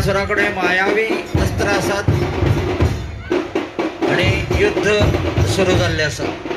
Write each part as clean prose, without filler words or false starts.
बकासुराकडे मायावी अस्त्र असत आणि युद्ध सुरू झाले असत.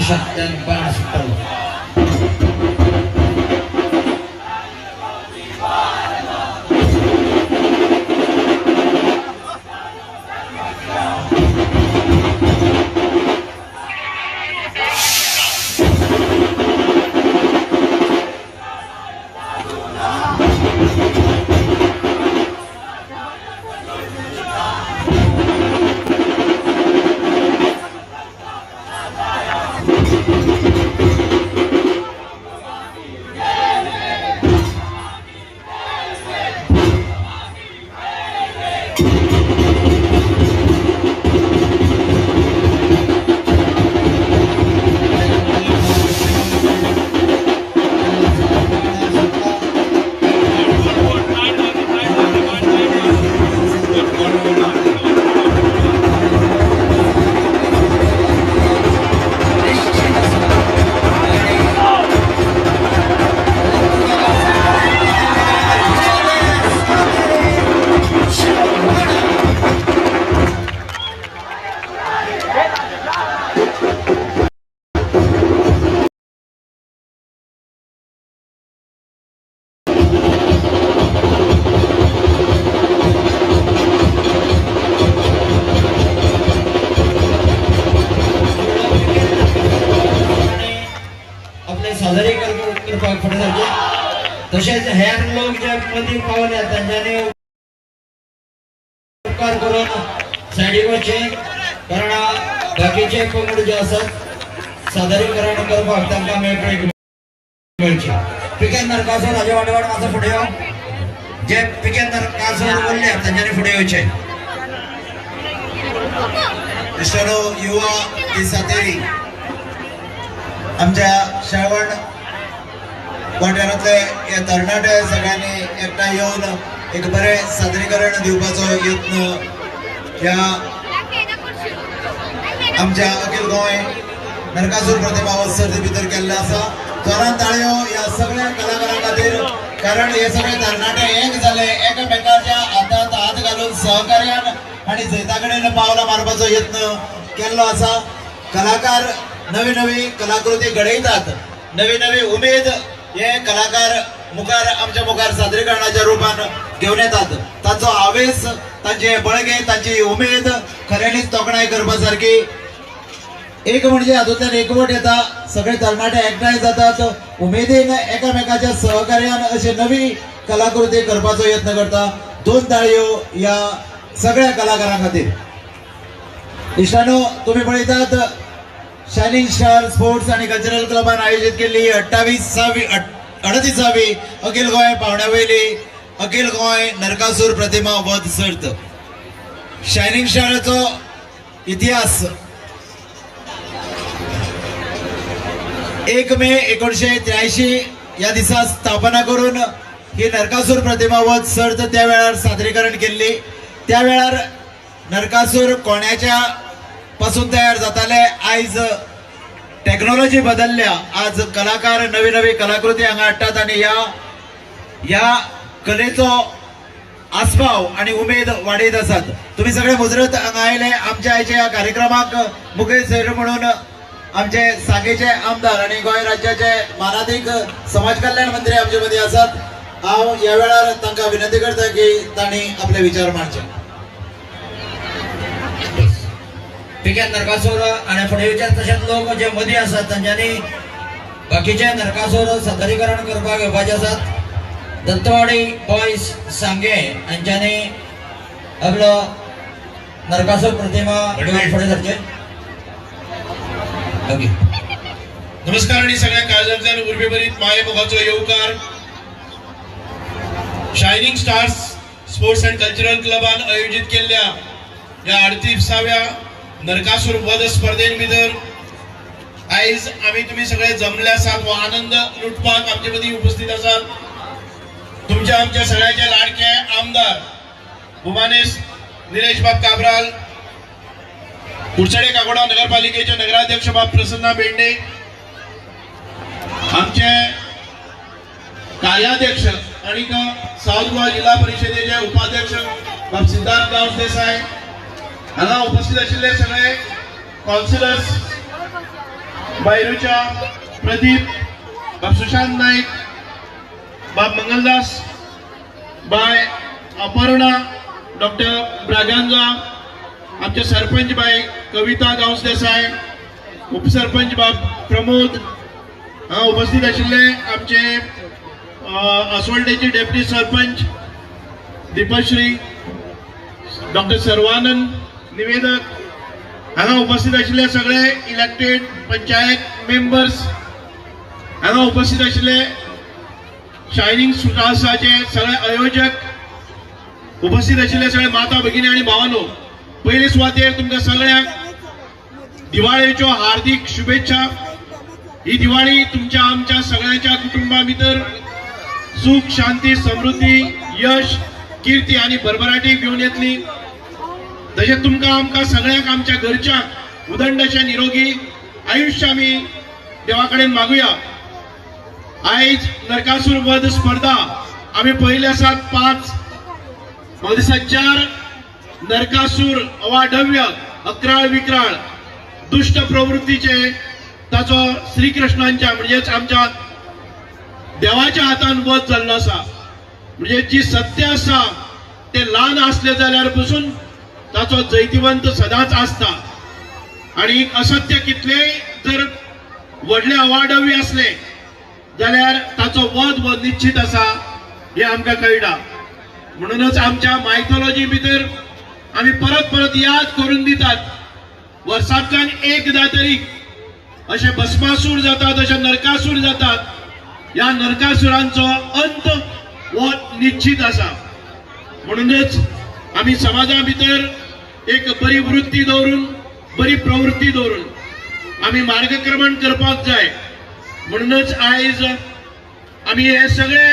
97 सुटल. साजरी करपाक फुडें तशेंच हेर लोक जे मदीं पावले तांच्यांनी उपकार करून सायडीक वचचे, कारण बाकीचे पंगड जे आसात सादरीकरण करपाक तांकां मेळचे. पिकेन नरकासूर हाजे वाटेवाट मातसो फुडें यो. जे पिकेन नरकासूर उरले तांच्यांनी फुडें येवचे. मिस्टरो युवा दिसातेरी आमच्या श्रावण वाठारांतले हे तरणाटे सगळ्यांनी एकठांय येवन एक बरें सादरीकरण दिवपाचो यत्न ह्या आमच्या अखिल गोंय नरकासूर प्रतिमा सर्ती भितर केल्लो आसा. जोरान ताळयो ह्या सगळ्या कलाकारां खातीर, कारण हे सगळे तरणाटे एक जाले, एकामेकाच्या हातांत हात घालून सहकार्यान आणि जैता कडेन पावलां मारपाचो यत्न केल्लो आसा. कलाकार नवी नवी कलाकृती घडयतात, नवी नवी उमेद हे कलाकार मुखार आमच्या मुखार सादरीकरणाच्या रूपान घेवन येतात. ताचो आवेश, तांचे बळगे, तांची उमेद खऱ्यांनीच तोखणाय करपा सारकी. एक म्हणजे हातूंतल्यान एकवट येता, सगळे तरणाटे एकठांय जातात, उमेदीन एकामेकाच्या सहकार्यान अशी नवी कलाकृती करपाचो यत्न करता. 2 ताळयो ह्या सगळ्या कलाकारां खातीर. इश्टानो, तुम्ही पळयतात शायनिंग स्टार स्पोर्ट्स आणि कल्चरल क्लबान आयोजित केल्ली 38वी अखिल गोंय पावंड्यावयली अखिल गोंय नरकासूर प्रतिमा वध सर्त. शायनिंग स्टाराचो इतिहास 1 मे 1983 या दिसा स्थापना करून ही नरकासूर प्रतिमा वध सर्त त्या वेळार सादरीकरण केल्ली. त्या वेळार नरकासूर कोण्याच्या पासून तयार जाताले. आयज टेक्नॉलॉजी बदलल्या, आज कलाकार नवी नवी कलाकृती हांगा हाडटात आणि ह्या कलेचो आस्पाव आणि उमेद वाडयत आसात. तुम्ही सगळे मुजरत हांगा आयले. आमच्या आयच्या ह्या कार्यक्रमाक मुखेल सोयरे म्हणून आमचे सांगेचे आमदार आणि गोंय राज्याचे मानाधीक समाज कल्याण मंत्री आमचे मदीं आसात. हांव ह्या वेळार तांकां विनंती करता की तांणी आपले विचार मांडचे. पिकेन नरकासूर आणि फुडेवचे तशेंच लोक जे मदीं आसात तांच्यांनी बाकीचे नरकासूर सादरीकरण करपाक येवपाचे आसात. दत्तवाडी बॉयज सांगे हांच्यांनी आपलो नरकासूर प्रतिमा फुडें धरचे. नमस्कार आणि सगळ्या काळजांतल्यान उर्बेभरीत माये मोगाचो येवकार. Shining stars sports and cultural क्लबान आयोजित केल्ल्या या 38व्या नरकासूर वध स्पर्धेन भितर आयज आम्ही तुम्ही सगळे जमले आसात. हो आनंद लुटपाक आमचे मदीं उपस्थित आसात. तुमच्या आमच्या सगळ्याचे लाडके आमदार भुमानेश निलेश बाब काब्राल, कुडचडे कागोडा नगरपालिकेचे नगराध्यक्ष बाब प्रसन्ना बेंडे, आमचे कार्याध्यक्ष आणि साऊथ गोवा जिल्हा परिषदेचे उपाध्यक्ष बाब सिद्धार्थ गांवस देसाय, हांगा उपस्थित आशिल्ले सगळे काउन्सिलर्स, बैरूच्या प्रदीप, बाब सुशांत नाईक, बाब मंगलदास, बाय अपर्णा, डॉक्टर ब्रागांजा, आमचे सरपंच बाय कविता गांवस देसाई, उपसरपंच बाब प्रमोद, उपस्थित आशिल्ले आमचे आसवळडेचे डेप्युटी सरपंच दीपश्री, डॉक्टर सर्वानंद निवेदक, हांगा उपस्थित आशिल्ले सगळे इलेक्टेड पंचायत मेंबर्स, हांगा उपस्थित आशिल्ले शायनिंग स्टार्साचे सगळे आयोजक, उपस्थित आशिल्ले सगळे माता भगिनी आणि भावांनो, पयले सुवातेर तुमकां सगळ्यांक दिवाळेच्यो हार्दिक शुभेच्छा. ही दिवाळी तुमच्या आमच्या सगळ्यांच्या कुटुंबा भितर सुख, शांती, समृद्धी, यश, कीर्ती आणि भरभराटी घेऊन येतली. तशेंच तुमकां आमकां सगळ्यांक आमच्या घरच्या उदंडशें निरोगी आयुष्य आमी देवा कडेन मागुया. आयज नरकासूर वध स्पर्धा आमी पळयले आसात 5, म्हाका दिसता 4 नरकासूर अवाढव्य, अक्राळ विक्राळ, दुष्ट प्रवृत्तीचे ताचो श्री कृष्णांच्या म्हणजेच आमच्या देवाच्या हातान वध जाल्लो आसा. म्हणजे जी सत्य आसा ते ल्हान असले जाल्यार पसून ताचो जैतिवंत सदांच आसता आणि असत्य कितलेय जर व्हडले अवाढव्य असले जाल्यार ताचो वध हो निश्चित आसा हे आमकां कळटा. म्हणूनच आमच्या मायथॉलॉजी भितर आमी परत परत याद करून दितात, वर्सांतल्यान एकदा तरी अशे भस्मासूर जातात, अशे नरकासूर जातात. या नरकासुरांचो अंत हो निश्चित आसा. म्हणूनच आमी समाजा भितर एक बरी वृत्ती दवरून, बरी प्रवृत्ती दवरून आमी मार्गक्रमण करपाक जाय. म्हणूनच आयज आमी हे सगळे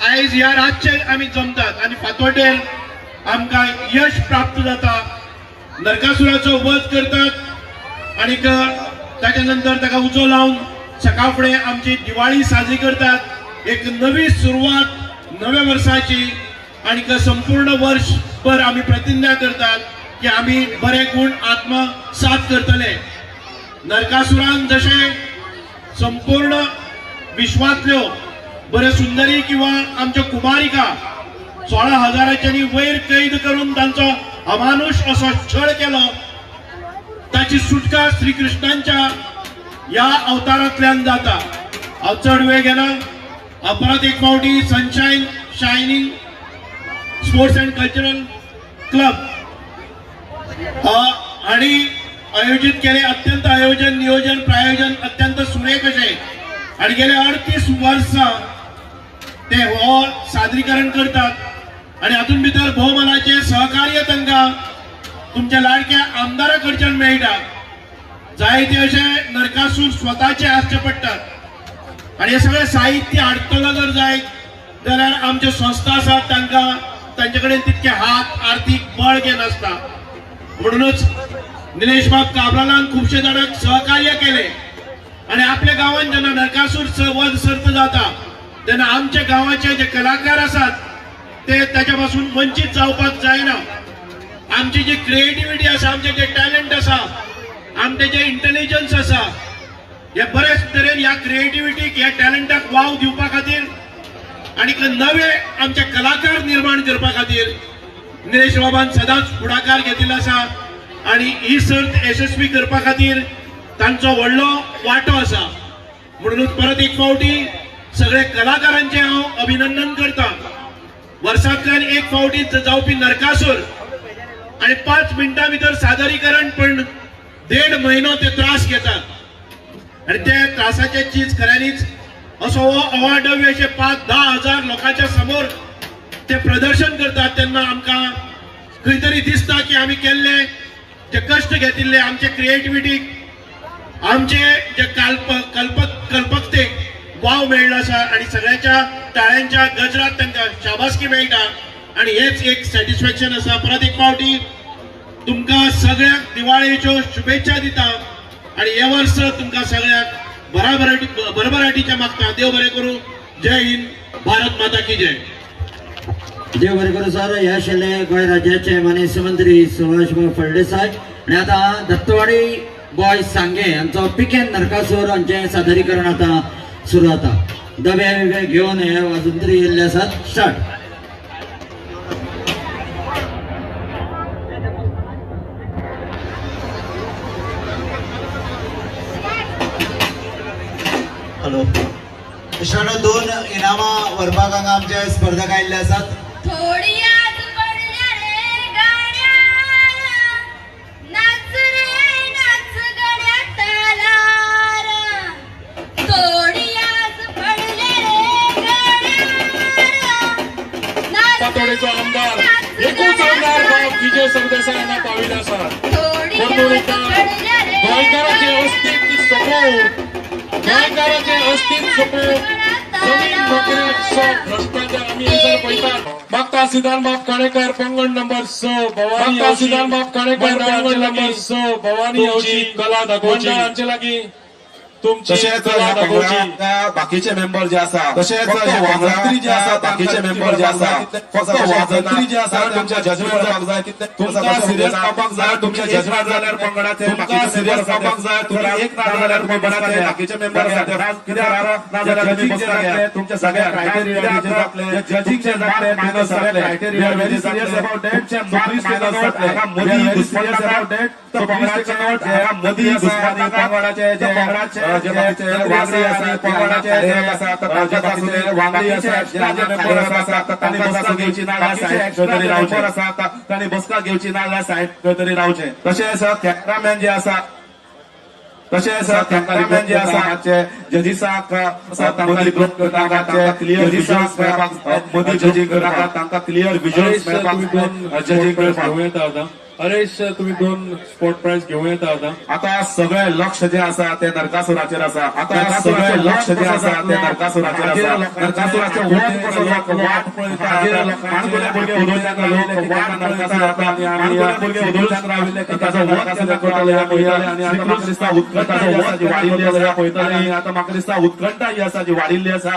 आयज ह्या रातचे आमी जमतात आणि फातोड्डेर आमकां यश प्राप्त जाता. नरकासुराचो वध करतात आणि ताच्या नंतर ताका उजो लावन सकाळ फुडें आमची दिवाळी साजरी करतात. एक नवी सुरवात नव्या वर्साची आणि संपूर्ण वर्षभर आमी प्रतिज्ञा करतात की आमी बरे गुण आत्मसात करतले. नरकासुरान जशे संपूर्ण विश्वातल्यो बरे सुंदरी किंवा आमच्यो कुमारिका 16,000च्यानी वयर कैद करून तांचो अमानुष असो छळ केलो, ताची सुटका श्री कृष्णांच्या या अवतारांतल्यान जाता. हांव चड वेळ घेना, परत एक फावटी sunshine shining sports and cultural club आणि आयोजित केले. अत्यंत आयोजन, नियोजन, प्रायोजन अत्यंत सुरेख अशें आणि गेले 38 वर्सां ते हो सादरीकरण करतात आणि हातून भितर भोवमानाचे सहकार्य तांकां तुमच्या लाडक्या आमदारा कडच्यान मेळटा. जायते अशे नरकासूर स्वताचे आसचे पडटात आणि हे सगळे साहित्य हाडटलो जर जायत जाल्यार आमच्यो संस्था आसात तांकां तांचे कडेन तितके हात आर्थीक बळ घेन आसता. म्हणूनच निलेश बाब काबरालान खुबशे जाणांक सहकार्य केले आणि आपल्या गांवांत जेन्ना नरकासूर वध सर्त जाता तेन्ना आमच्या गांवाचे जे कलाकार आसात ते ताच्या पासून वंचित जावपाक जायना. आमची जी क्रिएटिव्हिटी आसा, आमचे जे टॅलंट आसा, आमचे जे इंटेलिजन्स आसा, हे बरेच तरेन ह्या क्रिएटिव्हिटीक, ह्या टॅलंटाक वाव दिवपा खातीर आणि नवे आमचे कलाकार निर्माण करपा खातीर निलेश बाबान सदांच फुडाकार घेतिल्लो आसा आणि ही सर्त यशस्वी करपा खातीर तांचो व्हडलो वांटो आसा. म्हणूनच परत एक फावटी सगळे कलाकारांचे हांव अभिनंदन करता. वर्सांतल्यान एक फावटी जावपी नरकासूर आणि 5 मिनटां भितर सादरीकरण, पण 1.5 म्हयनो ते त्रास घेतात आणि ते त्रासाचे चीज खऱ्यांनीच असो हो अवाढव्य अशे 5-10 हजार लोकांच्या समोर ते प्रदर्शन करतात तेन्ना आमकां खंय तरी दिसता की आमी केल्ले जे कश्ट घेतिल्ले, आमचे क्रिएटिव्हिटीक, आमचे जे कल्पकतेक वाव मेळ्ळो आसा आणि सगळ्यांच्या टाळ्यांच्या गजरात तांकां शाबासकी मेळटा आणि हेच एक सॅटिस्फॅक्शन आसा. परत एक फावटी तुमकां सगळ्यांक दिवाळेच्यो शुभेच्छा दिता आणि हे वर्स तुमकां सगळ्यांक भरभराटीचे मागता. देव बरें करूं. जय हिंद. भारत माता की जय. देव बरें करूं सर. हे आशिल्ले गोंय राज्याचे माननीय मंत्री सुभाष फळदेसाय. आणि आता दत्तवाडी बॉयज सांगे यांचो पिकेन नरकासूर हांचे सादरीकरण आता सुरू जाता. डबे बिबे घेऊन हे वाजून तरी येयल्ले आसात. स्टार्ट. हॅलो मित्रांनो, 2 इनामां व्हरपाक हांगा आमचे स्पर्धक आयिल्ले आसात. थोडी आज पडल्या रे गाड्या, नाच रे नाच गड्या तालार. थोडी आज पडल्या रे गाड्या, नाच पातोडेचो रे आमदार नाच एकूच गड्या आमदार तालार. बाब विजय सरदेसाय यांना पाविले आसात. थोडी आज परतून पडल्या रे गोंयकारांचे अस्तित्व सोपून गोंयकारांचे अस्तित्व सोपून जमीन नोकऱ्यांचो भ्रष्टाचार आमी हयसर पळयतात. मागता सिद्धांत बाब काणेकर पंगड नंबर 6 भवानी मागता सिद्धांत बाब काणेकर पंगड नंबर 6 भवानी हौशी कला दाखोवची हांचे लागीं तुमची तशेंच कला ह्या दाखोवची. पंगडांत बाकीचे मेंबर जे आसा तशेंच फक्त ह्या वाजंत्री जे आसा बाकीचे मेंबर जे आसा फक्त वाजंत्री जे आसा तुमच्या जजमेंट जावपाक जाय. तुमकां सिरियस पावपाक जाय, तुमचे जजमेंट जाल्यार पंगडाचे तुमकां सिरियस पावपाक जाय. तुम्ही एक ना जाल्यार पंगडाचे बाकीचे मेंबर आसा ते कित्याक ना जाल्यार तुमी बसका घ्या. तुमचे सगळे क्रायटेरिया जे जातले जजिंग जे जातले तुमचे सगळे criteria very serious about that. नोकरी स्टेटस जातले मदी दुश्मनी अबाउट दॅट. तो पंगडाचे जे मदी दुश्मनी पंगडाचे जे पंगडाचे जे वांगडी आसा पंगडाचे जे आसा तांच्या बाकीचे वांगडी आसा जे मेंबर आसा तांणी बसका घेवची ना सायड तरी रावचे आसा तांणी बसका घेवची ना सायड तरी रावचे. तशेंच कॅमेरामॅन जे आसा तशेंच कॅमेरामॅन जे आसा मातशे जजीसाक तांकां रिपोर्ट करता तांकां क्लियर विजुअल्स मेळपाक मदी जजींग करता तांकां क्लियर विजुअल्स मेळपाक जजींग करपाक घेऊन येता आता. हरेश तुम्ही 2 स्पॉट प्राइज घेऊन येता आता. आता सगळे लक्ष जे आसा ते नरकासुराचेर आसा. आता सगळे लक्ष जे आसा ते नरकासुराचेर आसा. नरकासुराचे वाट कसो लोक वाट पळयता. माणकुले भुरगे उदोवच्याक लोक वाट नरकासुराक माणकुले भुरगे उदोवच्याक राविल्ले की ताचो वध कसो करतले ह्या पळयताले. आनी आतां म्हाका दिसता उत्कंठा जी आसा जी वाडिल्ली आसा पळयताले. आनी आतां म्हाका दिसता उत्कंठा जी आसा जी वाडिल्ली आसा.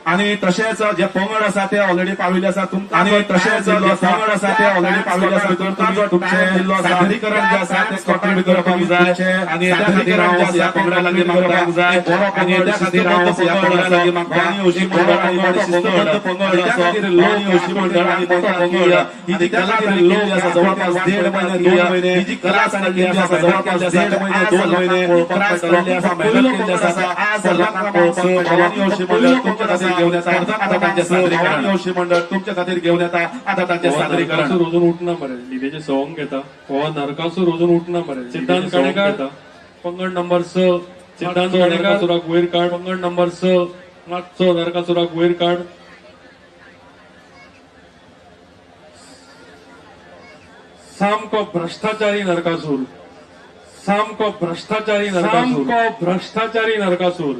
आणि तशेंच जे पंगड आसा ते ऑलरेडी पाविल्ले आसा. आणि तशेंच जे पंगड आसा ते ऑलरेडी पाविल्ले आसा. तुमकां तुमचे सादरीकरण जे आसा ते स्पॉटार करपाक जाय. आणि सादरीकरण जे आसा ह्या पंगडा लागीं करपाक जाय. आनी त्या खातीर हांव ह्या पंगडा लागीं भवानी हौशी मंडळ आनी शिस्तबद्ध पंगड आसा भवानी हौशी मंडळ आनी मोठो पंगड ही त्या खातीर लोक आसा जवळपास 1.5 महिने 2 महिने ही जी कला सांगिल्ली आसा जवळपास 1.5 महिने 2 महिने त्रास केल्ले आसा मेहनत केल्ली आसा. आज भवानी हौशी मंडळ तुमच्या खातीर घेऊन येता. आता तांचे सादरीकरण हौशी मंडळ तुमच्या खातीर घेऊन येता. आता तांचे सादरीकरण नरकासूर रोजून उठना मरे लिबेचे सॉंग घेता. हो नरकासूर रोजून उठना मरे. सिद्धांत काणेकर पंगड नंबर 6 सिद्धांत नरकासुराक वयर काढ. पंगड नंबर 6 मातसो नरकासुराक वयर काढ. सामको भ्रष्टाचारी नरकासूर. सामको भ्रष्टाचारी नरकासूर. सामको भ्रष्टाचारी नरकासूर.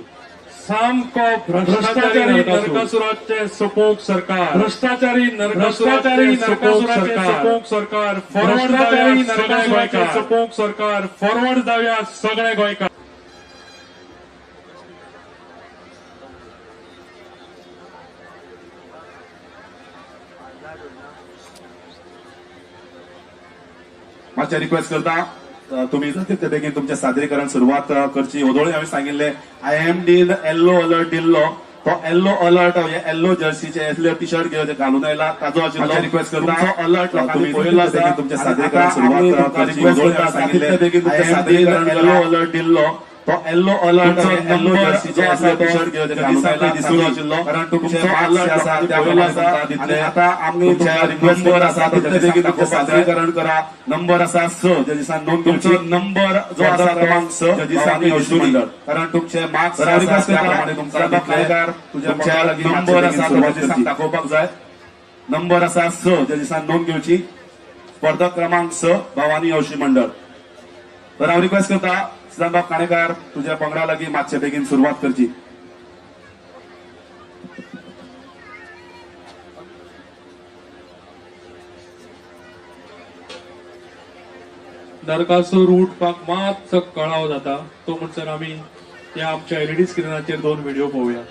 सामको भ्रष्टाचारी नरकासुराचे सपोक सरकार. भ्रष्टाचारी नरकासुराचे सपोक सरकार. फॉरवर्ड जाव्या सगळे गोंयकार. सपोक सरकार फॉरवर्ड जाव्या सगळे गोंयकार. मातशें रिक्वेस्ट करता तुम्ही जर तितले बेगीन तुमचे सादरीकरण सुरवात करची. ओदोळे हांवें सांगिल्ले IMD येल्लो अलर्ट दिल्लो. तो येल्लो अलर्ट हे येल्लो जर्सीचे येल्लो टी शर्ट घालून आयला ताजो आशिल्लो. रिक्वेस्ट करता अलर्ट तुम्ही पळयला आसा तुमचे सादरीकरण सुरवात करची. ओदोळे हांवें सांगिल्ले बेगीन तुमचे सादरीकरण येल्लो अलर्ट दिल्लो. तो येल्लो अलर्ट येल्लो जर्सीचे आसा टी शर्ट घालून आयला दिसून आशिल्लो. कारण तुमचे अलर्ट आसा त्या प्रमाणे दितले. आता आमी रिक्वेस्ट नंबर आसा तितले बेगीन तुमचे सादरीकरण करा. नंबर आसा 6 जे दिसा नोंद तुमचो नंबर जो आसा क्रमांक 6 जे दिसा आमी हौशी मंडळ. कारण तुमचे मार्क्स रिक्वेस्ट त्या प्रमाणे तुमकां दितले. तुमच्या नंबर आसा तो दिसा दाखोवपाक जाय. नंबर आसा 6 जे दिसा नोंद घेवची. स्पर्धक क्रमांक 6 भवानी हौशी मंडळ. तर हांव रिक्वेस्ट करता सिद्धांत काणेकार तुझ्या पंगडा लागीं मातशे बेगीन सुरवात करची. नरकासूर उठपाक मातसो कळाव जाता. तो म्हणसर आमी त्या आमच्या LED स्क्रिनाचेर 2 व्हिडिओ पळोवया.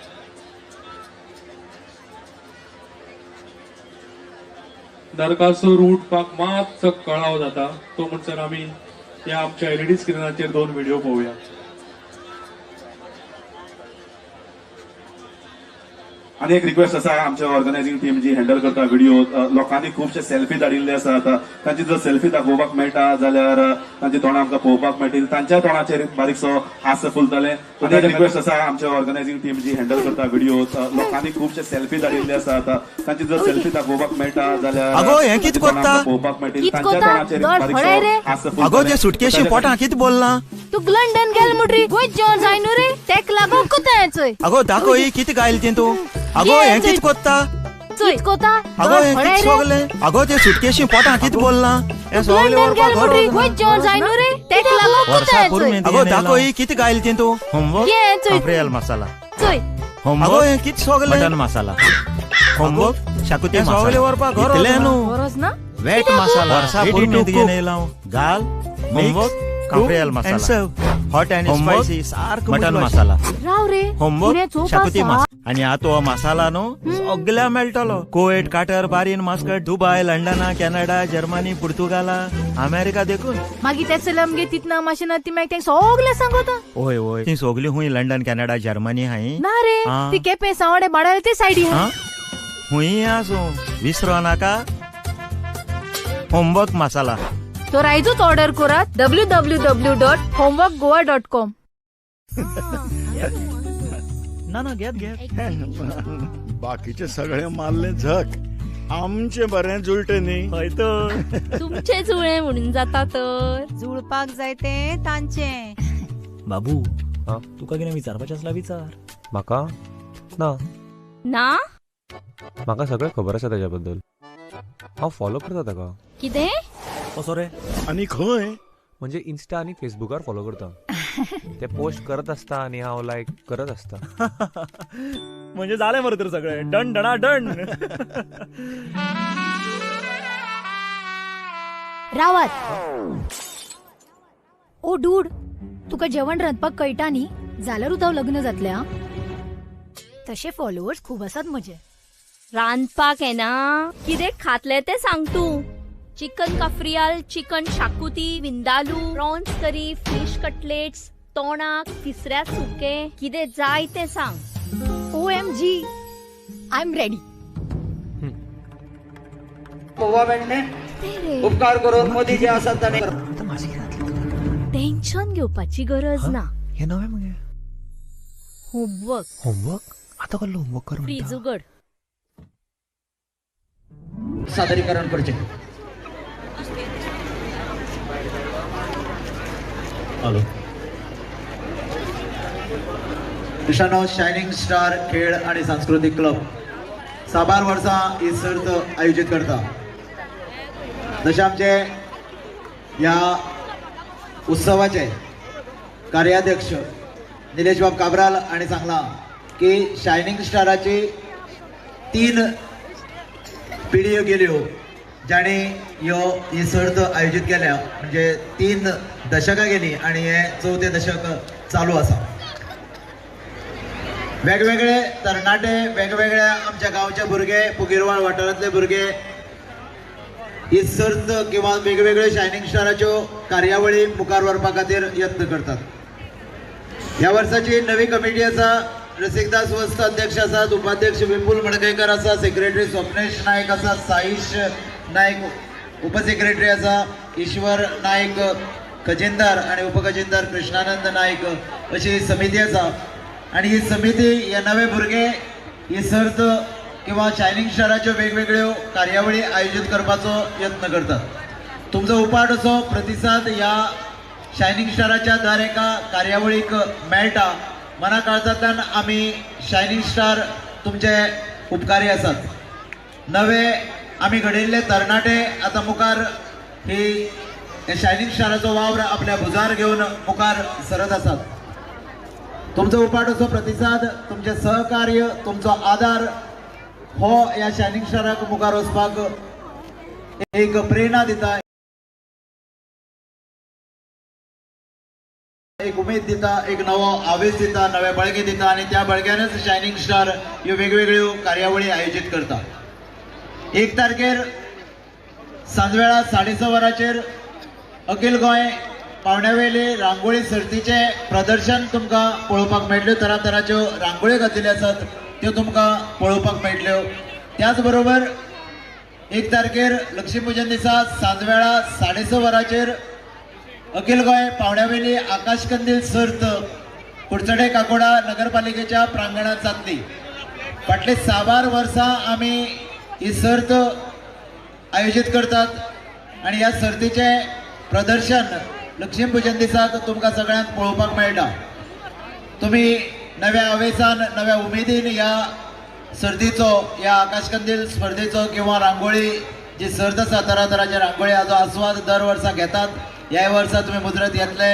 नरकासूर उठपाक मातसो कळाव जाता. तो म्हणसर आमी या आमच्या LED स्क्रीनाचेर 2 व्हिडिओ पळोवया. आणि एक रिक्वेस्ट आसा आमच्या ऑर्गनायझिंग टीम जी हँडल करता व्हिडिओ लोकांनी खुबशे सेल्फी धाडिल्ले आसात. तांची जर सेल्फी दाखोवपाक मेळटा जाल्यार तांची तोंडां आमकां पळोवपाक मेळटली. तांच्या तोंडाचेर बारीकसो हास्य फुलतले. आणि एक रिक्वेस्ट आसा आमच्या ऑर्गनायझिंग टीम जी हँडल करता व्हिडिओ लोकांनी खुबशे सेल्फी धाडिल्ले आसात. तांची जर सेल्फी दाखोवपाक मेळटा जाल्यार आगो, हें कितें कोत्ता? पळोवपाक मेळटली. कितें तांच्या कोत्ता? तोंडाचेर दोळ बारीकसो फोडय रे. हास्य आगो फुलतले. ते सुटकेशी पोटां कितें बोलना? तू लंडन गेल मुट्री गोंय जेवण जाय न्हू रे तेक लागो कोता चोय आगो दाखो ही कितें गायल तें तूं? आगो हें कितें कोत्ता? चोय कोता आगो हें कितें सोगलें? आगो ते सुटकेशी पोटां कितें बोलना? हें सोगलें लंडन व्हरपाक गेल मुट्री घर गोंय जेवण जाय न्हू रे तेक लागो कोता चोय आगो दाखो ही कितें गायल तें तूं? होमवर्क ये चोय काफ्रियल मसाला चोय आगो हें कितें सोगलें? मटन मसाला होमवर्क शाकुती तें सोगलें मसाला व्हरपाक घर इतलें न्हू बरोस ना वेट मसाला वर्सा रेडी पूर्ण टू तुगे कुक नेलाव घाल homework cafreal masala hot and Homework, spicy सारको मटन मटन मसाला. मसाला राव रे होमवर्क शाकुती मसाला आणि आता हो मसाला न्हू सगळ्या मेळटलो. Kuwait, Qatar, Bahrain, Muscat, Dubai, लंडना, कॅनडा, जर्मनी, पुर्तुगाला, अमेरिका देखून. मागीर ते चलम गे तितना माशिना ती मागीर तेंक सगलें सांगोता ओय ओय ती सगळी हुंय लंडन कॅनडा जर्मनी हाय ना रे हा. ती केपें सावडे बाडायला ते सायडी हा हुंय आसू विसरो नाका होमवर्क मसाला तो आयजूच ऑर्डर करात www.homeworkgoa.com. ना ना घेत बाकीचे सगळे मारले झक आमचे बरें जुळटे न्ही हय तर तुमचे जुळे म्हणून जाता तर जुळपाक जाय ते तांचे. बाबू तुका कितें विचारपाचें आसला विचार म्हाका ना ना म्हाका सगळें खबर आसा ताच्या बद्दल. हांव फॉलो करता ताका. कितें कसो रे आणि खंय म्हणजे इन्स्टा आनी फेसबुकार फॉलो करता. ते पोस्ट करत आसता आनी हांव लायक करत आसता. म्हणजे जालें मरे तर सगळें डन डणा डन रावात ओ डूड तुका जेवण रांदपाक कळटा न्ही जाल्यार उदव लग्न जातलें आं. तशे फॉलोअर्स खूब आसात म्हजे. रांदपाक येना कितें खातले ते सांग तूं. Chicken cafreal, chicken xacuti, vindaloo, prawns curry, fish cutlets, tonak, तिसऱ्या सुके कितें जाय ते सांग. OMG I am ready. गव्हर्नमेंटने उपकार करून मोदी जे आसात ताणे टेन्शन घेवपाची गरज ना. हे नवे मगे होमवर्क होमवर्क आता कसलो होमवर्क कर फ्रीज उगड. सादरीकरण करचे. हॅलो मिशनो शायनिंग स्टार खेळ आणि सांस्कृतिक क्लब साबार वर्सां ही सर्त आयोजित करता. जशे आमचे ह्या उत्सवाचे कार्याध्यक्ष निलेश बाब काब्राल हांणी सांगलां की शायनिंग स्टाराची 3 पिढयो गेल्यो जाणी ही सर्त आयोजित केल्या. म्हणजे 3 दशकां गेली आणि हे 4थें दशक चालू आसा. वेगवेगळे तरणाटे वेगवेगळ्या आमच्या गांवचे भुरगे पुगिरवाळ वाठारांतले भुरगे ही सर्त किंवा वेगवेगळ्यो शायनिंग स्टाराच्यो कार्यावळी मुखार व्हरपा खातीर यत्न करतात. ह्या वर्साची नवी कमिटी आसा. रसिकदास वस्त अध्यक्ष आसात, उपाध्यक्ष विपुल मडकयकर आसा, सेक्रेटरी स्वप्नेश नायक आसा, साईश नायक उपसेक्रेटरी आसा, ईश्वर नायक खजिनदार आणि उपखजिनदार कृष्णानंद नायक अशी ही समिती आसा. आणि ही समिती हे नवे भुरगे ही सर्त किंवा शायनिंग स्टाराच्यो वेगवेगळ्यो कार्यावळी आयोजित करपाचो यत्न करतात. तुमचो उपाट असो प्रतिसाद ह्या शायनिंग स्टाराच्या दर एका कार्यावळीक मेळटा. मना काळजांतल्यान आमी शायनिंग स्टार तुमचे उपकारी आसात. नवे आमी घडयल्ले तरणाटे आता मुखार ही शायनिंग स्टाराचो वावर आपल्या भुजार घेऊन मुखार सरत आसात. तुमचो उपाट असो प्रतिसाद, तुमचे सहकार्य, तुमचो आदार हो या शायनिंग स्टाराक मुखार वचपाक एक प्रेरणा दिता, एक उमेद दिता, एक नवो आवेश दिता, नवे बळगे दिता. आणि त्या बळग्यानच शायनिंग स्टार ह्यो वेगवेगळ्यो कार्यावळी आयोजित करता. 1 तारखेर सांजवेळा 6:30 वरांचेर अखिल गोंय पावण्यावेले रांगोळी सर्तीचे प्रदर्शन तुमकां पळोवपाक मेळटल्यो. तरातराच्यो रांगोळ्यो घातिल्ल्यो आसात त्यो तुमकां पळोवपाक मेळटल्यो. त्याच बरोबर 1 तारखेर लक्ष्मीपुजन दिसा सांजवेळा 6:30 वरांचेर अखिल गोंय पावण्यावेली आकाशकंदील सर्त कुडचडे काकोडा नगरपालिकेच्या प्रांगणात जातली. फाटले 6 वर्सां आमी ही सर्त आयोजित करतात आणि ह्या सर्तीचे प्रदर्शन लक्ष्मीपुजन दिसाक तुमकां सगळ्यांक पळोवपाक मेळटा. तुमी नव्या आवेसान नव्या उमेदीन ह्या सर्तीचो ह्या आकाशकंदील स्पर्धेचो किंवा रांगोळी जी सर्त आसा तरातरांच्या रांगोळी हाचो आस्वाद दर वर्सा घेतात. ह्या वर्सा तुमी मुजरत घेतले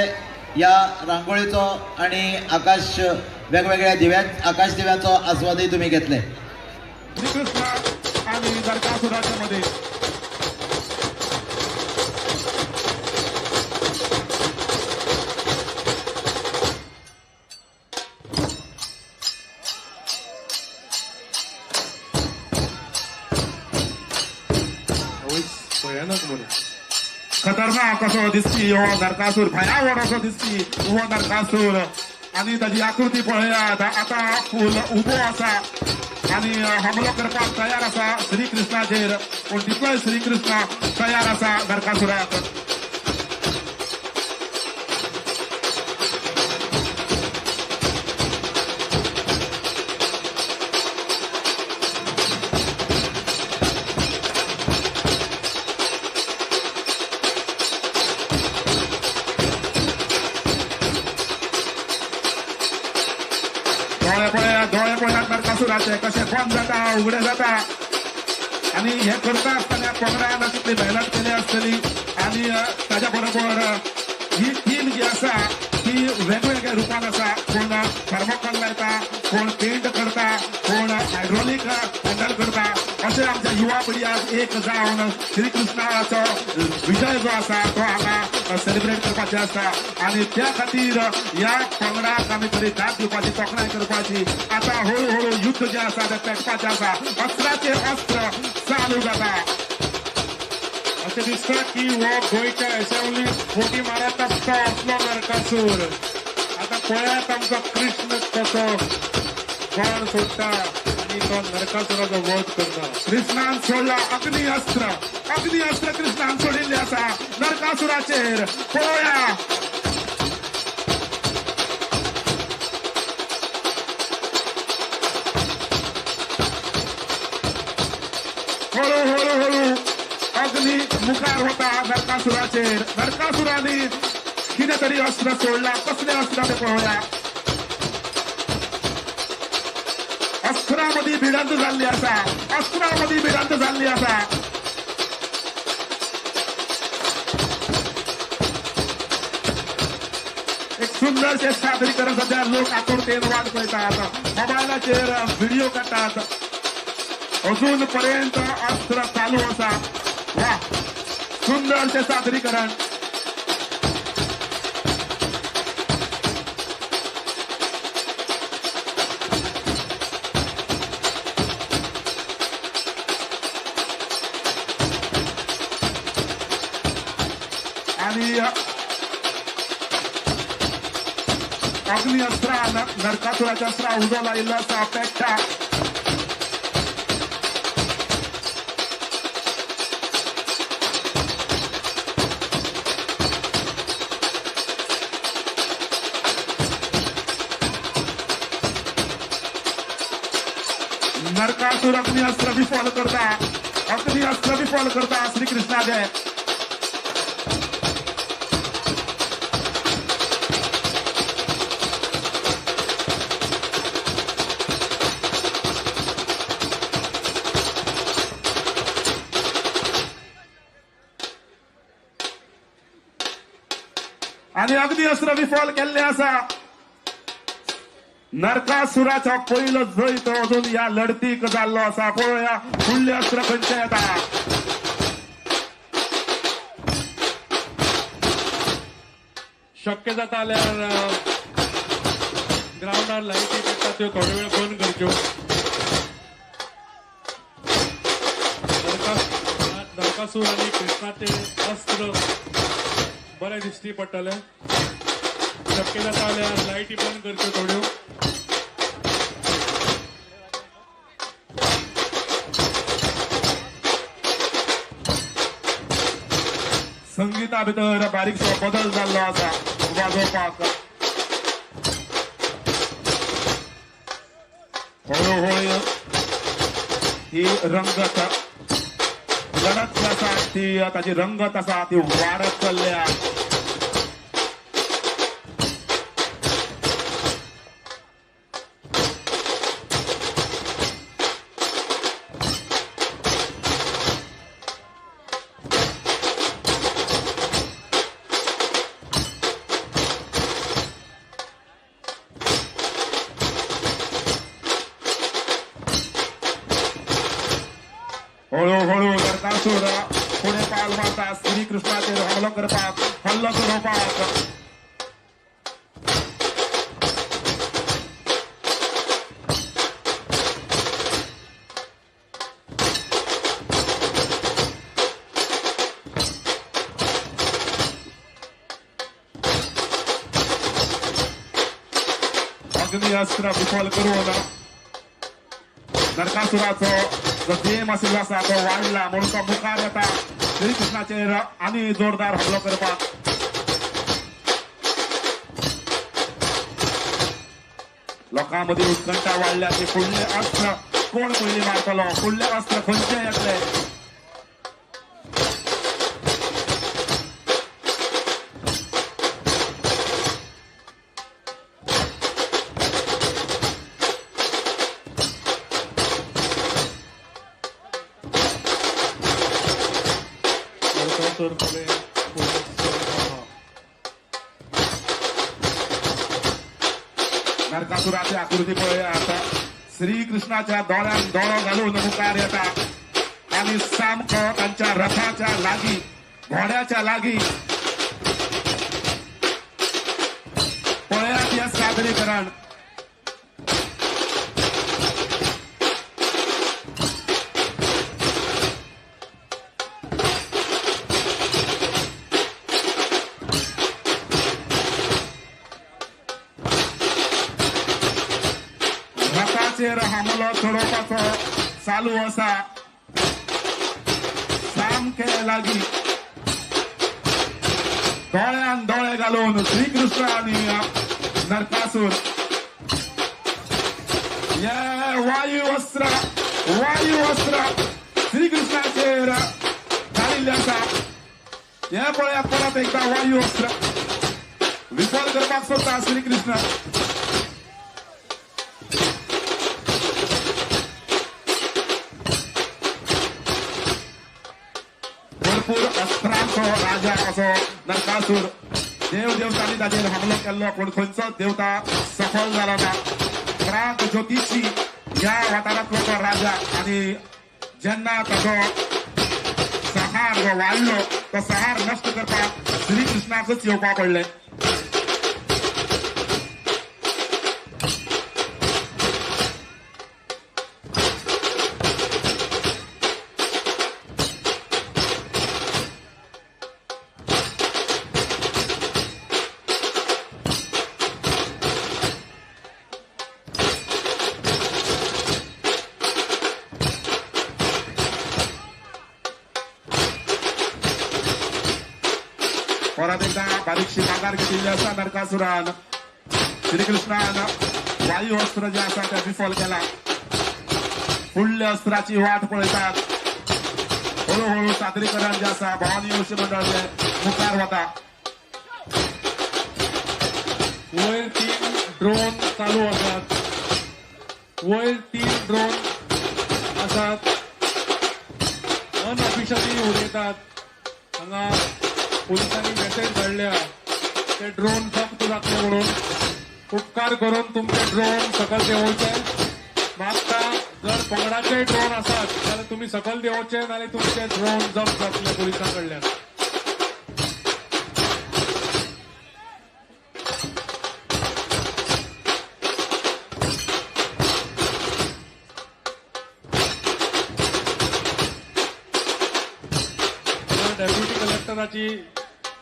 ह्या रांगोळीचो आणि आकाश वेगवेगळ्या आकाश दिव्यांचो आस्वादही तुम्ही घेतले. श्रीकृष्ण आणि नरकासुराच्या मध्ये भयानक मध्ये खतरनाक असो दिसती हो नरकासूर, भयावह असो दिसती हो नरकासूर. आणि ताची आकृती पळयात. आता फूल उबो आसा आणि हमलो करपाक तयार आसा श्रीकृष्णाचेर. पूण तितलोय श्रीकृष्ण तयार आसा नरकासुराक. डोळे पळयात नरकासुराचे कशे बंद जाता उघडे जाता. आणि हे करता आसतना पंगडान तितली मेहनत केली आसतली. आणि ताच्या बरोबर ही टीम जी आसा ती वेगवेगळ्या रुपान आसा. कोण थर्मोकॉल लायता, कोण पेंट करता, कोण हायड्रोलिक हँडल करता. अशे आमच्या युवा पिढ्याक एक जावन श्रीकृष्णाचो विजय जो आसा तो हांगा सेलिब्रेट करपाचे आसा. आणि त्या खातीर ह्या पंगडाक आमी बरी दाद दिवपाची, तोखणाय करपाची. आता हळूहळू युद्ध जे आसा ते पेटपाचें आसा. अस्त्राचे अस्त्र चालू जाता. अशें दिसता की हो गोंयच्या एसेंब्लीत फोटी मारत आसता असलो नरकासूर. आता पळयात आमचो कृष्ण कसो बाण सोडटा आणि तो नरकासुराचो वध करता. कृष्णान सोडला अग्नी अस्त्र कृष्णान सोडिल्ले आसा नरकासुराचेर. पळोवया हळूहळू अग्नी मुखार होता नरकासुराचेर. नरकासुराने कितें तरी अस्त्र सोडला. कसले अस्त्र ते पळोवया. अस्त्रामदी भिडंत जाल्ली आसा. एक सुंदरशे सादरीकरण सध्या लोक आतुरतेन वाट पळयतात. मोबायलाचेर व्हिडिओ काडटात. अजून पर्यंत अस्त्र चालू आसा. वा, सुंदरशे सादरीकरण. आणि अग्नी अस्त्र नरकासुराच्या अस्त्र उजो लायिल्लो आसा. पेट्टा नरकासूर अग्नि अस्त्र विफल करता श्रीकृष्णाचे. आणि अग्नि अस्त्र विफल केल्ले आसा. नरकासुराचो पहिलो जय तो अजून या लढतीक जाल्लो आसा. पळोवया फुडले अस्त्र खंयचे येता. शक्य जाता जाल्यार ग्राउंडार लायटी पडटा त्यो थोडे वेळ बंद करच्यो. नरकासूर आणि कृष्णाचे अस्त्र बरें दिश्टी पडटलें. शक्य जाता जाल्यार लायटी बंद करच्यो थोड्यो. संगीता भितर बारीकसो बदल जाल्लो आसा वाजोवपाक. हळूहळू ही रंगत लढत जी आसा ती ताची रंगत आसा ती वाडत चल्ल्या. हळूहळू नरकासूर पुढे पाल मारता श्रीकृष्णाचेर हमलो करपाक हल्लो चडोवपाक. अग्नी अस्त्र विफल करून नरकासुराचो जो गेम आशिल्लो आसा तो वाडला म्हणून तो मुखार येता श्रीकृष्णाचेर आनी जोरदार हमलो करपाक. लोकां मदीं उत्कंठा वाडल्या की फुडले अस्त्र कोण पयलीं मारतलो, फुडले अस्त्र खंयचे येतले. नरकासुराची आकृती पळया आता श्रीकृष्णाच्या दोळ्यान दोळो घालून मुखार येता आणि सामको तांच्या रथाच्या लागी घोड्याच्या लागी. पळयात हे सादरीकरण. रथाचेर हमलो चडोवपाचो चालू आसा सामके लागी. दोळ्यान दोळे घालून श्रीकृष्ण आणि नरकासूर हे वायू अस्त्र श्रीकृष्णाचेर घालिल्ले आसा. हे पळयात परत एकदा वायू अस्त्र विफल करपाक सोदता श्रीकृष्ण. भरपूर अस्त्रांचो राजा असो नरकासूर. देवतांनी ताचेर हमलो केल्लो पूण खंयचोच देवता सफल जालो ना. प्राग ज्योतिशी ह्या वाठारांतलो तो राजा आनी जेन्ना ताचो सहार जो वाडलो तो सहार नश्ट करपाक श्रीकृष्णाकच येवपाक पडलें. परत एकदा बारीकशी माघार घेतिल्ली आसा नरकासुरान. श्रीकृष्णान वायू अस्त्र जे आसा ते विफल केला. फुडल्या अस्त्राची वाट पळयतात. हळूहळू सादरीकरण जे आसा भवानी अशी मंडळ जे मुखार वता. वयर 3 ड्रोन चालू आसात. वयर 3 ड्रोन आसात. अनऑफिशियली उडयतात. हांगा पोलिसांनी मेसेज धाडल्या ते ड्रोन जप्त जातले म्हणून. उपकार करून तुमचे ड्रोन सकल देंवोवचे. मागता जर पंगडाचे ड्रोन आसात जाल्यार तुम्ही सकल देंवोवचे नाल्यार तुमचे ड्रोन जप्त जातले पोलिसां कडल्यान. डेप्युटी कलेक्टराची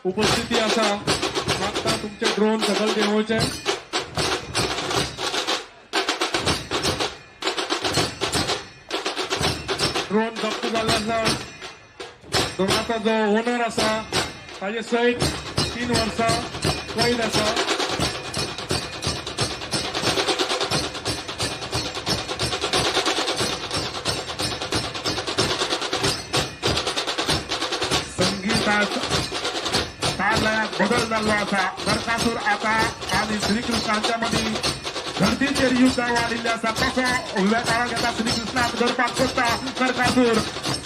उपस्थिती आसा मागता तुमचे ड्रोन सकल देंवोवचे. ड्रोन जप्त जाल्ले आसा. ड्रोनाचो जो ओनर आसा ताजे सयत 3 वर्सां कैद आसा. संगीतात ताललयात बदल जाल्लो आसा. नरकासूर आता आनी श्रीकृष्णांच्या मदीं धर्तीचेर युद्ध वाडिल्लें आसा. कसो वेताळो घेता श्रीकृष्णाक धरपाक सोदता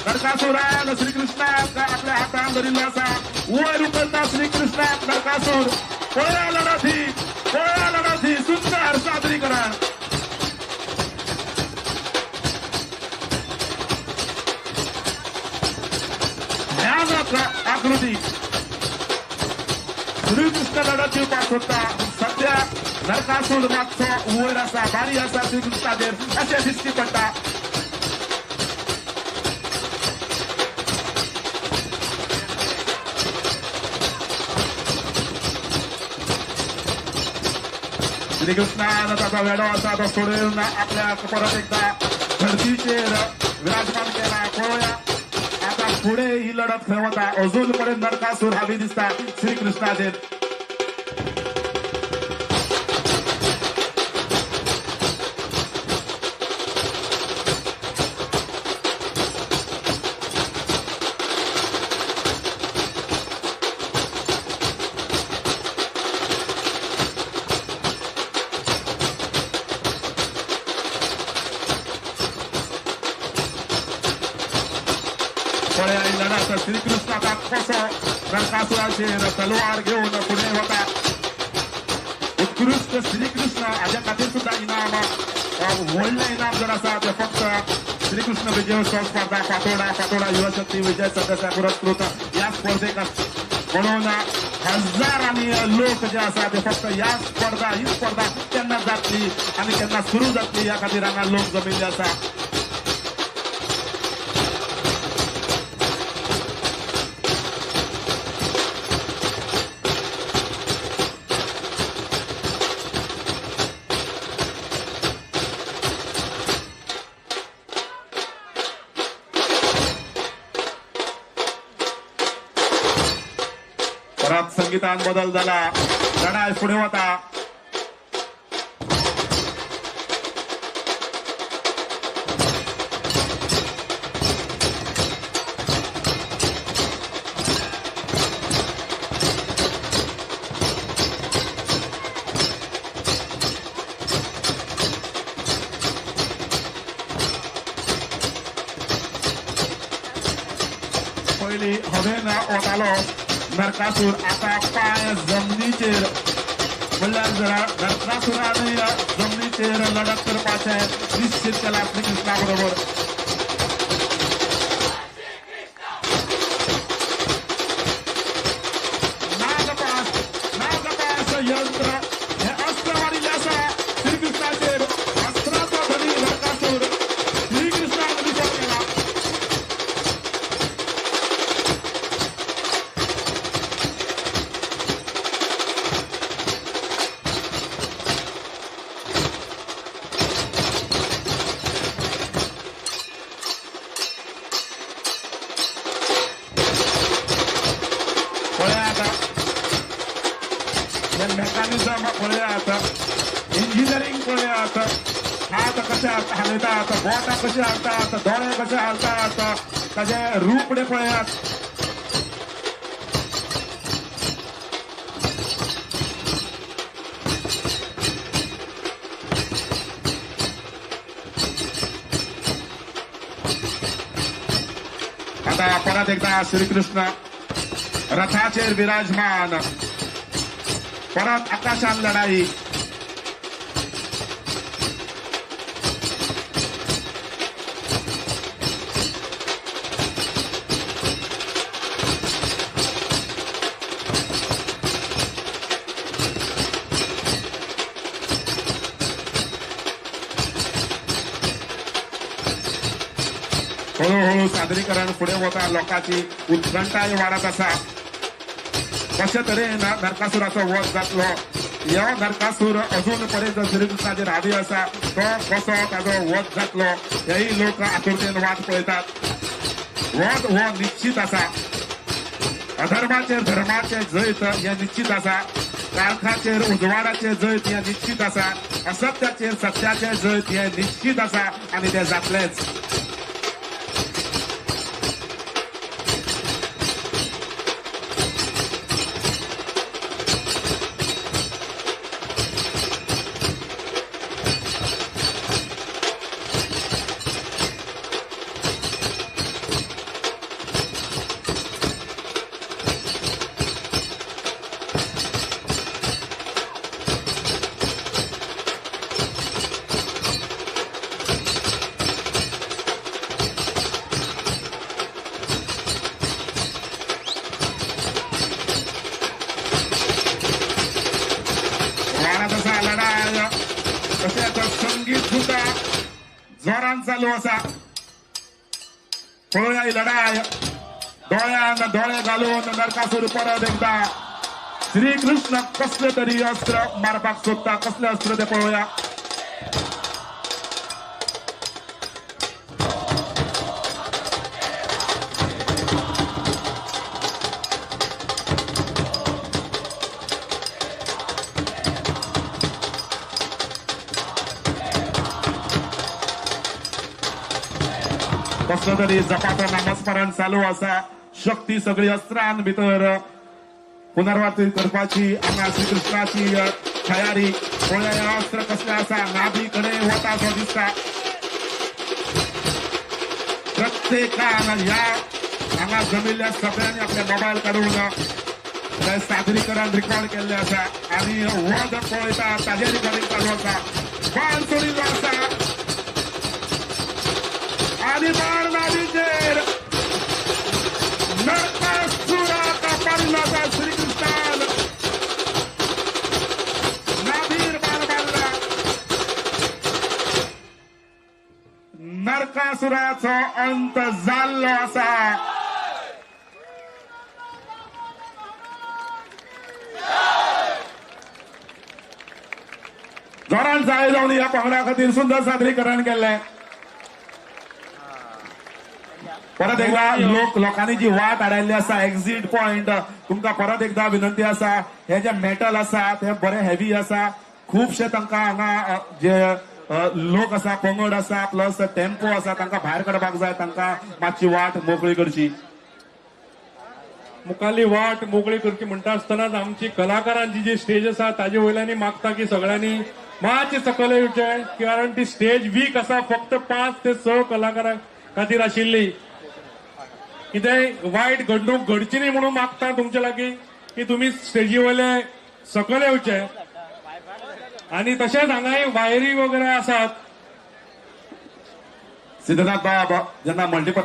नरकासूरान श्रीकृष्णाक आपल्या हातान धरिल्लो आसा. वयर उखलता श्रीकृष्णाक नरकासूर. पळया लढती सुंदर सादरीकरण. भयानक आकृती. श्रीकृष्ण लढत दिवपाक सोदता. सध्या नरकासूर मातसो वयर आसा, बारी आसा श्रीकृष्णाचेर अशें दिश्टी पडटा. श्रीकृष्णान ताचा वेडो आसा तो सोडून आपल्याक परत एकदा धर्तीचेर विराजमान केला. पळोवया आता फुडें ही लढत खंय वता. अजून पर्यंत नरकासूर हावी दिसता श्रीकृष्णाचेर. पळया ही लढत श्रीकृष्ण आता कसो नरकासुराचेर तलवार घेऊन पुढे वता. उत्कृष्ट श्रीकृष्ण हाच्या खातीर सुद्धा इनाम व्हडलें इनाम जर आसा तें फक्त श्रीकृष्ण विजयोत्सव स्पर्धा फातोडा युवशक्ती विजय सदस्य पुरस्कृत ह्या स्पर्धेक म्हणून हजारांनी लोक जे आसा ते फक्त ही स्पर्धा केन्ना जातली आनी केन्ना सुरू जातली ह्या खातीर हांगा लोक जमिल्ले आसा. परत संगीतान बदल झाला. लढाई पुढे होता. पहिली हवेन वतालो नरकासूर. आता पाय जमनीचेर म्हणल्यार नरकासुरान जमनीचेर लढत करपाचें निश्चित केला श्रीकृष्णा बरोबर. नागपास यंत्र हे अस्त्र वाडिल्लें आसा श्रीकृष्णाचेर. अस्त्राचो धनी नरकासूर श्रीकृष्णाक दिसत गेला. मेकॅनिझम पळयात. इंजिनियरिंग पळयात. हात कशे हालयतात, बोटां कशी हालतात, दोळे कशे हालतात, ताजे रूपडे पळयात. आता परत एकदा श्रीकृष्ण रथाचेर विराजमान. परत आकाशान लढाई. हळूहळू सादरीकरण पुढे वता. लोकांची उत्कंठाय वाडत आसा. कशा तरेन नरकासुराचो वध जातलो ह्यो नरकासूर अजून पर्यंत श्रीकृष्णाचेर हावी आसा तो कसो ताजो वध जातलो हेय लोक आतुरतेन वाट पळयतात वध हो निश्चित आसा अधर्माचेर धर्माचे जैत हे निश्चित आसा काळखाचेर उजवाडाचे जैत हे निश्चित आसा असत्याचेर सत्याचे जैत हे निश्चित आसा आणि ते जातलेच संगीत सुद्धा जोरान चालू असा पळोवया ही लढाई डोळ्यान डोळे घालून नरकासूर परत एकदा श्रीकृष्ण कसले तरी अस्त्र मारपाक सोदता कसले अस्त्र ते पळोवया कसलो तरी जपाचं नामस्मरण चालू असा शक्ती सगळी अस्त्रां भितर पुनर्वातीत करपाची हांगा श्रीकृष्णाची तयारी पळया अस्त्र कसले आसा नाभी कडेन वता असो दिसता प्रत्येकान ह्या हांगा जमिल्ल्या सगळ्यांनी आपले मोबायल काढून सादरीकरण रेकॉर्ड केल्ले आसा आणि वध पळयता ताजे रिकॉर्डिंग चालू आसा बाण सोडिल्लो आसा आणि बाण नाभीचेर नरकासुराचा परिणाचा श्रीकृष्णान नाभीर बाण मारला नरकासुराचो अंत जाल्लो आसा जोरान जाय जावन ह्या पंगडा खातीर सुंदर सादरीकरण केल्लें परत एकदा लोकांनी जी वाट हाडायल्ली आसा एक्झिट पॉइंट तुमकां परत एकदा विनंती आसा हे जे मेटल आसा ते बरे हेवी आसा खुबशे तांकां हांगा जे लोक आसा पंगड आसा प्लस टेम्पो आसा तांकां भायर काडपाक जाय तांकां मातशी वाट मोकळी करची मुखाल्ली वाट मोकळी करची म्हणटा आसतनाच आमची कलाकारांची जी स्टेज आसा ताजे वयल्यानी मागता की सगळ्यांनी मातशें सकयल येवचें कारण ती स्टेज वीक आसा फक्त 5 ते 6 कलाकारां खातीर आशिल्ली कितें वायट घडणूक घडची न्ही म्हणून मागता तुमचे लागीं की तुमी स्टेजी वयले सकयल येवचे आणि तशेंच हांगाय वायरी वगैरे आसात सिद्धनाथ बाब जेन्ना मल्टीपल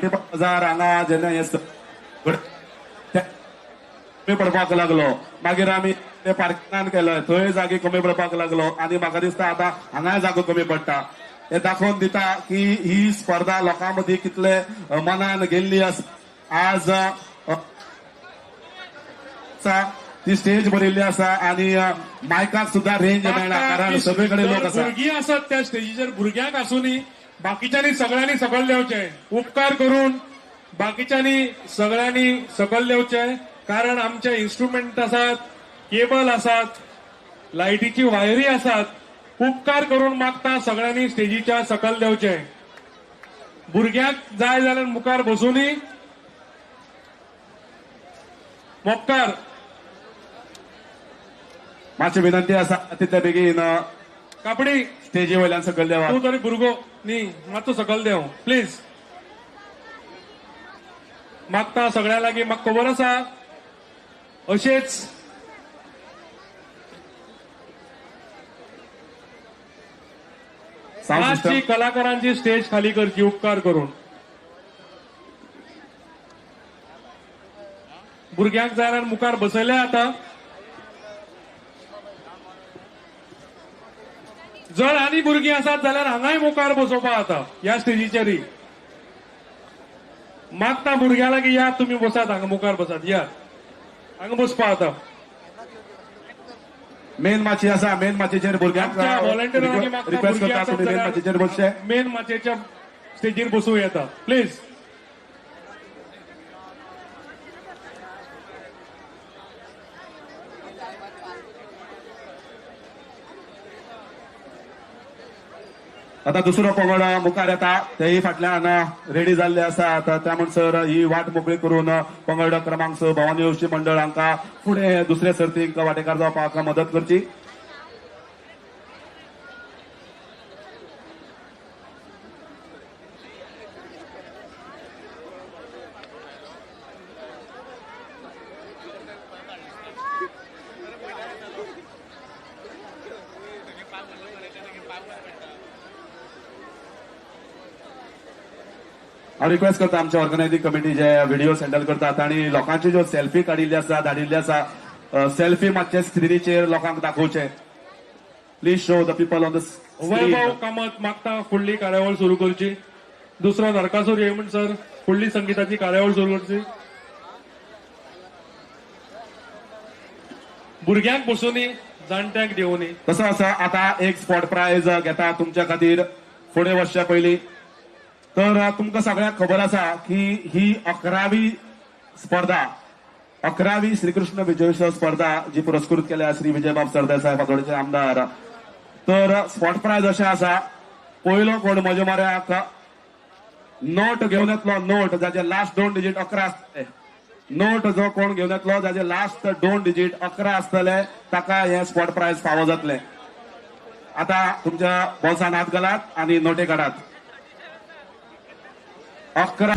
बाजार हांगा जेन्ना हे कमी पडपाक लागलो मागीर आमी ते पार्किंगान केलं थंय जागे कमी पडपाक लागलो आणि म्हाका दिसता आतां हांगाय जागो कमी पडटा हे दाखोवन दिता की ही स्पर्धा लोकां मदीं कितले मनान गेल्ली आसा आज ती स्टेज भरिल्ली आसा आणि मायकाक सुद्धा रेंज मेळना कारण सगळे कडेन लोक आसा भुरगीं आसात त्या स्टेजीचेर भुरग्यांक आसूनी बाकीच्यांनी सगळ्यांनी सकयल देंवचे उपकार करून बाकीच्यांनी सगळ्यांनी सकयल देंवचे कारण आमचे इन्स्ट्रुमेंट आसात केबल आसात लायटीची वायरी आसात उपकार करून मागता सगळ्यांनी स्टेजीच्या सकयल देंवचे भुरग्यांक जाय जाल्यार मुखार बसूनी मोपकार मातशी विनंती आसा तितले बेगीन कापडी स्टेजी वयल्यान सकयल देवा तूं तरी भुरगो न्ही मातसो सकयल देंव प्लीज मागता सगळ्या लागीं म्हाका खबर आसा अशेच मातशी कलाकारांची स्टेज खाली करची उपकार करून भुरग्यांक जाय जाल्यार मुखार बसयले आता जर आनी भुरगीं आसात जाल्यार हांगाय मुखार बसोवपा आता ह्या स्टेजीचेर मागता भुरग्यां लागीं या तुमी बसात हांगा मुखार बसात या हांगा बसपा आता मेन माची आसा मेन माचयेचेर भुरग्यांक व्हॉलंटियरांनी रिक्वेस्ट करता तुम्ही मेन माचयेचेर बसचे मेन माचयेच्या स्टेजीर बसू येता प्लीज. आता दुसरो पंगड मुखार येता तेही फाटल्यान रेडी जाल्ले आसा. आता त्या म्हणसर ही वाट मोकळी करून पंगड क्रमांक 6 भवानी हौशी मंडळ हांका फुडें दुसरे सर्तीक वांटेकार जावपाक मदत करची. हांव रिक्वेस्ट करता आमच्या ऑर्गनायझिंग कमिटी जे व्हिडिओ हँडल करतात आणि लोकांची ज्यो सेल्फी काडिल्ली आसा धाडिल्ली आसा सेल्फी मातशे स्क्रिनीचेर लोकांक दाखोवचे. Please show the people on the Vaibhav Kamat मागता फुडली कार्यावळ सुरू करची. दुसरो नरकासूर येवून सर फुडली संगीताची कार्यावळ सुरू करची. भुरग्यांक बसूनी जाणट्यांक देवनी. तसो आसा आता एक स्पॉट प्राइज घेता तुमच्या खातीर फुडें वर्षा पयलीं. तर तुमकां सगळ्यांक खबर आसा की ही 11वी स्पर्धा 11वी श्रीकृष्ण विजयोत्सव स्पर्धा जी पुरस्कृत केल्या श्री विजयबाब सरदेसाय फातोडेचे आमदार. तर स्पॉट प्राइज अशें आसा पयलो कोण म्हज्या म्हऱ्याक नोट घेवन येतलो नोट जाचे लास्ट 2 डिजीट 11 आसतले. नोट जो कोण घेवन येतलो जाचे लास्ट 2 डिजीट 11 आसतले ताका हे स्पॉट प्राइज फावो जातले. आता तुमच्या बोल्सान हात घालात आनी नोटे काडात. 11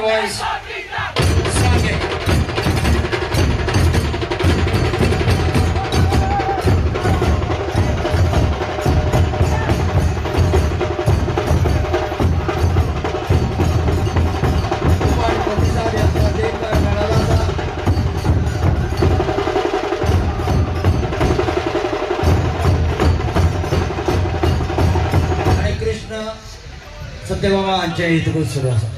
बॉयज सांगे. प्रतिसाद यांचा देखील मिळाला असा. आणि कृष्ण सत्यबाबा यांच्या इथं सुरू असं.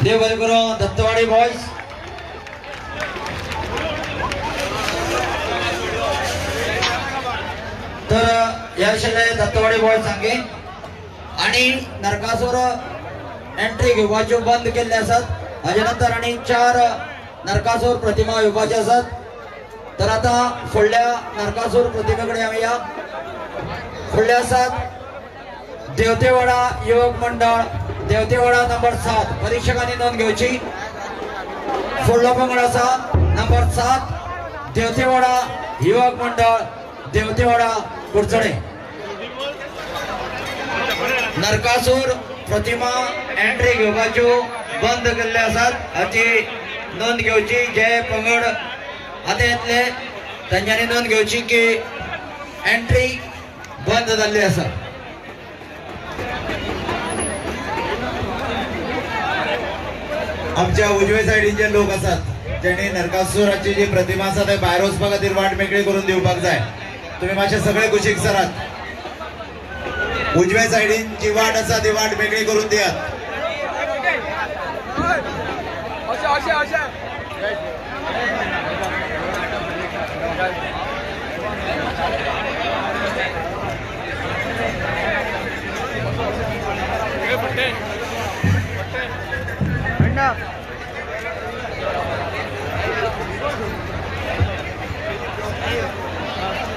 देवगुरु दत्तवाडी बॉयज तर या विषयाला दत्तवाडी बॉयज सांगे आणि नरकासूर एंट्री घेवपाच्यो बंद केल्ले आसात. हाजे नंतर आणि 4 नरकासूर प्रतिमा येवपाचे आसात. तर आता फुडल्या नरकासूर प्रतिमे कडेन आमी या. फुडले आसात देवतेवाडा युवक मंडळ देवतेवाडा नंबर 7. परीक्षकांनी नोंद घेवची. फुडलो पंगड आसा नंबर 7 देवतेवाडा युवक मंडळ देवतेवाडा कुडचडे. नरकासूर प्रतिमा एंट्री घेवपाच्यो बंद केल्ले आसात. हाची नोंद घेवची. जे पंगड आतां येतले तांच्यांनी नोंद घेवची की एंट्री बंद जाल्ली आसा. आमच्या उजवे सायडीचे लोक असतात ज्यांनी नरकासुराची जी प्रतिमा आसा ते भायर वचपा खातीर वाट मेकळी करून दिवपाक जाय. तुम्ही मातशे सगळे कुशीक सरात. उजवे सायडीन जी वाट आसा ती वाट मेकळी करून दियात.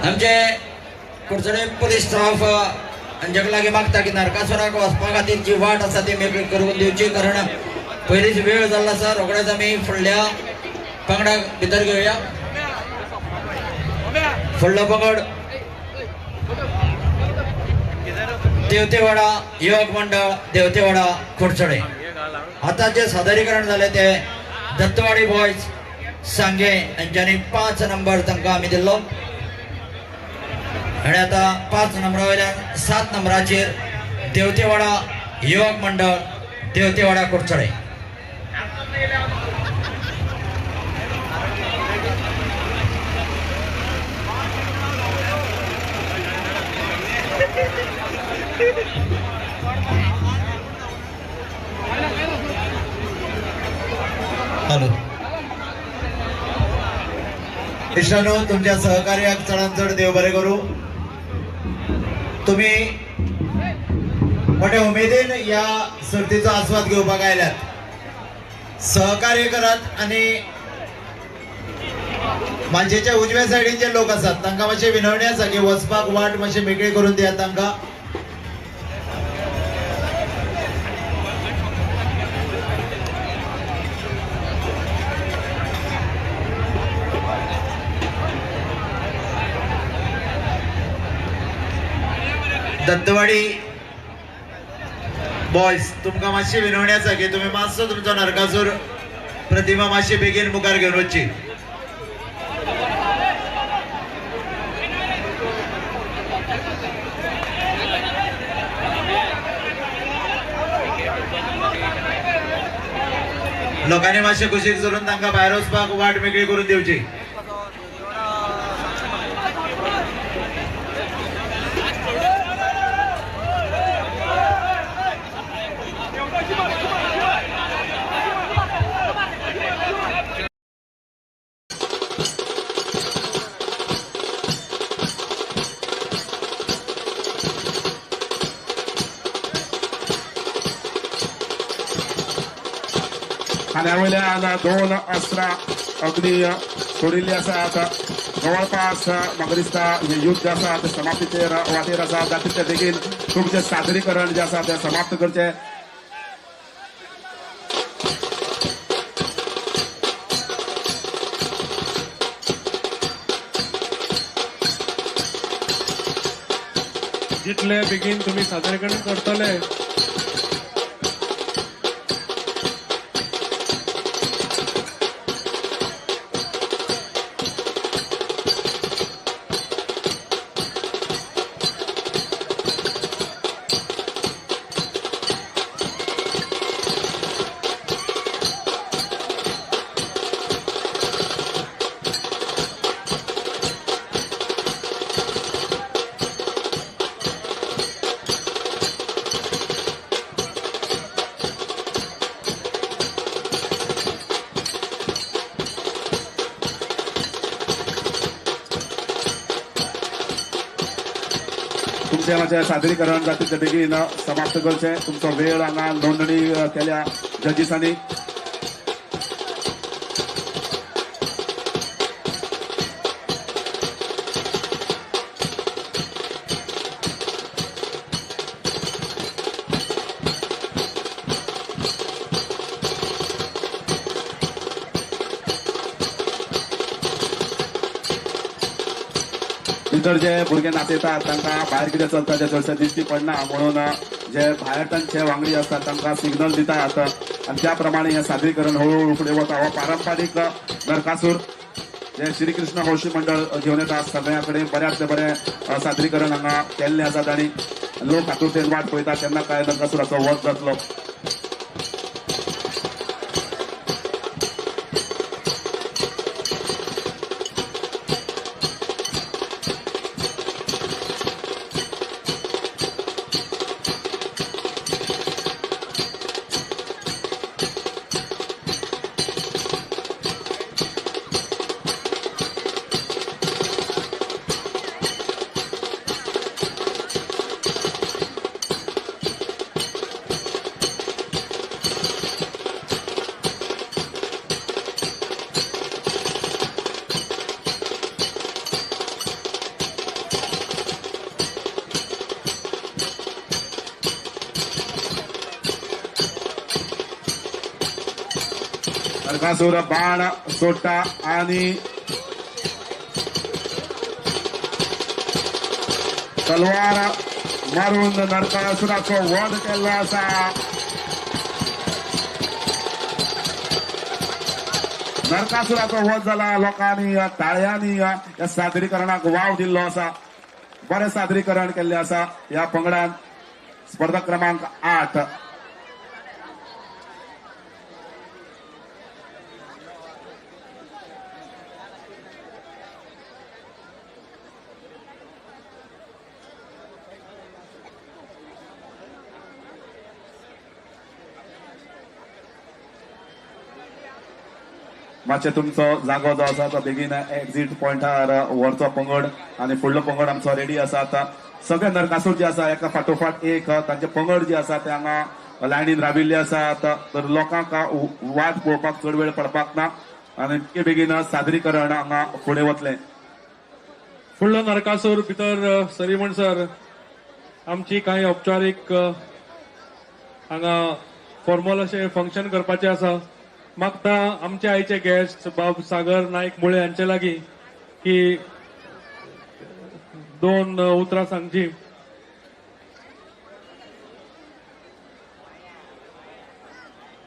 आमचे कुडचडे पुलीस स्टाफ हांचे लागी मागता की नरकासुराक वचपा खातीर जी वाट आसा ती मेकळी करून दिवची. कारण पयलींच वेळ जाल्लो आसा. रोखडेच आमी फुडल्या पंगडाक भितर घेवया. फुडलो पंगड देवतेवाडा युवक मंडळ देवतेवाडा कुडचडे. आता जे सादरीकरण झाले ते दत्तवाडी बॉयज सांगे यांच्यानी 5 नंबर तांकां आमी दिल्लो. आणि आता 5 नंबरा वयल्यान 7 नंबराचेर देवतेवाडा युवक मंडळ देवतेवाडा कोटचडे. हॅलो मित्रांनो, तुमच्या सहकार्याक चढांचढ देव बरे करू. तुम्ही मोठ्या उमेदीन या सर्तीचो आस्वाद घेवपाक आयल्यात. सहकार्य करात आणि मांजेच्या उजव्या सायडीन जे लोक असतात तांकां मातशें विनवणी आसा की वचपाक वाट मातशें मेकळी करून दियात तांकां. दत्तवाडी बॉयज, तुमकां मातशी विनवणी आसा की तुम्ही मातसो तुमचो नरकासूर प्रतिमा मातशी बेगीन मुखार घेवन वचची. लोकांनी मातशें कुशीक धरून तांकां भायर वचपाक वाट मेकळी करून दिवची. खाण्यावयल्यान 2 अस्त्रां अग्नी सोडिल्ली आसात. जवळपास म्हाका दिसता हे युद्ध आसा ते समाप्तीचेर वाटेर आसा. जातले बेगीन तुमचें सादरीकरण जे आसा ते समाप्त करचें. जितले बेगीन तुम्ही सादरीकरण करतले तुमचे माझे सादरीकरण जातीचे बेगीन समाप्त करचे. तुमचो वेळ हांगा नोंदणी केल्या जजीसांनी. भितर जे भुरगे नाचयतात तांकां भायर कितें चलता ते चडशें दिश्टी पडना, म्हणून जे भायरचे वांगडी आसतात तांकां सिग्नल दितात आनी त्या प्रमाणे हें सादरीकरण हळूहळू फुडें वता. हो पारंपारीक नरकासूर जे श्री कृष्ण हौशी मंडळ घेवन येतात. सगळ्या कडेन बऱ्यांतले बरें सादरीकरण हांगा केल्लें आसात आनी लोक हातूंत वाट पळयतात तेन्ना काय नरकासुराचो वध जातलो. नरकासूर बाण सोडटा आणि तलवार मारून नरकासुराचो वध केल्लो आसा. नरकासुराचो वध जाला. लोकांनी ताळयांनी या सादरीकरणाक वाव दिल्लो आसा. बरें सादरीकरण केल्लें आसा. ह्या पंगडान स्पर्धक क्रमांक 8 मातशें तुमचो जागो जो आसा तो बेगीन एक्झिट पॉयंटार व्हरचो पंगड आनी फुडलो पंगड आमचो रेडी आसा आता सगळे नरकासूर जे आसा एका फाटोफाट एक तांचे पंगड जे आसा ते हांगा लायनीन राविल्ले आसात तर लोकांक वाट पळोवपाक चड वेळ पडपाक ना आनी बेगी बेगीन सादरीकरण हांगा फुडें वतलें. फुडलो नरकासूर भितर सरी म्हणसर आमची काही औपचारीक हांगा फॉर्मल अशें फंक्शन करपाचें आसा. मागता आमचे आयचे गेस्ट बाब सागर नायक मुळे हांचे लागीं की 2 उतरां सांगची.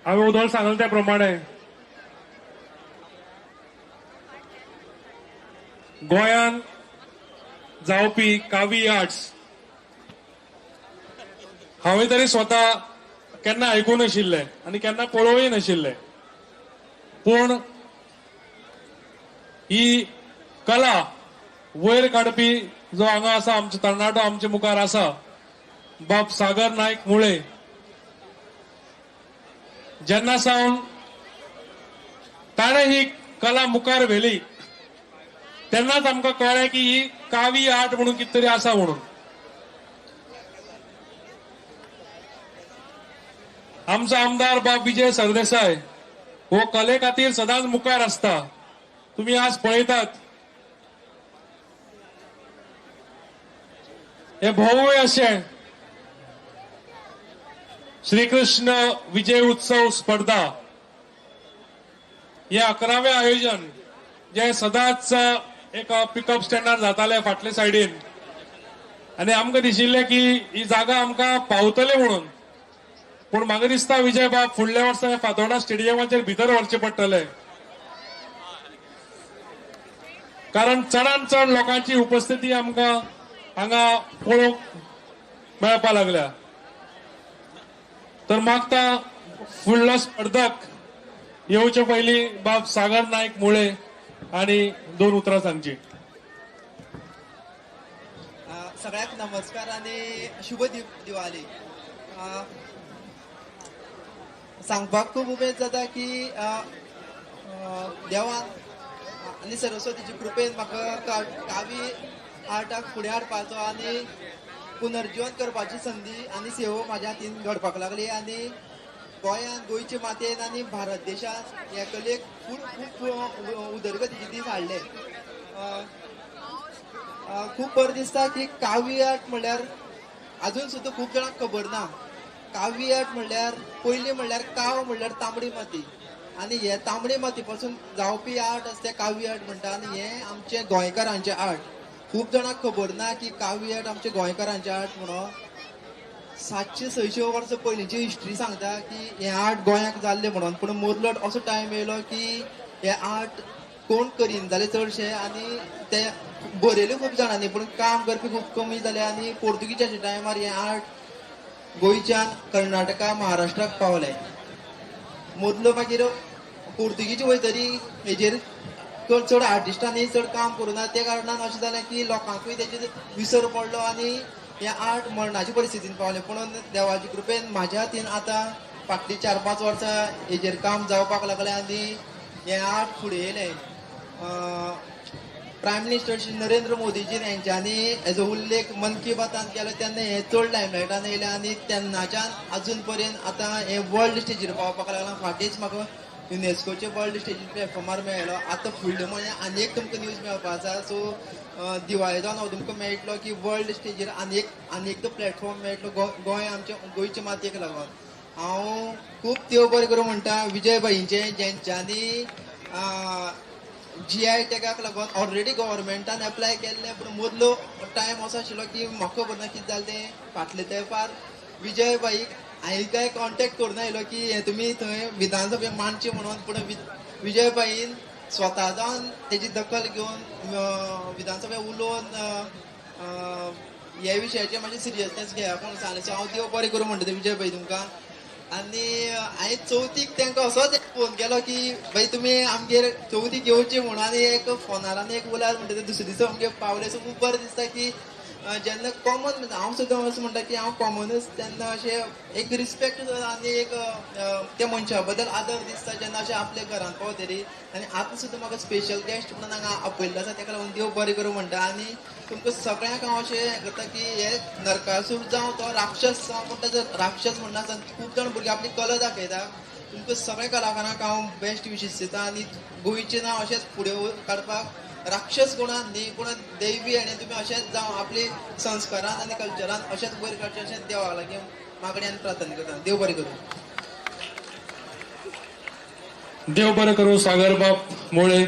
हांवें उदोल सांगले त्या प्रमाणे गोंयांत जावपी कावी आर्ट्स हांवें तरी स्वता केन्ना आयकूं नाशिल्लें आनी केन्ना पळोवय नाशिल्लें पूण ही कला वयर काडपी जो हांगा आसा आमचो तरणाटो आमचे मुखार आसा बाब सागर नायक मुळे जेन्ना सावन ताणें ही कला मुखार व्हेली तेन्नाच आमकां कळ्ळें की ही कावी आर्ट म्हणून कितें तरी आसा म्हणून. आमचो आमदार बाब विजय सरदेसाय हो कले खातीर सदांच मुखार आसता. तुम्ही आज पळयतात हे भव्य अशें श्रीकृष्ण विजय उत्सव स्पर्धा हे 11वें आयोजन जे सदांच एक पिकअप स्टँडार जाताले फाटले सायडीन आनी आमकां दिशिल्लें की ही जागा आमकां पावतली म्हणून पूण म्हाका दिसता विजय बाब फुडल्या वर्सा फातोर्डा स्टेडियमाचेर भितर व्हरचें पडटलें कारण चडांत चड लोकांची उपस्थिती आमकां हांगा पळोवंक मेळपा लागल्या. तर मागता फुडलो स्पर्धक येवचे पयलीं बाब सागर नायक मुळे आनी 2 उतरां सांगची. सगळ्यांक नमस्कार आनी शुभ दिवाळी. सांगपाक खूब उमेद जाता की देवान आनी सरस्वतीची कृपेन म्हाका कावी आर्टाक फुडें हाडपाचो आनी पुनर्जीवन करपाची संदी आनी सेवा म्हाज्या हातीन घडपाक लागली आनी गोंयांत गोंयचे मातयेन आनी भारत देशांत हे कलेक खूब उदरगतीचे दीस हाडले. खूब बरें दिसता की कावी आर्ट म्हणल्यार अजून सुद्दां खूब जाणांक खबर ना. कावी आर्ट म्हणल्यार पयलीं म्हणल्यार काव म्हणल्यार तांबडी माती आनी हे तांबडी माती पासून जावपी आर्ट आसा ते कावी आर्ट म्हणटा आनी हे आमचे गोंयकारांचे आर्ट. खूब जाणांक खबर ना की कावी आर्ट आमचे गोंयकारांचे आर्ट म्हणून 700-600 वर्सां पयलींची हिस्ट्री सांगता की हे आर्ट गोंयाक जाल्ले म्हणून पूण मोरलोट असो टायम येयलो की हे आर्ट कोण करीन जाले चडशे आनी ते बरयले खूब जाणांनी पूण काम करपी खूब कमी जाले आनी पोर्तुगीजाच्या टायमार हे आर्ट गोंयच्यान कर्नाटका महाराष्ट्राक पावले. मदलो मागीर पोर्तुगीज वयतरी हेजेर चड आर्टिस्टांनी चड काम करूना त्या कारणान अशें जालें की लोकांकूय तेजेर विसर पडलो आनी हे आर्ट मरणाची परिस्थितीन पावले. पूण देवाची कृपेन म्हाज्या हातीन आतां फाटलीं 4-5 वर्सां हेजेर काम जावपाक लागलें आनी हे आर्ट फुडें येयलें. प्रायम मिनिस्टर श्री नरेंद्र मोदीजीन हेंच्यांनी हेजो उल्लेख मन की बातान केलो तेन्ना हे चड लायमलायटान येयलें आनी तेन्नाच्यान अजून पर्यंत आतां हे वर्ल्ड स्टेजीर पावपाक लागलां. फाटींच म्हाका युनेस्कोचे वर्ल्ड स्टेजीर प्लॅटफॉर्मार मेळ्ळो. आतां फुडले म्हळ्यार आनी एक तुमकां न्यूज मेळपा आसा. सो दिवाळेचो हांव तुमकां मेळटलो की वर्ल्ड स्टेजीर आनी एक तो प्लॅटफॉर्म मेळटलो गोंय आमच्या गोंयचे मातयेक लागून. हांव खूब देव बरें करूं म्हणटा विजय भाईंचे जेंच्यांनी GI टॅगाक लागून ऑलरेडी गव्हर्मेंटान एप्लाय केल्लें पूण मदलो टायम असो आशिल्लो की म्हाका खबर ना कितें जालें तें फाटले तेंपार विजय भाईक हांवें काय कॉन्टेक्ट करून आयलो की हे तुमी थंय विधानसभेक मांडचे म्हणून पूण विजय भाईन स्वता जावन तेजी दखल घेवन विधानसभेक उलोवन हे विशयाचेर मातशें सिरियसनेस घेया पूण सांगलें. सो हांव देव बरें करूं म्हणटा विजय भाई तुमकां. आनी हांवें चवथीक तांकां असोच फोन केलो की भाई तुमी आमगेर चवथीक येवचे म्हणून आनी एक फोनार आनी एक उल्यार म्हणटा ते दुसरे दीस आमगे पावले. सो खूब बरें दिसता की जेन्ना कॉमन हांव सुद्दां असं म्हणटा की हांव कॉमनच तेन्ना अशें एक रिस्पेक्ट आनी एक त्या मनशा बद्दल आदर दिसता जेन्ना अशें आपल्या घरान पावतरी. आनी आतां सुद्दां म्हाका स्पेशल गेस्ट म्हणून हांगा आपयल्लो आसा ताका लागून देव बरें करूं म्हणटा. आनी तुमकां सगळ्यांक हांव अशें हें करता की हे नरकासूर जावं तो राक्षस जावं पूण ताजो राक्षस म्हणना खूब जाण भुरगे आपली कला दाखयता. तुमकां सगळ्या कलाकारांक हांव बेस्ट विशीस दिता आनी गोंयचें नांव अशेंच फुडें काडपाक राक्षस गुणान न्ही पूण दैवी आनी तुमी अशेंच जावं आपली संस्कारान आनी कल्चरान अशेंच बरें काडचें अशेंच देवा लागीं मागणी आनी प्रार्थना करता. देव बरें करूं. देव बरें करूं. सागर बाब मोळे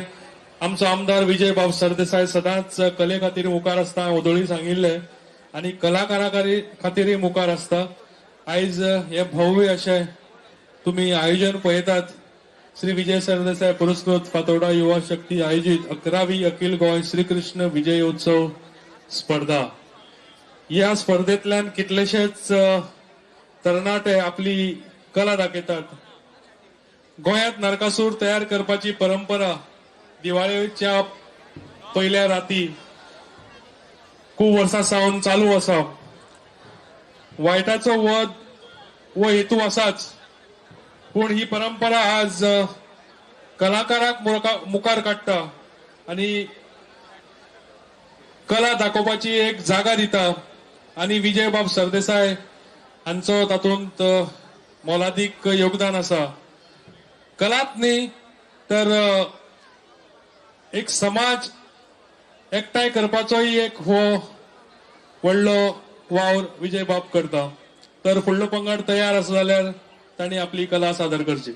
आमचो आमदार विजय बाब सरदेसाय सदांच कले खातीर मुखार आसता, ओदोळी सांगिल्ले, आनी कलाकारा खातीरय मुखार आसता. आयज हे भव्य अशें तुमी आयोजन पळयतात. श्री विजय सरदेसाय पुरस्कृत फातोर्डा युवा शक्ती आयोजित 11वी अखिल गोंय श्रीकृष्ण विजयोत्सव स्पर्धा. ह्या स्पर्धेंतल्यान कितलेशेच तरणाटे आपली कला दाखयतात. गोंयांत नरकासूर तयार करपाची परंपरा दिवाळेच्या पयल्या राती खूब वर्सां सावन चालू आसा. वायटाचो वध हो हेतू आसाच, पूण ही परंपरा आज कलाकाराक मुखार काडटा आनी कला दाखोवपाची एक जागा दिता. आनी विजय बाब सरदेसाय हांचो तातूंत मोलादीक योगदान आसा. कलात न्ही तर एक समाज एकठांय करपाचोय एक हो व्हडलो वावर विजय बाब करता. तर फुडलो पंगड तयार आसा जाल्यार तांणी आपली कला सादर करची.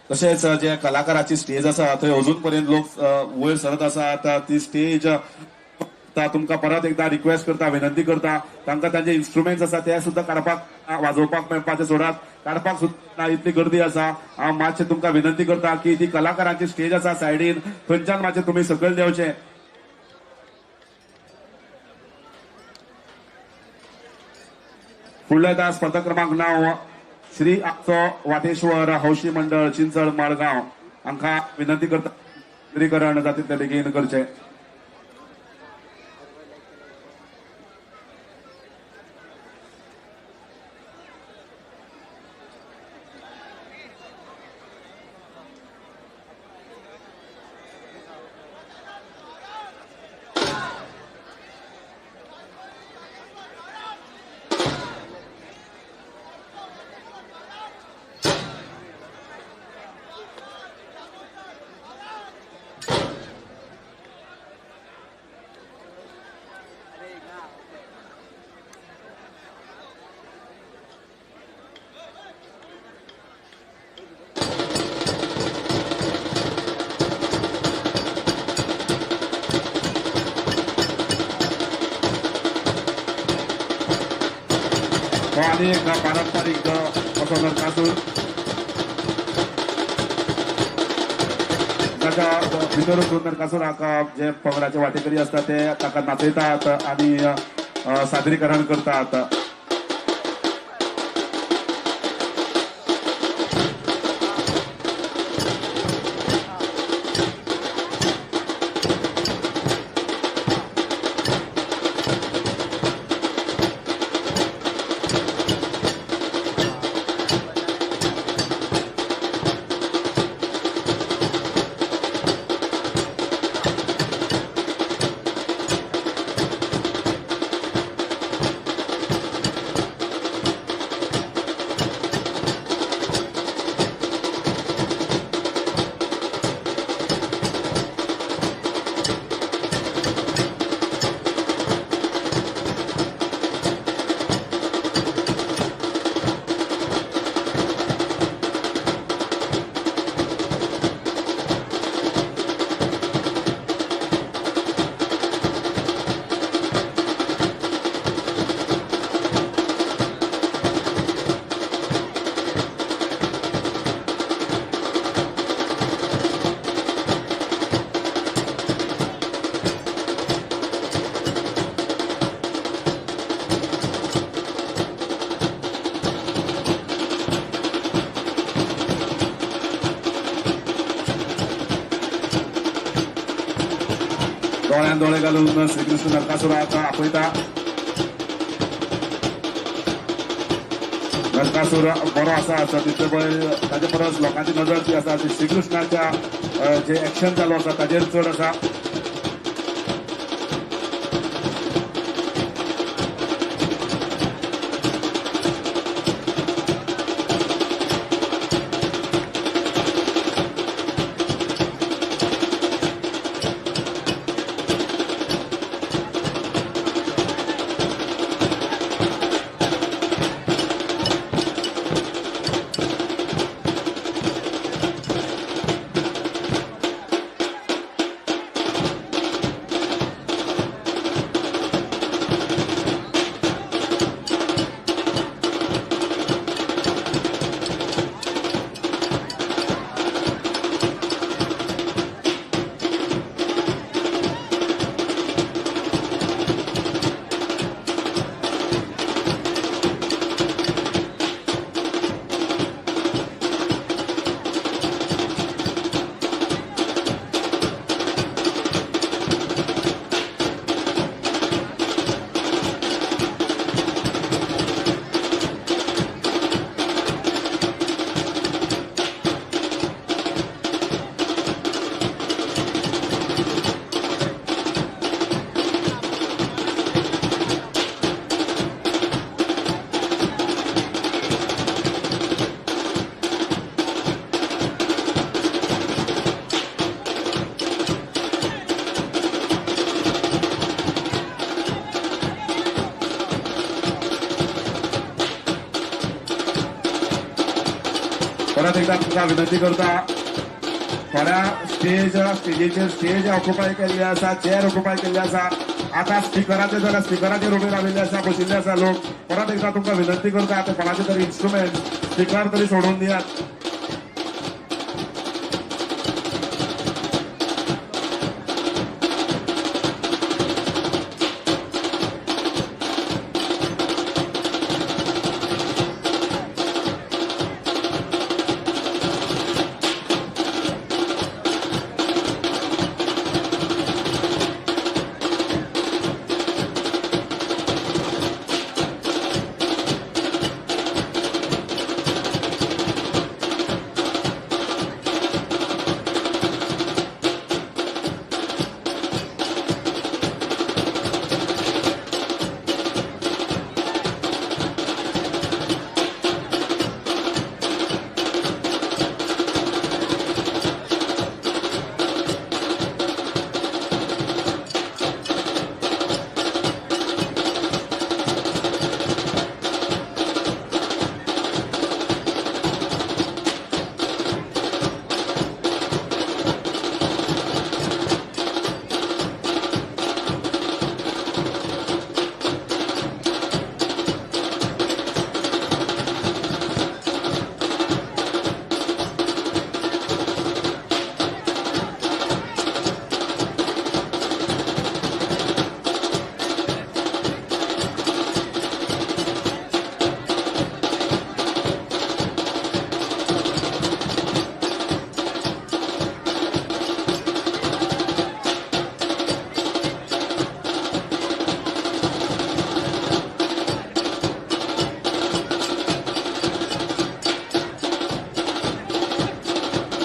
तशेंच जे कलाकाराची स्टेज आसा थंय अजून पर्यंत लोक वयर सरत आसा. आता ती स्टेज तुमकां परत एकदा रिक्वेस्ट करता, विनंती करता, तांकां तांचे इन्स्ट्रुमेंट्स आसा ते सुद्दां काडपाक वाजोवपाक मेळपाचे सोडात, काडपाक सुद्दां इतली गर्दी आसा. हांव मातशें तुमकां विनंती करता की ती कलाकारांची स्टेज आसा सायडीन थंयच्यान मातशें तुमी सकयल देंवचें. फुडलो येता स्पर्धा क्रमांक 9 श्री आपचो वाटेश्वर हौशी मंडळ चिंचळ मडगांव. हांकां विनंती करता सादरीकरण जाता तितले बेगीन करचें. हो आनी एक पारंपारीक असो नरकासूर ताच्या भितरूच नरकासूराक जे पंगडाचे वाटेकरी असतात ते ताका नाचयतात आनी सादरीकरण करतात. दोळ्यान दोळे घालून श्रीकृष्ण नरकासुराचा आपयता. नरकासूर बरो आसा तितले पळय ताचे परस लोकांची नजर जी आसा ती श्रीकृष्णाच्या जे एक्शन चालू आसा ताजेर चड आसा. परत एकदा तुमकां विनंती करता, थोड्या स्टेजीचेर स्टेज ऑक्युपाय केल्ली आसा, चेअर ऑक्युपाय केल्ली आसा. आता स्पिकराचेर जाल्यार स्पिकराचेर उबे राविल्ले आसा, बशिल्ले आसा लोक. परत एकदा तुमकां विनंती करता, ते कोणाचे तरी इन्स्ट्रुमेंट स्पिकर तरी सोडून दियात.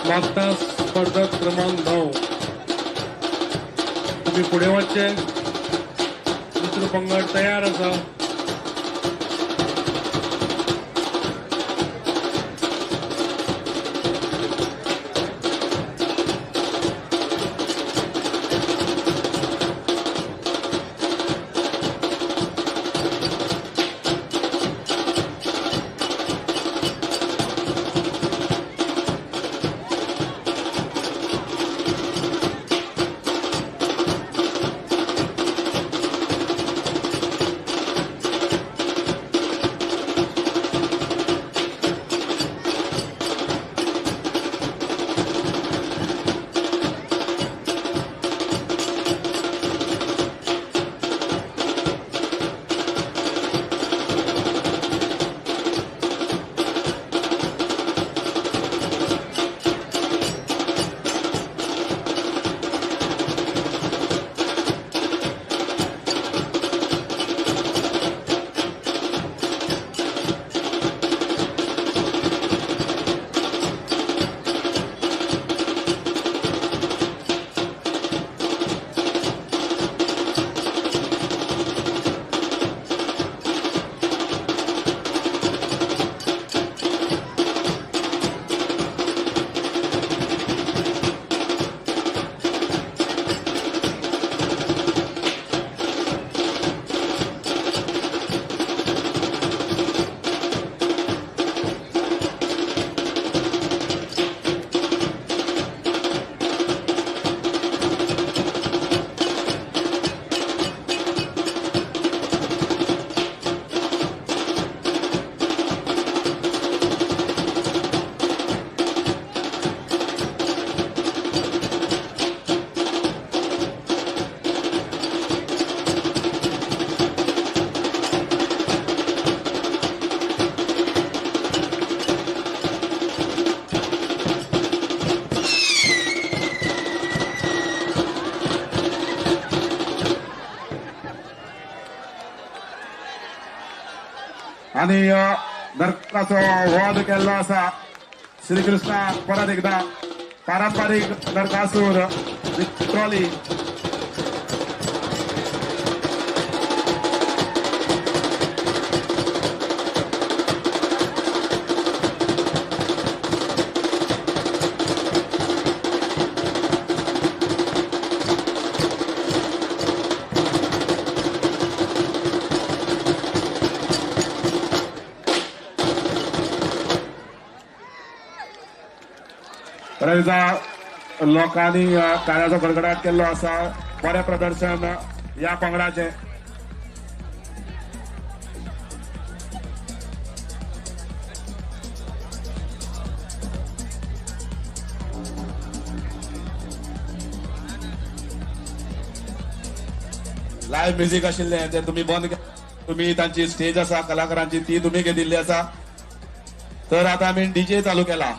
मागता स्पर्धक क्रमांक 9 तुम्ही पुढे वचचे. दुसरो पंगड तयार आसा. आणि नरकाचो वध केल्लो आसा. श्री कृष्णा परत एकदा पारंपारीक नरकासूर ट्रॉली लोकांनी ताळ्याचो गडगडाट केल्लो आसा. बरें प्रदर्शन या पंगडाचे. लायव्ह म्युझिक आशिल्लें ते तुम्ही बंद तुम्ही तांची स्टेज आसा कलाकारांची ती तुम्ही घेतिल्ली आसा. तर आता आम्ही डीजे चालू केला.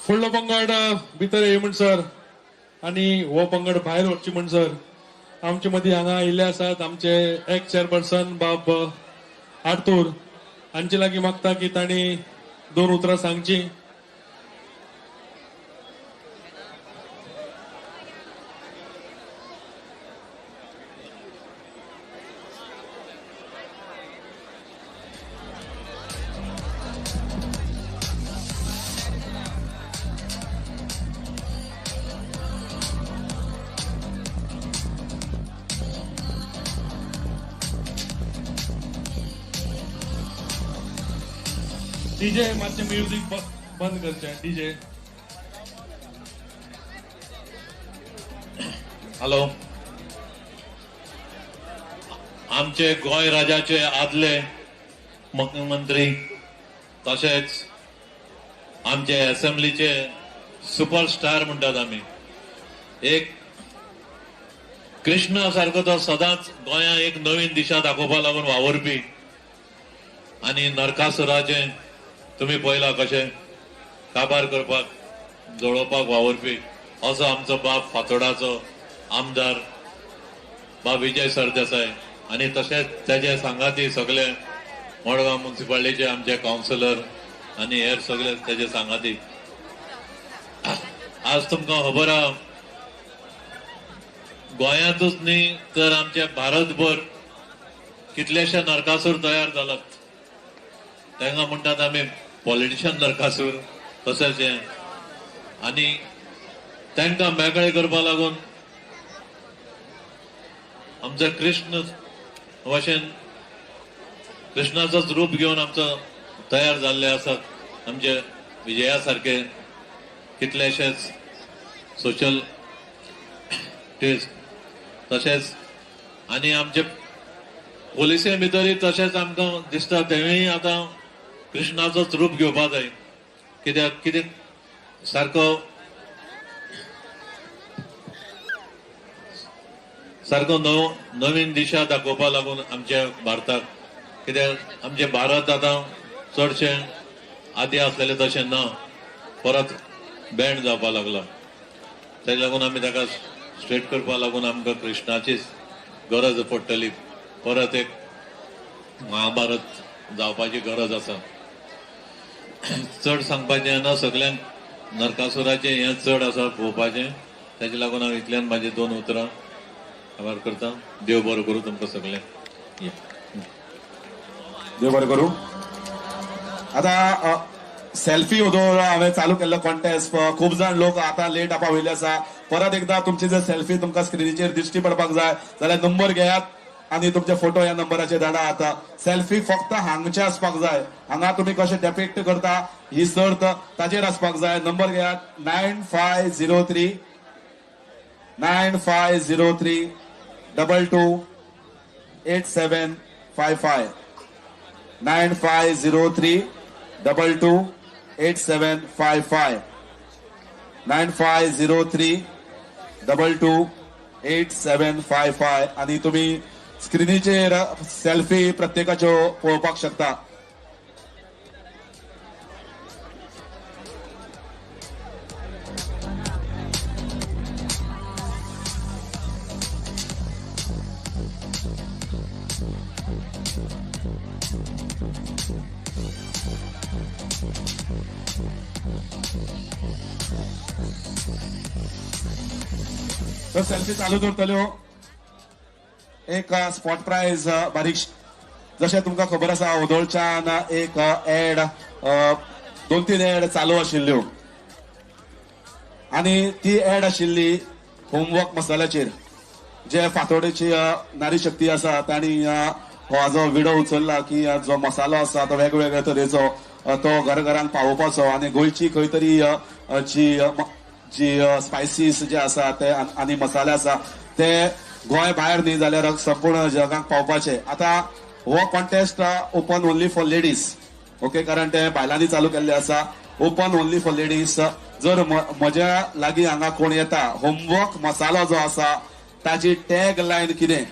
फुडलो पंगड भितर ये म्हणसर आणि हो पंगड भायर वचची म्हणसर आमचे मदीं हांगा आयिल्ले आसात आमचे एक्स चेअरपर्सन बाब आर्थूर हांचे लागीं मागता की तांणी 2 उतरां सांगची. डीजे मातशें म्युझिक बंद करचें. DJ hello. आमचे गोंय राज्याचे आदले मुख्यमंत्री तशेंच आमचे असेंब्लीचे सुपरस्टार म्हणटात आमी. एक कृष्ण सारको तो सदांच गोंयांत एक नवीन दिशा दाखोवपा लागून वावरपी आनी नरकासुराचे तुम्ही पळयला कशें काबार करपाक जोडोवपाक वावरपी असो आमचो बाप फातोडाचो आमदार बाब विजय सरदेसाय आनी तशेंच तेजे सांगाती सगळे मडगांव म्युनिसिपालिटीचे आमचे कावन्सिलर आनी हेर सगळे तेजे सांगाती. आज तुमकां खबर आहा गोंयांतूच न्ही तर आमचे भारतभर कितलेशे नरकासूर तयार जालात. तांकां म्हणटात आमी पॉलिटिशियन नरकासूर तशेंच हें आनी तांकां मेकळे करपा लागून आमचे कृष्ण भशेन कृष्णाचोच रूप घेवन आमचो तयार जाल्ले आसात आमचे विजया सारखे कितलेशेच सोशल तशेंच आनी आमचे पोलिसे भितरय तशेंच आमकां दिसता तेवूय आतां कृष्णाचोच रूप घेवपा जाय. कित्याक सारको नवीन दिशा दाखोवपा लागून आमच्या भारताक. कित्याक आमचे भारत आतां चडशे आदी आसलेले तशें ना परत बँड जावपा लागला. ताका लागून आमी ताका स्ट्रेट करपा लागून आमकां कृष्णाचीच गरज पडटली. परत एक महाभारत जावपाची गरज आसा. चड सांगपाचें ना सगळ्यांक नरकासुराचें हें चड आसा पळोवपाचें. ताजे लागून हांव इतल्यान म्हाजी 2 उतरां आभार करता. देव बरो करूं तुमकां सगळ्यांक. देव बरें करूं. आता सेल्फी उदोळ हांवें चालू केल्लो कॉन्टेस्ट खूब जाण लोक आतां लेट आपा वयले आसा परत एकदा तुमची जर सेल्फी तुमकां स्क्रिनीचेर दिश्टी पडपाक जाय जाल्यार नंबर घेयात आणि तुमचे फोटो ह्या नंबराचेर धाडा. आता सेल्फी फक्त हांगचे आसपाक जाय. हांगा तुम्ही कशे डेपिक्ट करता ही सर्त ताचेर आसपाक जाय. नंबर घेयात 9503 928755 9503 228755 9503 228755 आणि तुम्ही स्क्रिनीचेर सेल्फी प्रत्येकाच्यो पळोवपाक शकता. तर सेल्फी चालू करतल्यो. एक स्पॉट प्राइज बारीक जशें तुमकां खबर आसा ओदोळच्यान एक एड 2-3 एड चालू आशिल्ल्यो आणि ती एड आशिल्ली होमवर्क मसाल्याचेर. जे फातोडेची नारी शक्ती आसा तांणी हो जो विडो उचलला की जो मसालो आसा तो वेगवेगळ्या तरेचो तो घराघरांक पावोवपाचो आणि गोंयची खंय तरी जी स्पायसीस जे आसा ते आनी मसाले आसा ते गोंय भायर न्ही जाल्यार संपूर्ण जगाक पावपाचे. आता हो contest open only for ladies. Okay, कारण ते बायलांनी चालू केल्ले आसा. Open only for ladies. जर म्हज्या लागीं हांगा कोण येता होमवर्क मसालो जो आसा ताची टॅग लायन कितें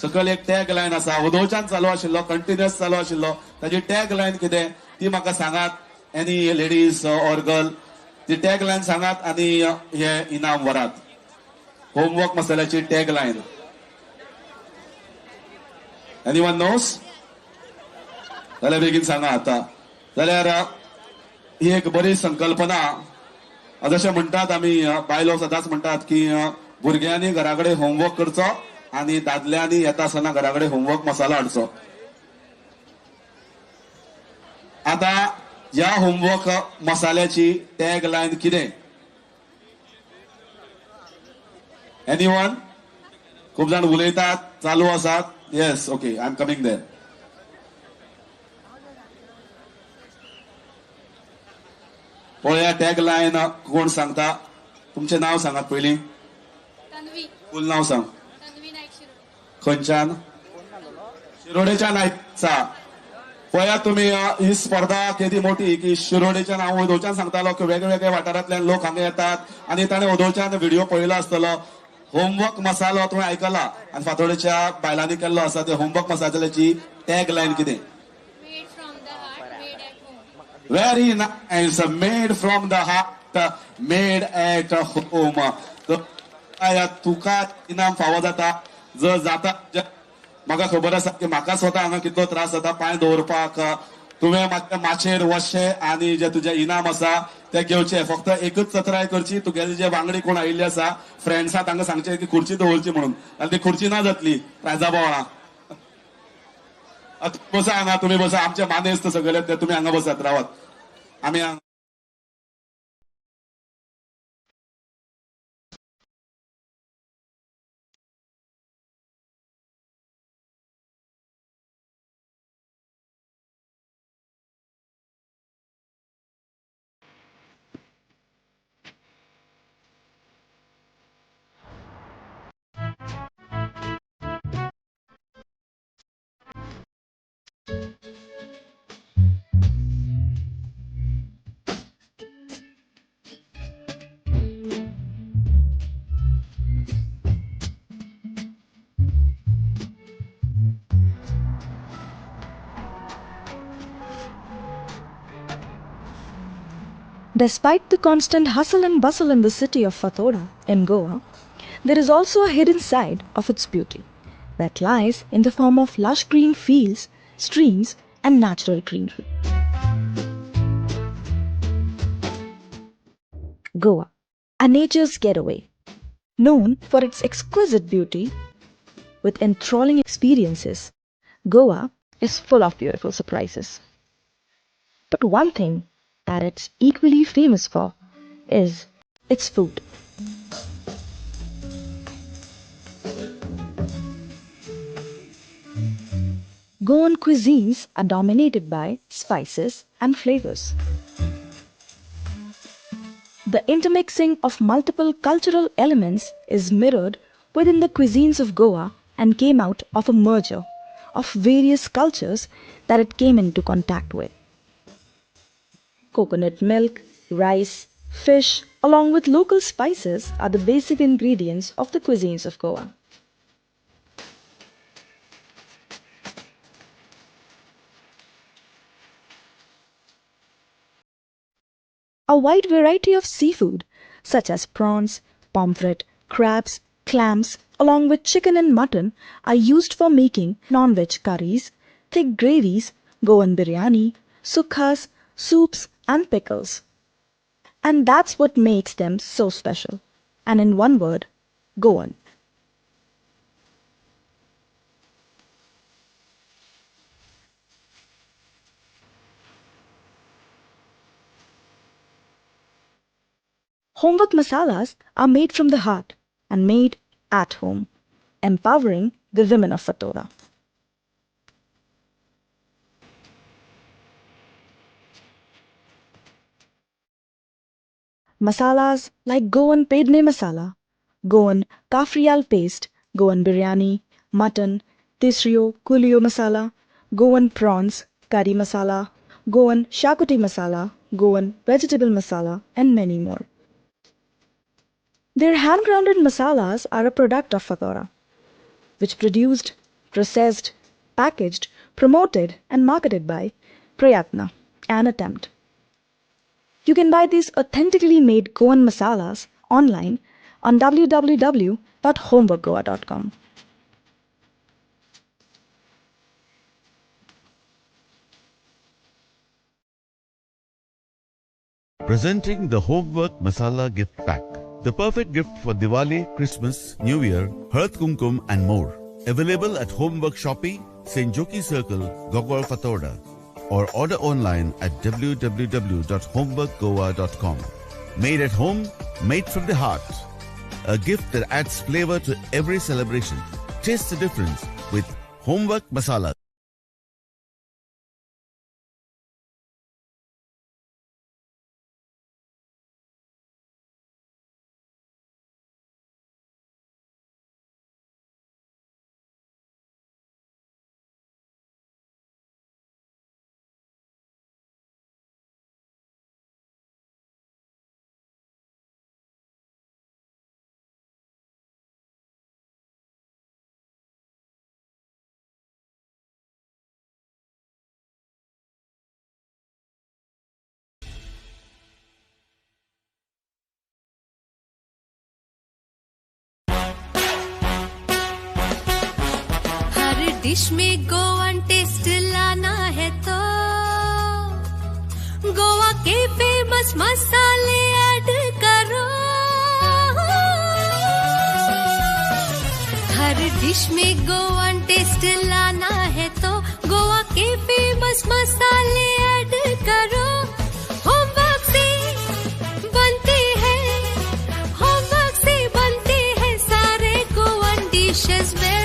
सकयल एक टॅग लायन आसा उदोळच्यान चालू आशिल्लो कंटिन्युअस चालू आशिल्लो ताची टॅग लायन कितें ती म्हाका सांगात. एनी लेडीज ऑर गर्ल ती टॅग लायन सांगात आणि हे इनाम वरात. होमवर्क मसाल्याची टॅग लायन. एनीवन नोस जाल्यार बेगीन सांगा. आता जाल्यार ही एक बरी संकल्पना. जशें म्हणटात आमी बायलो सदांच म्हणटात की भुरग्यांनी घराकडे होमवर्क करचो आणि दादल्यांनी येता आसतना घराकडे होमवर्क मसालो हाडचो. आता या होमवर्क मसाल्याची टॅग लायन कितें? एनीवन? खूप जण उलयतात चालू आसात. Yes, okay, I am coming there. पळया टॅग लायन कोण सांगता. तुमचे नाव सांगात पयलीं. फूल नाव सांग. खंयच्यान? शिरोडेच्यान आयचा. पळया तुम्ही ही स्पर्धा केदी मोठी की शिरोडेच्यान हांव ओदोळच्यान सांगतालो की वेगवेगळ्या वाठारांतल्यान लोक हांगा येतात आणि ताणें ओदोळच्यान व्हिडिओ पळयलो आसतलो. होमवर्क मसालो तुवें आयकला आनी फातोडेच्या बायलांनी केल्लो आसा ते होमवर्क मसाल्याची टॅग लायन कितें? Very nice. Made from the heart, made at home. तुका इनाम फावो जाता. जर जाता म्हाका खबर आसा की म्हाका स्वता हांगा कितलो त्रास जाता पांय दवरपाक. तुवें मातशें माचेर वचचें आणि जे तुजे इनाम आसा ते घेवचे. फक्त एकच ट्राय करची. तुगेले जे वांगडी कोण आयिल्ले आसा फ्रेंड्सा तांकां सांगचें की खुर्ची दवरची म्हणून. आनी ती खुर्ची ना जातली प्रायजा बोवाळा. बसा हांगा, तुम्ही बसा. आमचे मानेस्त सगळे ते तुम्ही हांगा बसात रावात. आमी Despite the constant hustle and bustle in the city of Fathoda in Goa, there is also a hidden side of its beauty that lies in the form of lush green fields, streams, and natural greenery. Goa, a nature's getaway, known for its exquisite beauty, with enthralling experiences, Goa is full of beautiful surprises. But one thing that it's equally famous for is its food. Goan cuisines are dominated by spices and flavors. The intermixing of multiple cultural elements is mirrored within the cuisines of Goa and came out of a merger of various cultures that it came into contact with. Coconut milk, rice, fish, along with local spices are the basic ingredients of the cuisines of Goa. A wide variety of seafood such as prawns, pomfret, crabs, clams, along with chicken and mutton are used for making non-veg curries, thick gravies, Goan biryani, sukhas, soups and pickles. And that's what makes them so special. And in one word, Goan. Homework masalas are made from the heart and made at home, empowering the women of Fatora. Masalas like Goan Pedne masala, Goan Kafrial paste, Goan biryani, mutton, Tisrio Kulio masala, Goan prawns, curry masala, Goan shakuti masala, Goan vegetable masala, and many more. Their hand-grounded masalas are a product of Fatora, which produced, processed, packaged, promoted and marketed by Prayatna, an attempt. You can buy these authentically made Goan masalas online on www.homeworkgoa.com. Presenting the Homework Masala Gift Pack. The perfect gift for Diwali, Christmas, New Year, Harth Kumkum and more. Available at Homework Shopee, St. Joki Circle, Gogol Fatorda. Or order online at www.homeworkgoa.com. Made at home, made from the heart. A gift that adds flavor to every celebration. Taste the difference with Homework Masala. Dish में Goan taste Lana है तो गोवा के famous मसाले add करो। हर dish में Goan taste Lana है तो गोवा के famous मसाले add करो। होमवर्क से बनते हैं, होमवर्क से बनते हैं सारे गोवन डिशेस में।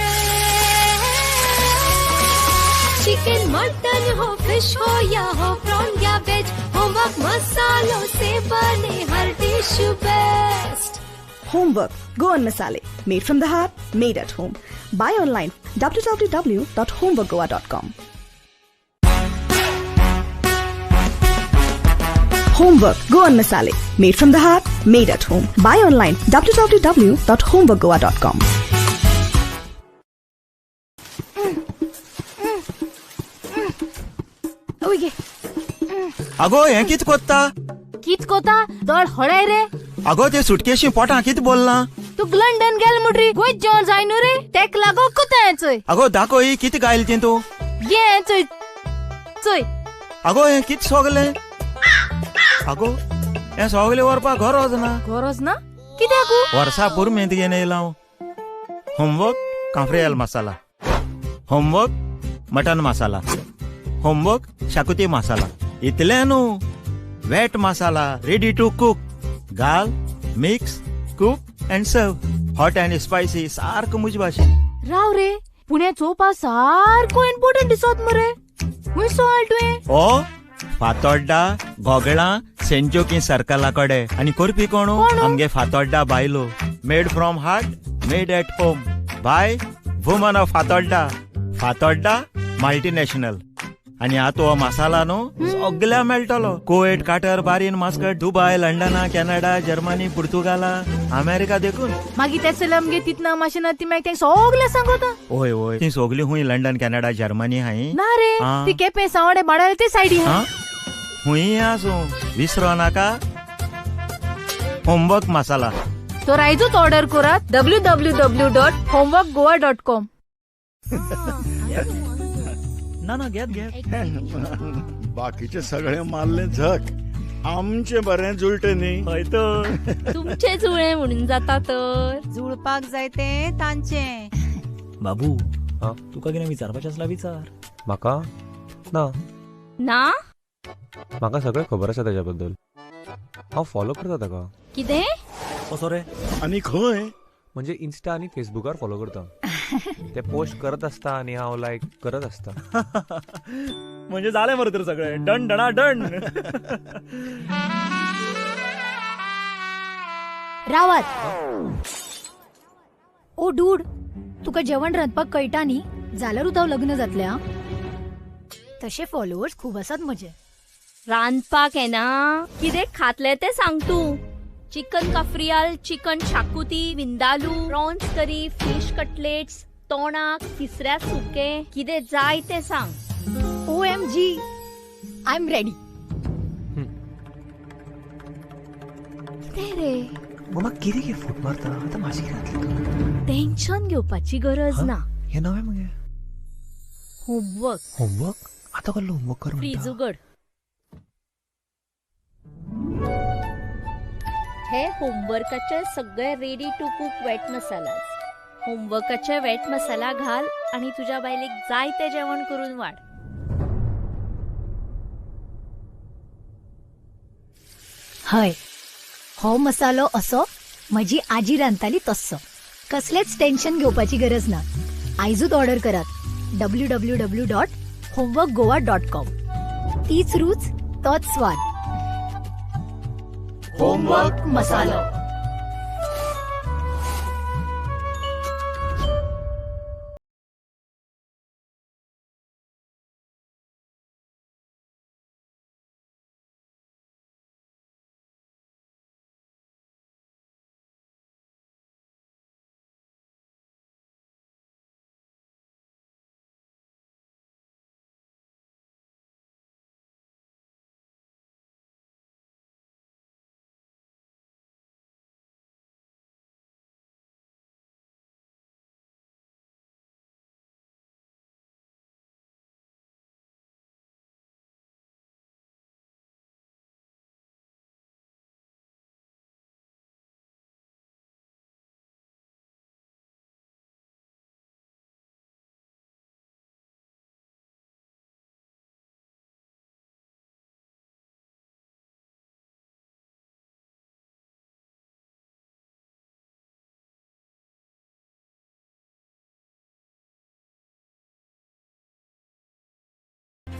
चिकन मटन हो, फिश हो या हो प्रॉन या वेज, होमवर्क मसालों से बने हर dish best. Homework Goan Masale, made from the heart, made at home. Buy online www.homeworkgoa.com. Homework Goan Masale, made from the heart, made at home. Buy online www.homeworkgoa.com. अगो हें कित कोत्ता? कित कोता दड हळाय रे। अगो ते सुटकेशी पोटां कित बोलना? तू लंडन गेल मुट्री गोंय जेवण जाय न्हू रे, तेक लागो कोतायचोय। अगो दाखो ही कित गायल तें तू? ये चोय चोय। अगो हें कित सोगलें? अगो हें सोगलें व्हरपा गरज ना। गरज ना? कित्याकू? वर्सा पूर मेंत घेवन येयलां। Homework cafreal masala, homework mutton masala, homework xacuti masala, इतलें न्हू wet masala ready to cook. घाल, mix, cook and serve. Hot and spicy सारखं मुज भाशेन. राव रे, पुण्या चोवपा सारको इम्पॉर्टंट दिसत मरे. खूंय सोळ तुवें? ओ फातोड्डा गोगळां सेंट जोकी सर्कला कडे. आणि करपी कोण? आमगे फातोड्डा बायलो. Made from heart, made at home by woman of Fatorda. Fatorda multinational. आणि आता हो मसाला न्हू सगळ्या मेळटलो. Kuwait, Qatar, Bahrain, Muscat, Dubai, लंडना, कॅनडा, जर्मनी, पुर्तुगाला, अमेरिका देखून. मागीर ते सलम गे तितना माशिना ती मागीर ते सगळे सांगता. ओय ओय ती सगळी हुंय लंडन, कॅनडा, जर्मनी हाय. ना रे, ती केपें सावडे बाडाले ते सायडी हा. हुंय आसूं विसरो नाका. होमवर्क मसाला तो आयजूच ऑर्डर करात www.homeworkgoa.com. ना घेत बाकीचे सगळे मारले झक. आमचे बरें जुळटे न्ही. हय तर तुमचे जुळे म्हणून जाता तर. जुळपाक जाय ते तांचे. बाबू तुका कितें विचारपाचें आसला विचार. म्हाका ना ना म्हाका सगळें खबर आसा त्याच्या बद्दल. हांव फॉलो करता ताका. कितें? कसो रे? आणि खंय? म्हणजे इन्स्टा आणि फेसबुकार फॉलो करता. ते पोस्ट करत असता आणि हांव लायक करत असता. म्हणजे जालें मरे तर सगळें. डन डणा डन. रावात. ओ डूड, तुका जेवण रांदपाक कळटा न्ही? जाल्यार उताव लग्न जातलें हा. तशे फॉलोअर्स खूब आसात म्हजे. रांदपाक येना? कितें खातले ते सांग तूं. Chicken cafreal, chicken xacuti, vindaloo, prawns curry, fish cutlets, tonak, तिसऱ्या सुके. कितें जाय ते सांग. OMG, I am ready. कितें रे? मम्मा कितें गे फूट मारता आतां म्हाजी कितें. टेन्शन घेवपाची गरज ना. हे नवें मगे. होमवर्क. होमवर्क आतां कसलो होमवर्क कर. फ्रीज उगड. हे होमवर्काचे सगळे ready to cook wet masalas. होमवर्काचे वेट मसाला घाल आणि तुझ्या बायलेक जाय ते जेवण करून वाड. हय, हो मसालो असो म्हजी आजी रांदताली तस्सो. कसलेच टेन्शन घेवपाची गरज ना. आयजूच ऑर्डर करात www.homeworkgoa.com. तीच रूच, तोच स्वाद. होमवर्क मसालो.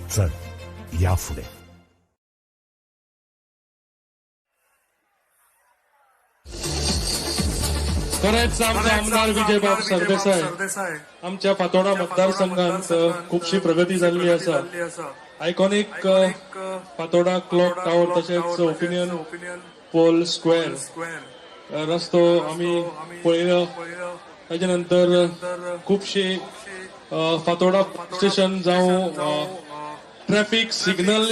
चल या पुढे. खरेंच आमचे आमदार विजयबाब सरदेसाय आमच्या फातोर्डा मतदारसंघात खूपशी प्रगती जाल्ली आसा. आयकॉनिक फातोर्डा क्लॉक टावर तशेंच ओपिनियन पोल स्क्वेअर रस्तो आमी पळयलो. ताजे नंतर खूपशी फातोर्डा स्टेशन जावं ट्रॅफिक सिग्नल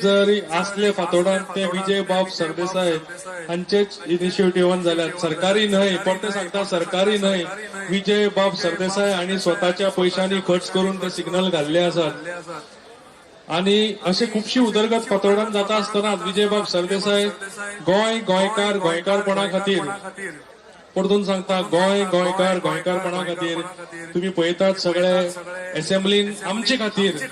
जरी असले फातोर्डात ते विजयबाब सरदेसाय हांचेच इनिशिएटिव्हान जाल्यात. सरकारी न्हय, परते सांगता सरकारी न्हय, विजयबाब सरदेसाय हांणी स्वताच्या पयशांनी खर्च करून ते सिग्नल घाल्ले आसात. आणि अशी खूपशी उदरगत फातोर्डात जाता आसतना विजयबाब सरदेसाय गोंयकार गोंयकारपणा खातीर परतून सांगता गोंय गोंयकार गोंयकारपणा खातीर तुम्ही पळयतात सगळे असेंब्लीन आमचे खातीर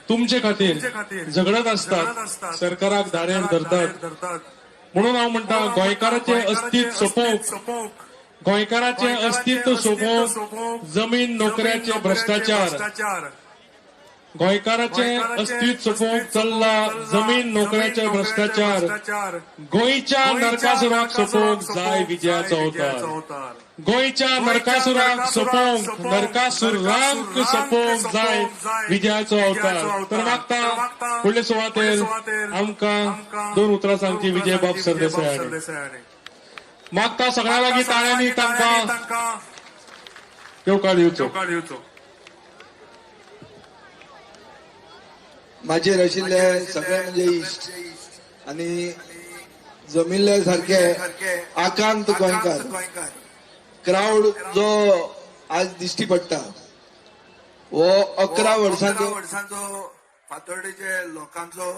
तुमचे खातीर झगडत असतात सरकाराक धारेर धरतात म्हणून हांव म्हणटा गोंयकाराचे अस्तित्व सोपोवंक गोंयकाराचे अस्तित्व सोपोवंक जमीन नोकऱ्याचे भ्रष्टाचार गोंयकाराचे अस्तित्व सोपोवंक चल्ला जमीन नोकऱ्याचे भ्रष्टाचार गोंयच्या नरकासुराक सोपोवंक जाय विजयाचो अवतार गोंयच्या नरकासुराक सोपोवंक नरकासुरांक सोपोवंक जाय विजयाचो अवतार तर मागता फुडले सुवातेर आमकां 2 उतरां सांगची विजय बाब सरदेसाय हांणी मागता सगळ्या लागीं ताळ्यांनी तांकां येवकार दिवचो माझे आशिल्ले सगळे म्हणजे इश्ट आणि जमिल्ले सारखे आकांत गोंयकार क्राऊड जो आज दिश्टी पडटा हो 11 वर्सांचो फातोर्डेच्या लोकांचो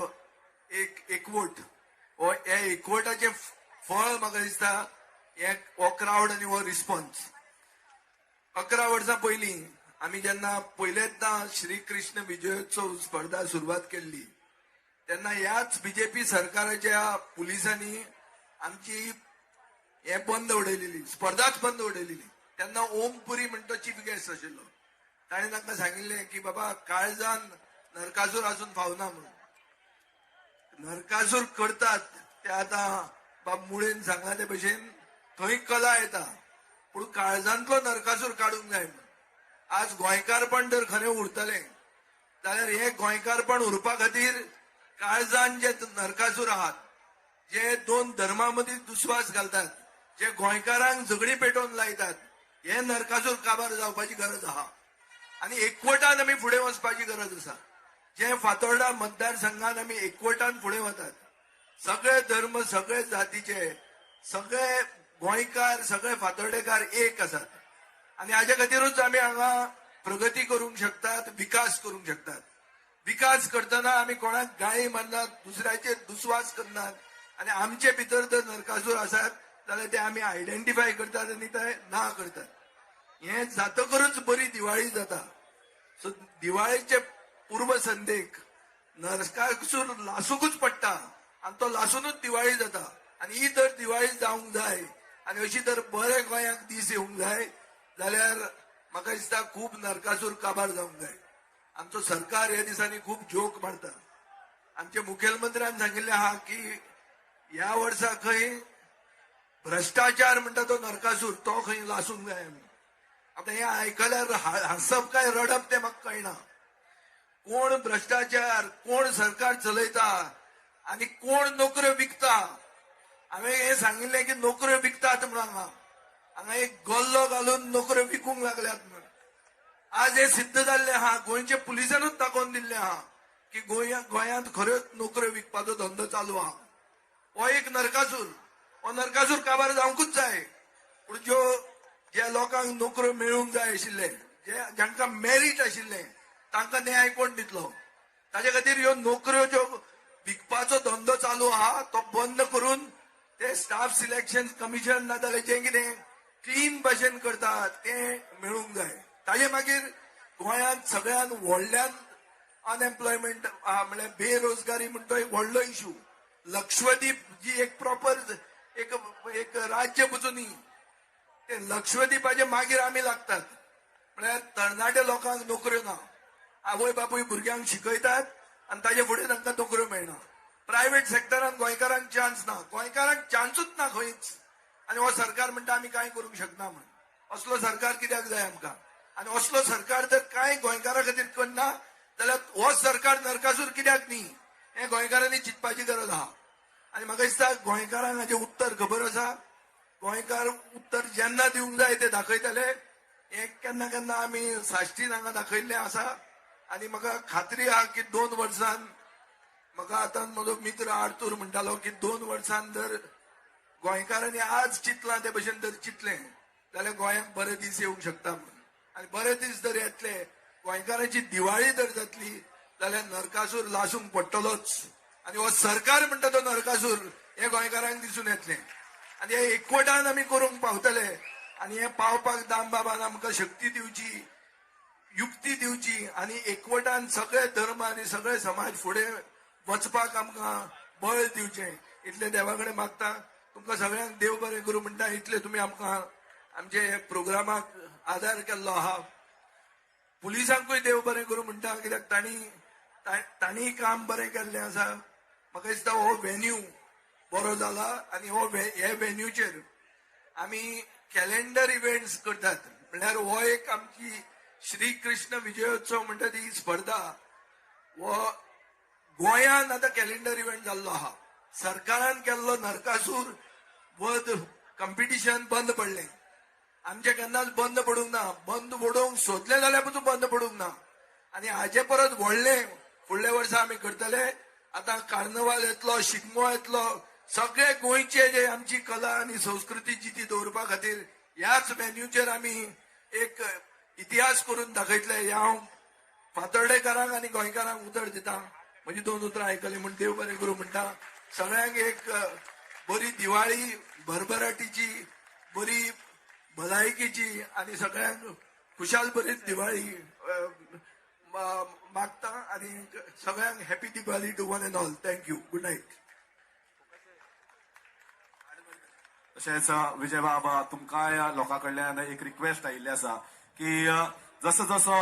एक एकवट हो हे एकवटाचे फळ म्हाका दिसता हो क्राऊड आनी हो रिस्पॉन्स 11 वर्सां पयलीं आमी जेन्ना पयलेंदा श्री कृष्ण विजयोत्सव स्पर्धा सुरवात केल्ली तेन्ना ह्याच बीजेपी सरकाराच्या पुलिसांनी आमची हे बंद उडयलेली स्पर्धाच बंद उडयलेली तेन्ना ओम पुरी म्हणटा चीफ गेस्ट आशिल्लो ताणें तांकां सांगिल्लें की बाबा काळजान नरकासूर आसून फावना म्हणून नरकासूर करतात ते आतां बाब मुळेन सांगला ते भशेन थंय कला येता पूण काळजांतलो नरकासूर काडूंक जाय म्हणून आज गोंयकारपण जर खरें उरतलें जाल्यार हे गोंयकारपण उरपा खातीर काळजान जे नरकासूर आहात जे 2 धर्मा मदीं दुस्वास घालतात जे गोंयकारांक झगडी पेटोवन लायतात हे नरकासूर काबार जावपाची गरज आहा आनी एकवटान आमी फुडें वचपाची गरज आसा जे फातोर्डा मतदारसंघान आमी एकवटान फुडें वतात सगळे धर्म सगळे जातीचे सगळे गोंयकार सगळे फातोर्डेकार एक आसात आनी हाजे खातीरूच आमी हांगा प्रगती करूंक शकतात विकास करूंक शकतात विकास करतना आमी कोणाक गाळी मारनात दुसऱ्याचेर दुस्वास करनात आनी आमचे भितर जर नरकासूर आसात जाल्यार ते आमी आयडेंटिफाय करतात आनी ते ना करतात हे जातकरूच बरी दिवाळी जाता सो दिवाळीचे पूर्व संदेक नरकासूर लासूंकूच पडटा आनी तो लासूनच दिवाळी जाता आनी ही जर दिवाळी जावंक जाय आनी अशी जर बरे गोंयाक दीस येवंक जाय जाल्यार म्हाका दिसता खूब नरकासूर काबार जावंक जाय आमचो सरकार ह्या दिसांनी खूब जोक मारता आमचे मुखेलमंत्र्यान सांगिल्लें आहा की ह्या वर्सा खंय भ्रष्टाचार म्हणटा तो नरकासूर तो खंय लासूंक जाय आमी आतां हें आयकल्यार हांसप काय रडप तें म्हाका कळना कोण भ्रष्टाचार कोण सरकार चलयता आनी कोण नोकऱ्यो विकता हांवें हें सांगिल्लें की नोकऱ्यो विकतात म्हणून हांगा एक गल्लो घालून नोकऱ्यो विकूंक लागल्यात म्हणून आज हे सिद्ध जाल्लें आहा गोंयचे पुलिसानूच दाखोवन दिल्लें आहा की गोंयांत खऱ्योच नोकऱ्यो विकपाचो धंदो चालू आहा हो एक नरकासूर हो नरकासूर काबार जावंकूच जाय पूण ज्या लोकांक नोकऱ्यो मेळूंक जाय आशिल्ले जांकां मेरीट आशिल्लें तांकां न्याय कोण दितलो ताचे खातीर ह्यो नोकऱ्यो ज्यो विकपाचो धंदो चालू आहा तो बंद करून ते स्टाफ सिलेक्शन कमिशन नाजाल्यार जें कितें क्लीन भाशेन करतात तें मेळूंक जाय ताजे मागीर गोंयांत सगळ्यान व्हडल्यान अनएम्प्लॉयमेंट म्हळ्यार बेरोजगारी म्हणटा तो एक व्हडलो इशू लक्षद्वीप जी एक प्रॉपर एक राज्य पसून ते लक्षद्वीपाचे मागीर आमी लागतात म्हळ्यार तरणाटे लोकांक नोकऱ्यो ना आवय बापूय भुरग्यांक शिकयतात आनी ताजे फुडें तांकां नोकऱ्यो मेळना प्रायव्हेट सेक्टरान गोंयकारांक चान्स ना गोंयकारांक चान्सूच ना खंयच आनी हो सरकार म्हणटा आमी कांय करूंक शकना म्हण असलो सरकार कित्याक जाय आमकां आनी असलो सरकार जर कांय गोंयकारा खातीर करना जाल्यार हो सरकार नरकासूर कित्याक न्ही हें गोंयकारांनी चिंतपाची गरज आहा आनी म्हाका दिसता गोंयकारांक हाचें उत्तर खबर आसा गोंयकार उत्तर जेन्ना दिवंक जाय ते दाखयतले हें केन्ना केन्ना आमी साश्टीन हांगा दाखयल्लें आसा आनी म्हाका खात्री आहा की 2 वर्सान म्हाका आतां म्हजो मित्र आर्थूर म्हणटालो की 2 वर्सान जर गोंयकारांनी आज चिंतलां ते भशेन जर चिंतलें जाल्यार गोंयांक बरे दीस येवंक शकता म्हणून आनी बरे दीस जर येतले गोंयकारांची दिवाळी जर जातली जाल्यार नरकासूर लासूंक पडटलोच आनी हो सरकार म्हणटा तो नरकासूर हे गोंयकारांक दिसून येतलें आनी हे एकवटान आमी करूंक पावतले आनी हे पावपाक दामबाबान आमकां शक्ती दिवची, युक्ती दिवची आनी एकवटान सगळे धर्म आनी सगळे समाज फुडें वचपाक आमकां बळ दिवचें इतले देवा कडेन मागता. तुमकां सगळ्यांक देव बरें करूं म्हणटा. इतले तुमी आमकां आमचे प्रोग्रामाक आदार केल्लो आहा. पुलिसांकूय देव बरें करूं म्हणटा, कित्याक तांणी काम बरें केल्लें आसा. म्हाका दिसता हो वेन्यू बरो जाला आनी हे वेन्यूचेर आमी कॅलेंडर इव्हेंट्स करतात. म्हणल्यार हो एक आमची श्री कृष्ण विजयोत्सव म्हणटा ती स्पर्धा हो गोंयान आतां कॅलेंडर इव्हेंट जाल्लो आहा. सरकारान केल्लो नरकासूर वध कॉम्पिटिशन बंद पडलें. आमचे केन्नाच बंद पडूंक ना. बंद पडोवंक सोदले जाल्यार पसून बंद पडूंक ना. आनी हाचे परत व्हडलें फुडल्या वर्सा आमी करतले. आतां कार्नवाल येतलो, शिगमो येतलो. सगळे गोंयचे जे आमची कला आनी संस्कृती जी ती दवरपा खातीर ह्याच वेन्यूचेर आमी एक इतिहास करून दाखयतले. हे हांव फातर्डेकारांक आनी गोंयकारांक उतर दिता. म्हजी 2 उतरां आयकली म्हूण देव बरें करूं म्हणटा. सगळ्यांक एक बरी दिवाळी, भरभराटीची, बरी भलायकेची आनी सगळ्यांक खुशाल बरी दिवाळी मागता आनी सगळ्यांक happy Diwali to one and all. Thank you. Good night. तशेंच विजय बाबा तुमकांय लोकां कडल्यान एक रिक्वेस्ट आयिल्ली आसा की जसो जसो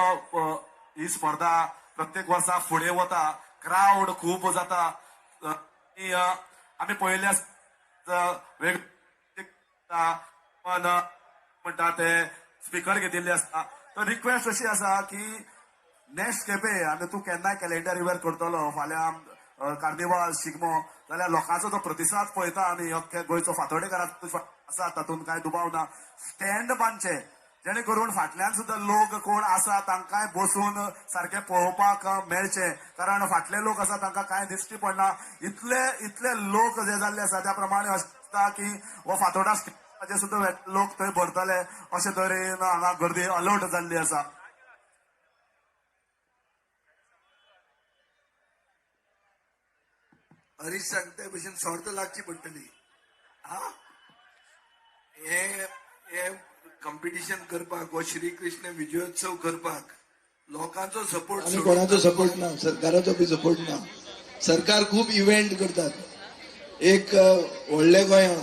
ही स्पर्धा प्रत्येक वर्सा फुडें वता, क्रावड खूब जाता. आमी पळयल्या म्हणटा ते स्पीकर घेतिल्ले आसता. तर रिक्वेस्ट अशी आसा की नेक्स्ट खेपे आनी तूं केन्नाय कॅलेंडर इव्हेंट करतलो, फाल्यां कार्निवाल, शिगमो, जाल्यार लोकांचो तो प्रतिसाद पळयता आनी अख्खे गोंयचो फातोर्डेकारांचो आसा तातूंत कांय दुबाव ना. स्टँड बांदचे जेणे करून फाटल्यान सुद्दां लोक कोण आसा तांकांय बसून सारखे पळोवपाक मेळचे. कारण फाटले लोक आसा तांकां कांय दिश्टी पडना. इतले लोक जे जाल्ले आसा त्या प्रमाणे अशें दिसता की हो फातोर्डा स्टेडियमाचेर सुद्दां लोक थंय भरतले अशे तरेन हांगा गर्दी अलर्ट जाल्ली आसा. हरीश सांगता भशेन सर्त लागची पडटली. हे कॉम्पिटिशन करपाक हो श्री कृष्ण विजयोत्सव करपाक लोकांचो सपोर्ट आनी कोणाचो सपोर्ट ना, सरकाराचो बी सपोर्ट ना. सरकार खूब इव्हेंट करतात. एक व्हडले गोंयां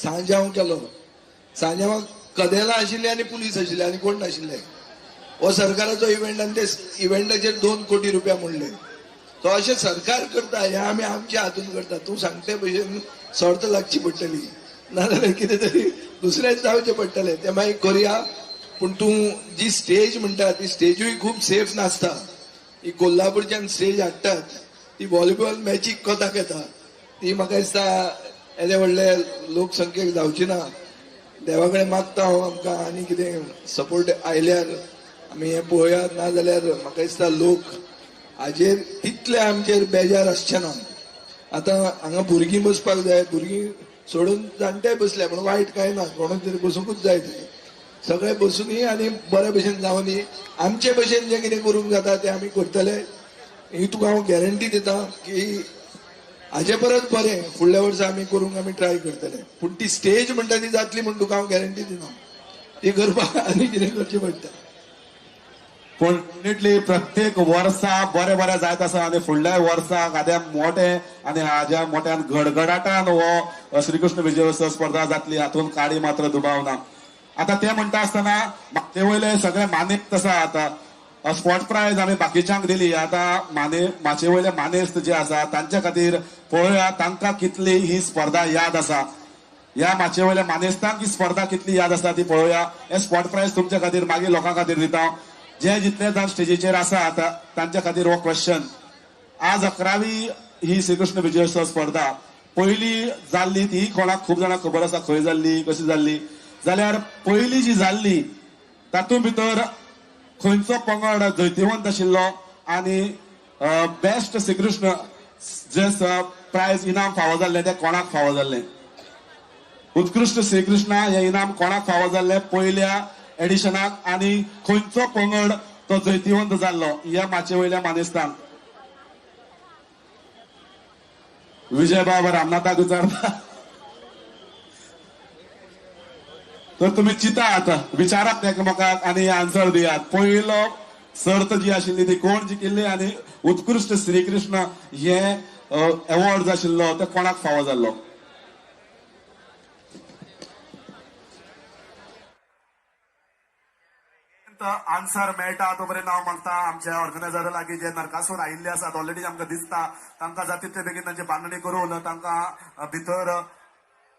सांजांव केलो. सांजांवाक कदेलां आशिल्ली आनी पुलीस आशिल्ले आनी कोण नाशिल्ले. हो सरकाराचो इव्हेंट आनी ते इव्हेंटाचेर 2 कोटी रुपया म्हणले. तो अशें सरकार करता हे आमी आमच्या हातून करता. तूं सांगते भशेन सर्त लागची पडटली, नाजाल्यार कितें तरी दुसरेंच जावचें पडटलें. तें मागीर करया. पूण तूं जी स्टेज म्हणटा ती स्टेजूय खूब सेफ नासता. ही कोल्हापूरच्यान स्टेज हाडटात ती व्हॉलीबॉल मॅचीक कोताक येता. ती म्हाका दिसता येदे व्हडले लोकसंख्येक जावची ना. देवा कडेन मागता हांव आमकां आनी कितें सपोर्ट आयल्यार आमी हें पळोवया. नाजाल्यार म्हाका दिसता लोक हाजेर तितले आमचेर बेजार आसचे ना. आतां हांगा भुरगीं बसपाक जाय, भुरगीं सोडून जाणटे बसले म्हणून वायट कांय ना. कोणाक तरी बसूंकूच जाय थंय. सगळे बसूनी आनी बरे भशेन जावनी. आमचे भशेन जें कितें करूंक जाता तें आमी करतले. ही तुका हांव गॅरंटी दिता की हाजे परत बरें फुडल्या वर्सा आमी करूंक आमी ट्राय करतले. पूण ती स्टेज म्हणटा ती जातली म्हूण तुका हांव गॅरंटी दिना. ती करपाक आनी कितें करचें पडटा. पूण डेफिनेटली प्रत्येक वर्सा बरें बरें जायत आसा आनी फुडल्या वर्साक हाज्या मोठे आनी हाज्या मोठ्यान गडगडाटान हो श्रीकृष्ण विजयोत्सव स्पर्धा जातली हातून काडी मात्र दुबाव ना. आतां ते म्हणटा आसतना ते वयले सगळे मानेस्त आसा. आतां स्पॉट प्रायज आमी बाकीच्यांक दिली. आतां माचे वयले मानेस्त जे आसा तांचे खातीर पळोवया तांकां कितली ही स्पर्धा याद आसा. ह्या माचे वयल्या मानेस्तांक ही स्पर्धा कितली याद आसा ती पळोवया. हे स्पॉट प्रायज तुमचे खातीर मागीर लोकां खातीर दिता. जे जितले जाण स्टेजीचेर आसा तांच्या खातीर हो क्वेश्चन. आज 11वी ही श्रीकृष्ण विजयोत्सव स्पर्धा पयली जाल्ली ती कोणाक खूब जाणांक खबर आसा खंय जाल्ली कशी जाल्ली. जाल्यार पयली जी जाल्ली तातूंत भितर खंयचो पंगड जैतिवंत आशिल्लो आनी बेस्ट श्रीकृष्ण जे प्रायज इनाम फावो जाल्ले ते कोणाक फावो जाल्ले. उत्कृष्ट श्रीकृष्ण हे इनाम कोणाक फावो जाल्ले पयल्या एडिशनाक आनी खंयचो पंगड तो जैतिवंत जाल्लो ह्या माचे वयल्या मानेस्तांक. विजय बाबा रामनाथाक विचारता. तर तुम्ही चिंतात विचारात एकामेकाक आणि आन्सर दियात. पयलो सर्त जी आशिल्ली ती कोण जिखिल्ली आणि उत्कृष्ट श्रीकृष्ण हे अवॉर्ड आशिल्लो ते कोणाक फावो जाल्लो? आन्सर मेळटा तो पर्यंत हांव मागता आमच्या ऑर्गनायझरा लागीं जे नरकासूर आयिल्ले आसात ऑलरेडी आमकां दिसता तांकां जाता तितले बेगीन तांची बांदणी करून तांकां भितर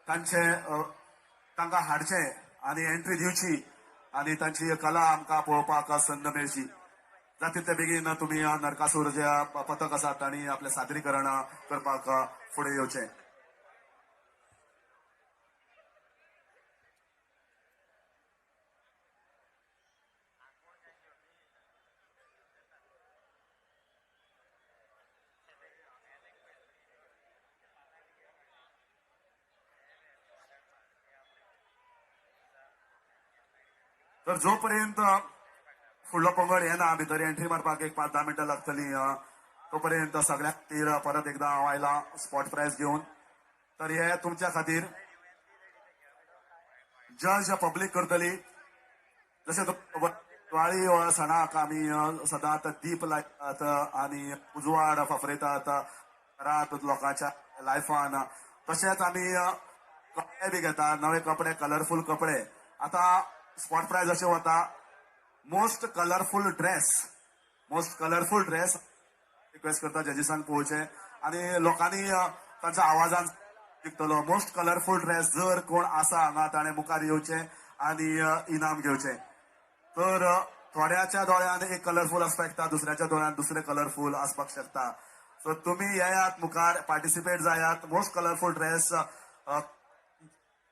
तांकां हाडचें आनी एंट्री दिवची आनी तांची कला आमकां पळोवपाक संद मेळची. जाता तितले बेगीन तुमी नरकासूर जे पथक आसात तांणी आपलें सादरीकरण करपाक फुडें येवचें. तर जोपर्यंत फुडलो पंगड येना भितर एंट्री मारपाक एक 5-10 मिनटां लागतली तोपर्यंत सगळ्यांक खातीर परत एकदां हांव आयला स्पॉट प्राइज घेवन. तर हे तुमच्या खातीर जज पब्लीक करतली. जशें दिवाळी सणाक आमी सदांच दीप लायतात आनी उजवाड फाफरयतात रात लोकांच्या लायफान, तशेंच आमी कपडे बी घेतात, नवे कपडे, कलरफूल कपडे. आतां स्पॉट प्राइज अशें वता मोस्ट कलरफूल ड्रेस रिक्वेस्ट करता जजीसांक पळोवचें आनी लोकांनी तांच्या आवाजान शिकतलो. मोस्ट कलरफूल ड्रेस जर कोण आसा हांगा ताणें मुखार येवचें आनी इनाम घेवचें. तर थोड्याच्या दोळ्यान एक कलरफूल आसपाक शकता, दुसऱ्याच्या दोळ्यान दुसरें कलरफूल आसपाक शकता. सो तुमी येयात मुखार, पार्टिसिपेट जायात. मोस्ट कलरफूल ड्रेस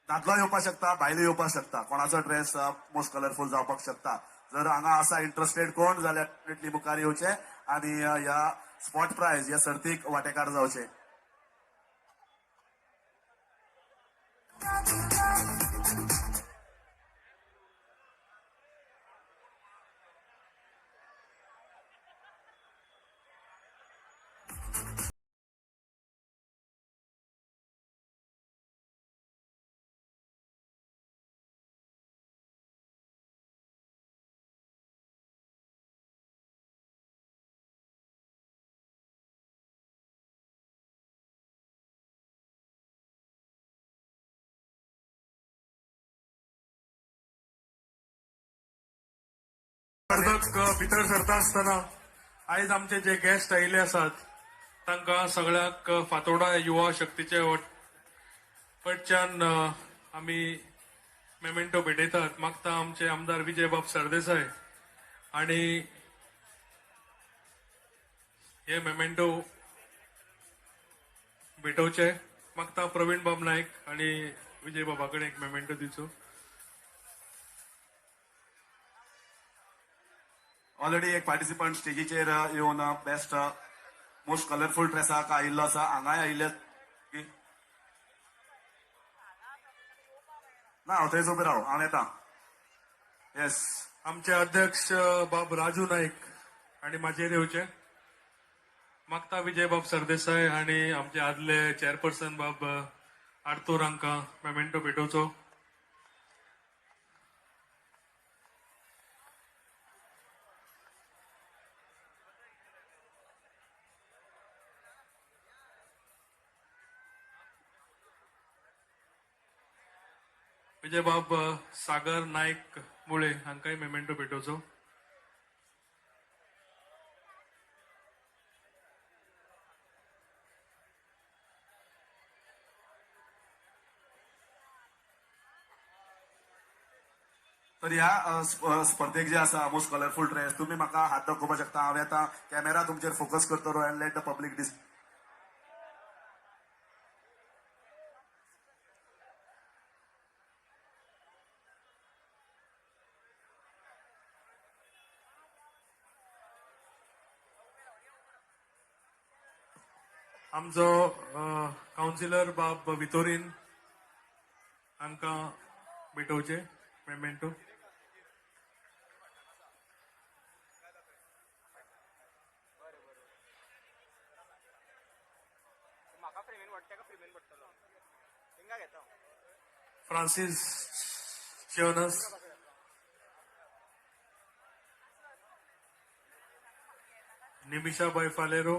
दादलो येवपाक शकता, बायलो येवपाक शकता, कोणाचो ड्रेस मोस्ट कलरफूल जावपाक शकता. जर हांगा आसा इंटरेस्टेड कोण जाल्यार डेफिनेटली मुखार येवचें आनी ह्या स्पॉट प्राइज ह्या सर्तीक वांटेकार जावचें. स्पर्धक भितर सरता आसतना आयज आमचे जे गेस्ट आयिल्ले आसात तांकां सगळ्याक फातोर्डा युवा शक्तीचे वटच्यान आमी मेमेंटो भेटयतात. मागता आमचे आमदार विजय बाब सरदेसाय आणि हे मेमेंटो भेटोवचे. मागता प्रवीण बाब नायक आणि विजय बाबा कडेन एक मेमेंटो दिवचो. ऑलरेडी एक पार्टिसिपंट स्टेजीचेर येवन बेस्ट मोस्ट कलरफूल ड्रेसाक आयिल्लो आसा. हांगाय आयिल्ले ना, हांव थंयच उबे राव, हांव येता. येस, आमचे अध्यक्ष बाब राजू नाईक आणि माजेर येवचे. मागता विजय बाब सरदेसाय आणि आमचे आदले चेअरपर्सन बाब आर्थूर हांकां मेमेंटो भेटोवचो. विजय बाब सागर नायक मुळे हांकांय मेमेंटो भेटोवचो. तर ह्या स्पर्धेक जे आसा मोस्ट कलरफूल ड्रेस तुमी म्हाका हात दाखोवपाक शकता. हांव येता, कॅमेरा तुमचेर फोकस करतलो एंड लेट द पब्लीक डिस. आमचो काउन्सिलर बाब वितोरीन हांकां भेटोवचे मेमेंटो. फ्रांसीस शिवनस निमिषा बैफालेरो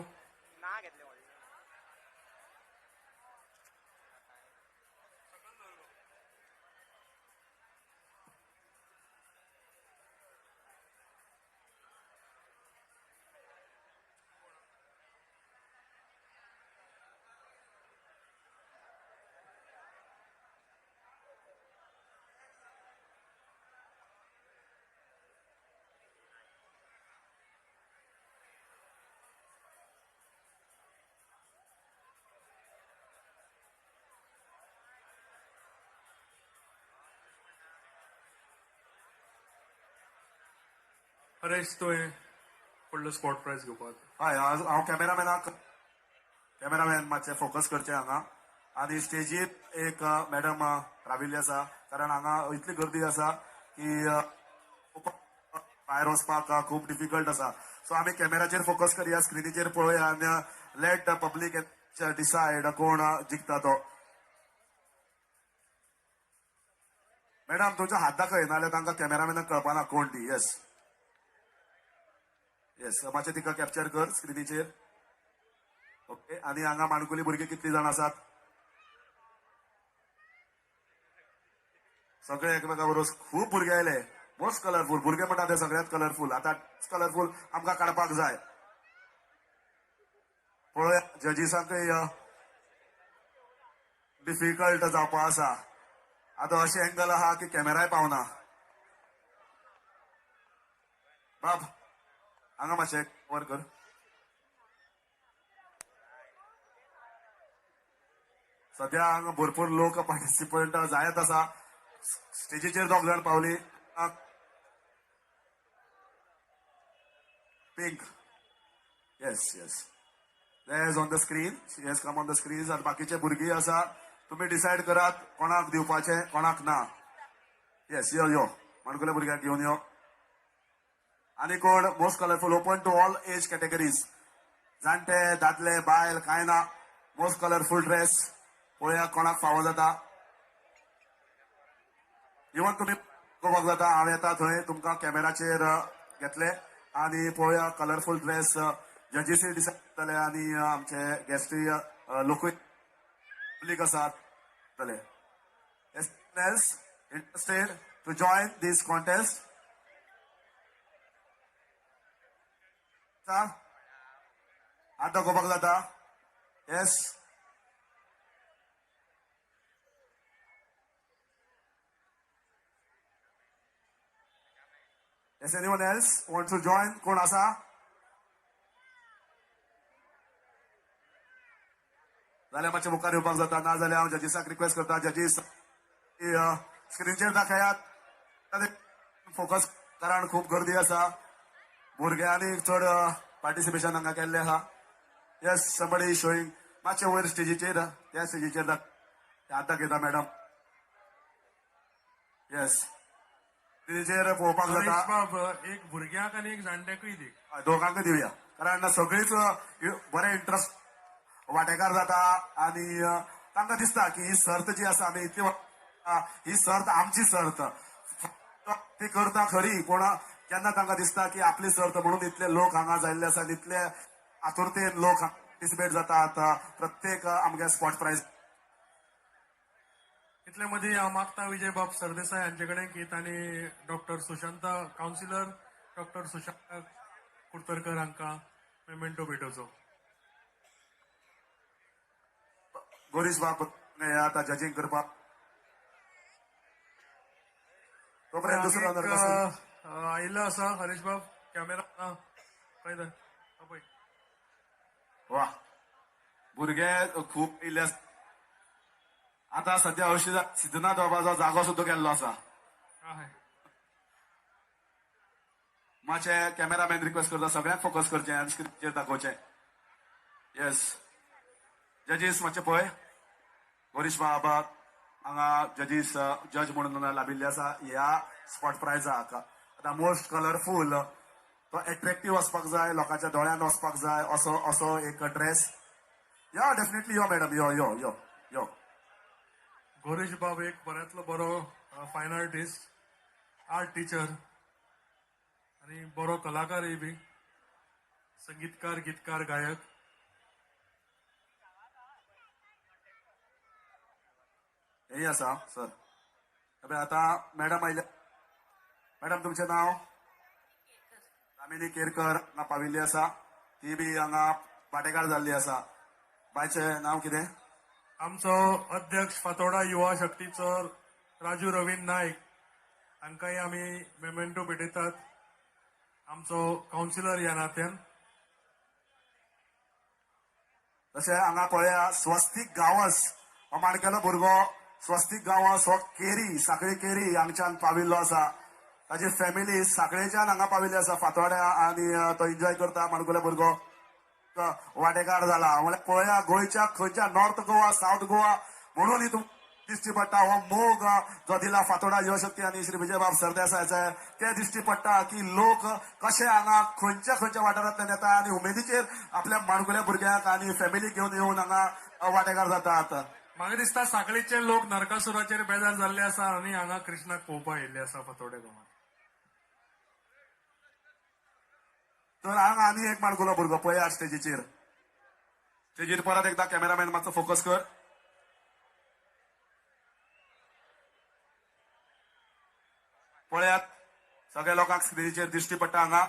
हरेश तुवें फुडलो स्पॉट प्राइज घेवपाक हय हांव कॅमेरामॅन मातशें फोकस करचें हांगा आनी स्टेजीर एक मॅडम राविल्ली आसा कारण हांगा इतली गर्दी आसा की भायर वचपाक खूब डिफिकल्ट आसा सो आमी कॅमेराचेर फोकस करया स्क्रिनीचेर पळोवया आनी लेट पब्लीक डिसायड कोण जिखता तो मॅडम तुमचो हात दाखय नाल्यार तांकां कॅमेरामॅनाक कळपाना कोण ती येस येस मातशें तिका कॅप्चर कर स्क्रिनीचेर ओके आनी हांगा माणकुली भुरगे कितली जाण आसात सगळे एकमेका बरोबर खूब भुरगे आयले मोस्ट कलरफूल भुरगे म्हणटा ते सगळ्यात कलरफूल आतां कलरफूल आमकां काडपाक जाय पळोवया जजीसांकय डिफिकल्ट जावपा आसा आतां अशें एंगल आहा की कॅमेराय पावना बाब हांगा मातशें कवर कर सद्या हांगा भरपूर लोक पार्टिसिपंट जायत आसा स्टेजीचेर दोग जाण पावली pink yes yes is on the screen she has come on the screen आनी बाकीचे भुरगीं आसा तुमी डिसायड करात कोणाक दिवपाचें कोणाक ना येस यो यो माणकुल्या भुरग्यांक घेवन यो आनी कोण most colourful open to all age categories जाणटे दादले बायल कांय ना मोस्ट कलरफूल ड्रेस पळोवया कोणाक फावो जाता इवन तुमी पळोवपाक जाता हांव येता थंय तुमकां कॅमेराचेर घेतले आनी पळोवया कलरफूल ड्रेस जजीसय डिसायड जातले आनी आमचे गेस्टूय लोकूय पब्लीक आसात जाले interested to join this contest हात दाखोवपाक जाता yes yes anyone else want to join कोण आसा जाल्यार मातशें मुखार येवपाक जाता ना जाल्यार हांव जजीसाक रिक्वेस्ट करता जजीस स्क्रिनीचेर दाखयात फोकस कारण खूब गर्दी आसा भुरग्यांनी चड पार्टिसिपेशन हांगा केल्लें आहा येस समबडी शोईंग मातशें वयर स्टेजीचेर त्या स्टेजीचेर हात दाखयता मॅडम येस स्टेजीचेर पळोवपाक जाता एक भुरग्याक आनी एक जाणट्याकूय दी दोगांकय दिवया कारण सगळीच बरें इंट्रस्ट वांटेकार जाता आनी तांकां दिसता की ही सर्त जी आसा आमी इतली ही सर्त आमची सर्त ती करता खरी पूण केन्ना तांकां दिसता की आपली सर्त म्हणून इतले लोक हांगा जाल्ले आसात इतले आतुरतेन लोक पार्टिसिपेट जातात प्रत्येक आमगे स्पॉट प्राइज इतले मदीं हांव मागता विजय बाब सरदेसाय हांचे कडेन की तांणी doctor Sushant councillor doctor Sushant Kudtarkar हांकां मेमेंटो भेटोवचो गोरीश बाब आतां जजींग करपाक तोपर्यंत दुसरो आयिल्लो आसा हरीश बाब कॅमेरा पळय वा भुरगे खूब येयल्ले आसा आतां सद्या हरशीं सिद्धनाथ बाबाचो जागो सुद्दां केल्लो आसा मातशें कॅमेरामॅन रिक्वेस्ट करता सगळ्यांक फोकस करचें आनी स्क्रीनचेर दाखोवचें येस जजीस मातशें पळय गोरीश बाबा हांगा जजीस जज म्हणून लाभिल्ले आसा ह्या स्पॉट प्रायजाक आतां मोस्ट कलरफूल तो एट्रॅक्टीव वचपाक जाय लोकांच्या दोळ्यान वचपाक जाय असो एक ड्रेस यो डेफिनेटली यो मॅडम यो यो यो यो गोरेश बाब एक बऱ्यातलो बरो फायन आर्टिस्ट, आर्ट टीचर आणि बरो कलाकारय बी, संगीतकार, गीतकार, गायक. हेही आसा सर. आता मॅडम आयल्या. मॅडम तुमचें नाव? कामिनी केरकर हांगा पाविल्ली आसा. ती बी हांगा वांटेकार जाल्ली आसा. बायचें नाव कितें? आमचो अध्यक्ष फातोर्डा युवा शक्तीचो राजू रवींद्र नायक हांकांय आमी मेमेंटो भेटयतात. आमचो कावन्सिलर ह्या नात्यान. तशें हांगा पळया स्वस्तीक गांवस हो माणकेलो भुरगो स्वस्तीक गांवस हो केरी, साखळी केरी हांगच्यान पाविल्लो आसा. ताजी फॅमिली साखळेच्यान हांगा पाविल्ली आसा फातोर्ड्या आणि तो एन्जॉय करता. माणकुलो भुरगो वांटेकार जाला. म्हळ्यार पळया गोंयच्या खंयच्या नॉर्थ गोवा, साऊथ गोवा म्हणून दिश्टी पडटा हो मोग जो दिला फातोर्डा युवा शक्ती आणि श्री विजयबाब सरदेसायचे. ते दिश्टी पडटा की लोक कशे हांगा खंयच्या खंयच्या वाठारांतल्यान येता आणि उमेदीचेर आपल्या माणकुल्या भुरग्यांक आणि फॅमिली घेवन येवन हांगा वांटेकार जातात. म्हाका दिसता साखळीचे लोक नरकासुराचेर बेजार जाल्ले आसा आणि हांगा कृष्णाक पळोवपाक येयल्ले आसा फातोर्डे गांवांत. तर हांगा आनी एक माणकुलो भुरगो पळया स्टेजीचेर. स्टेजीर परत एकदा कॅमेरामॅन मातसो फोकस कर. पळयात सगळ्या लोकांक स्क्रिनीचेर दिश्टी पडटा हांगा.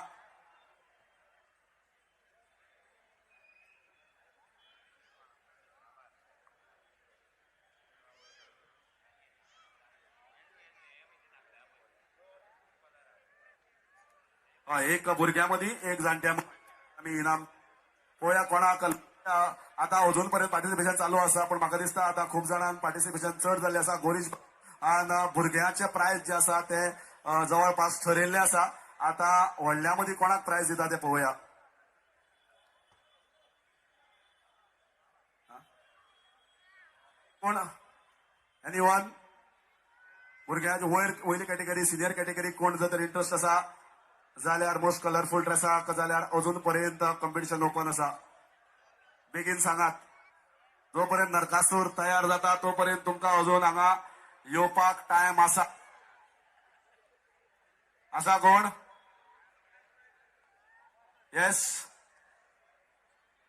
एक भुरग्या मदीं एक जाणट्या आमी इनाम पळया कोणाक. आता अजून पर्यंत पार्टिसिपेशन चालू आसा पण म्हाका दिसता आता खूप जाणांक पार्टिसिपेशन चड जाल्लें आसा. गोरीश आणि भुरग्यांचे प्रायज जे आसा ते जवळपास ठरयल्ले आसा. आता व्हडल्या मदीं कोणाक प्रायज दिता ते पळोवया. कोण एनीवन भुरग्यांचे वयली कॅटेगरी, सिनियर कॅटेगरी कोण जर तर इंट्रस्ट आसा जाल्यार मोस्ट कलरफुल ड्रेसाक जाल्यार अजून पर्यंत कॉम्पिटिशन ओपन आसा. बेगीन सांगात. जो पर्यंत नरकासूर तयार जाता तो पर्यंत तुमकां अजून हांगा येवपाक टायम आसा. आसा कोण? येस.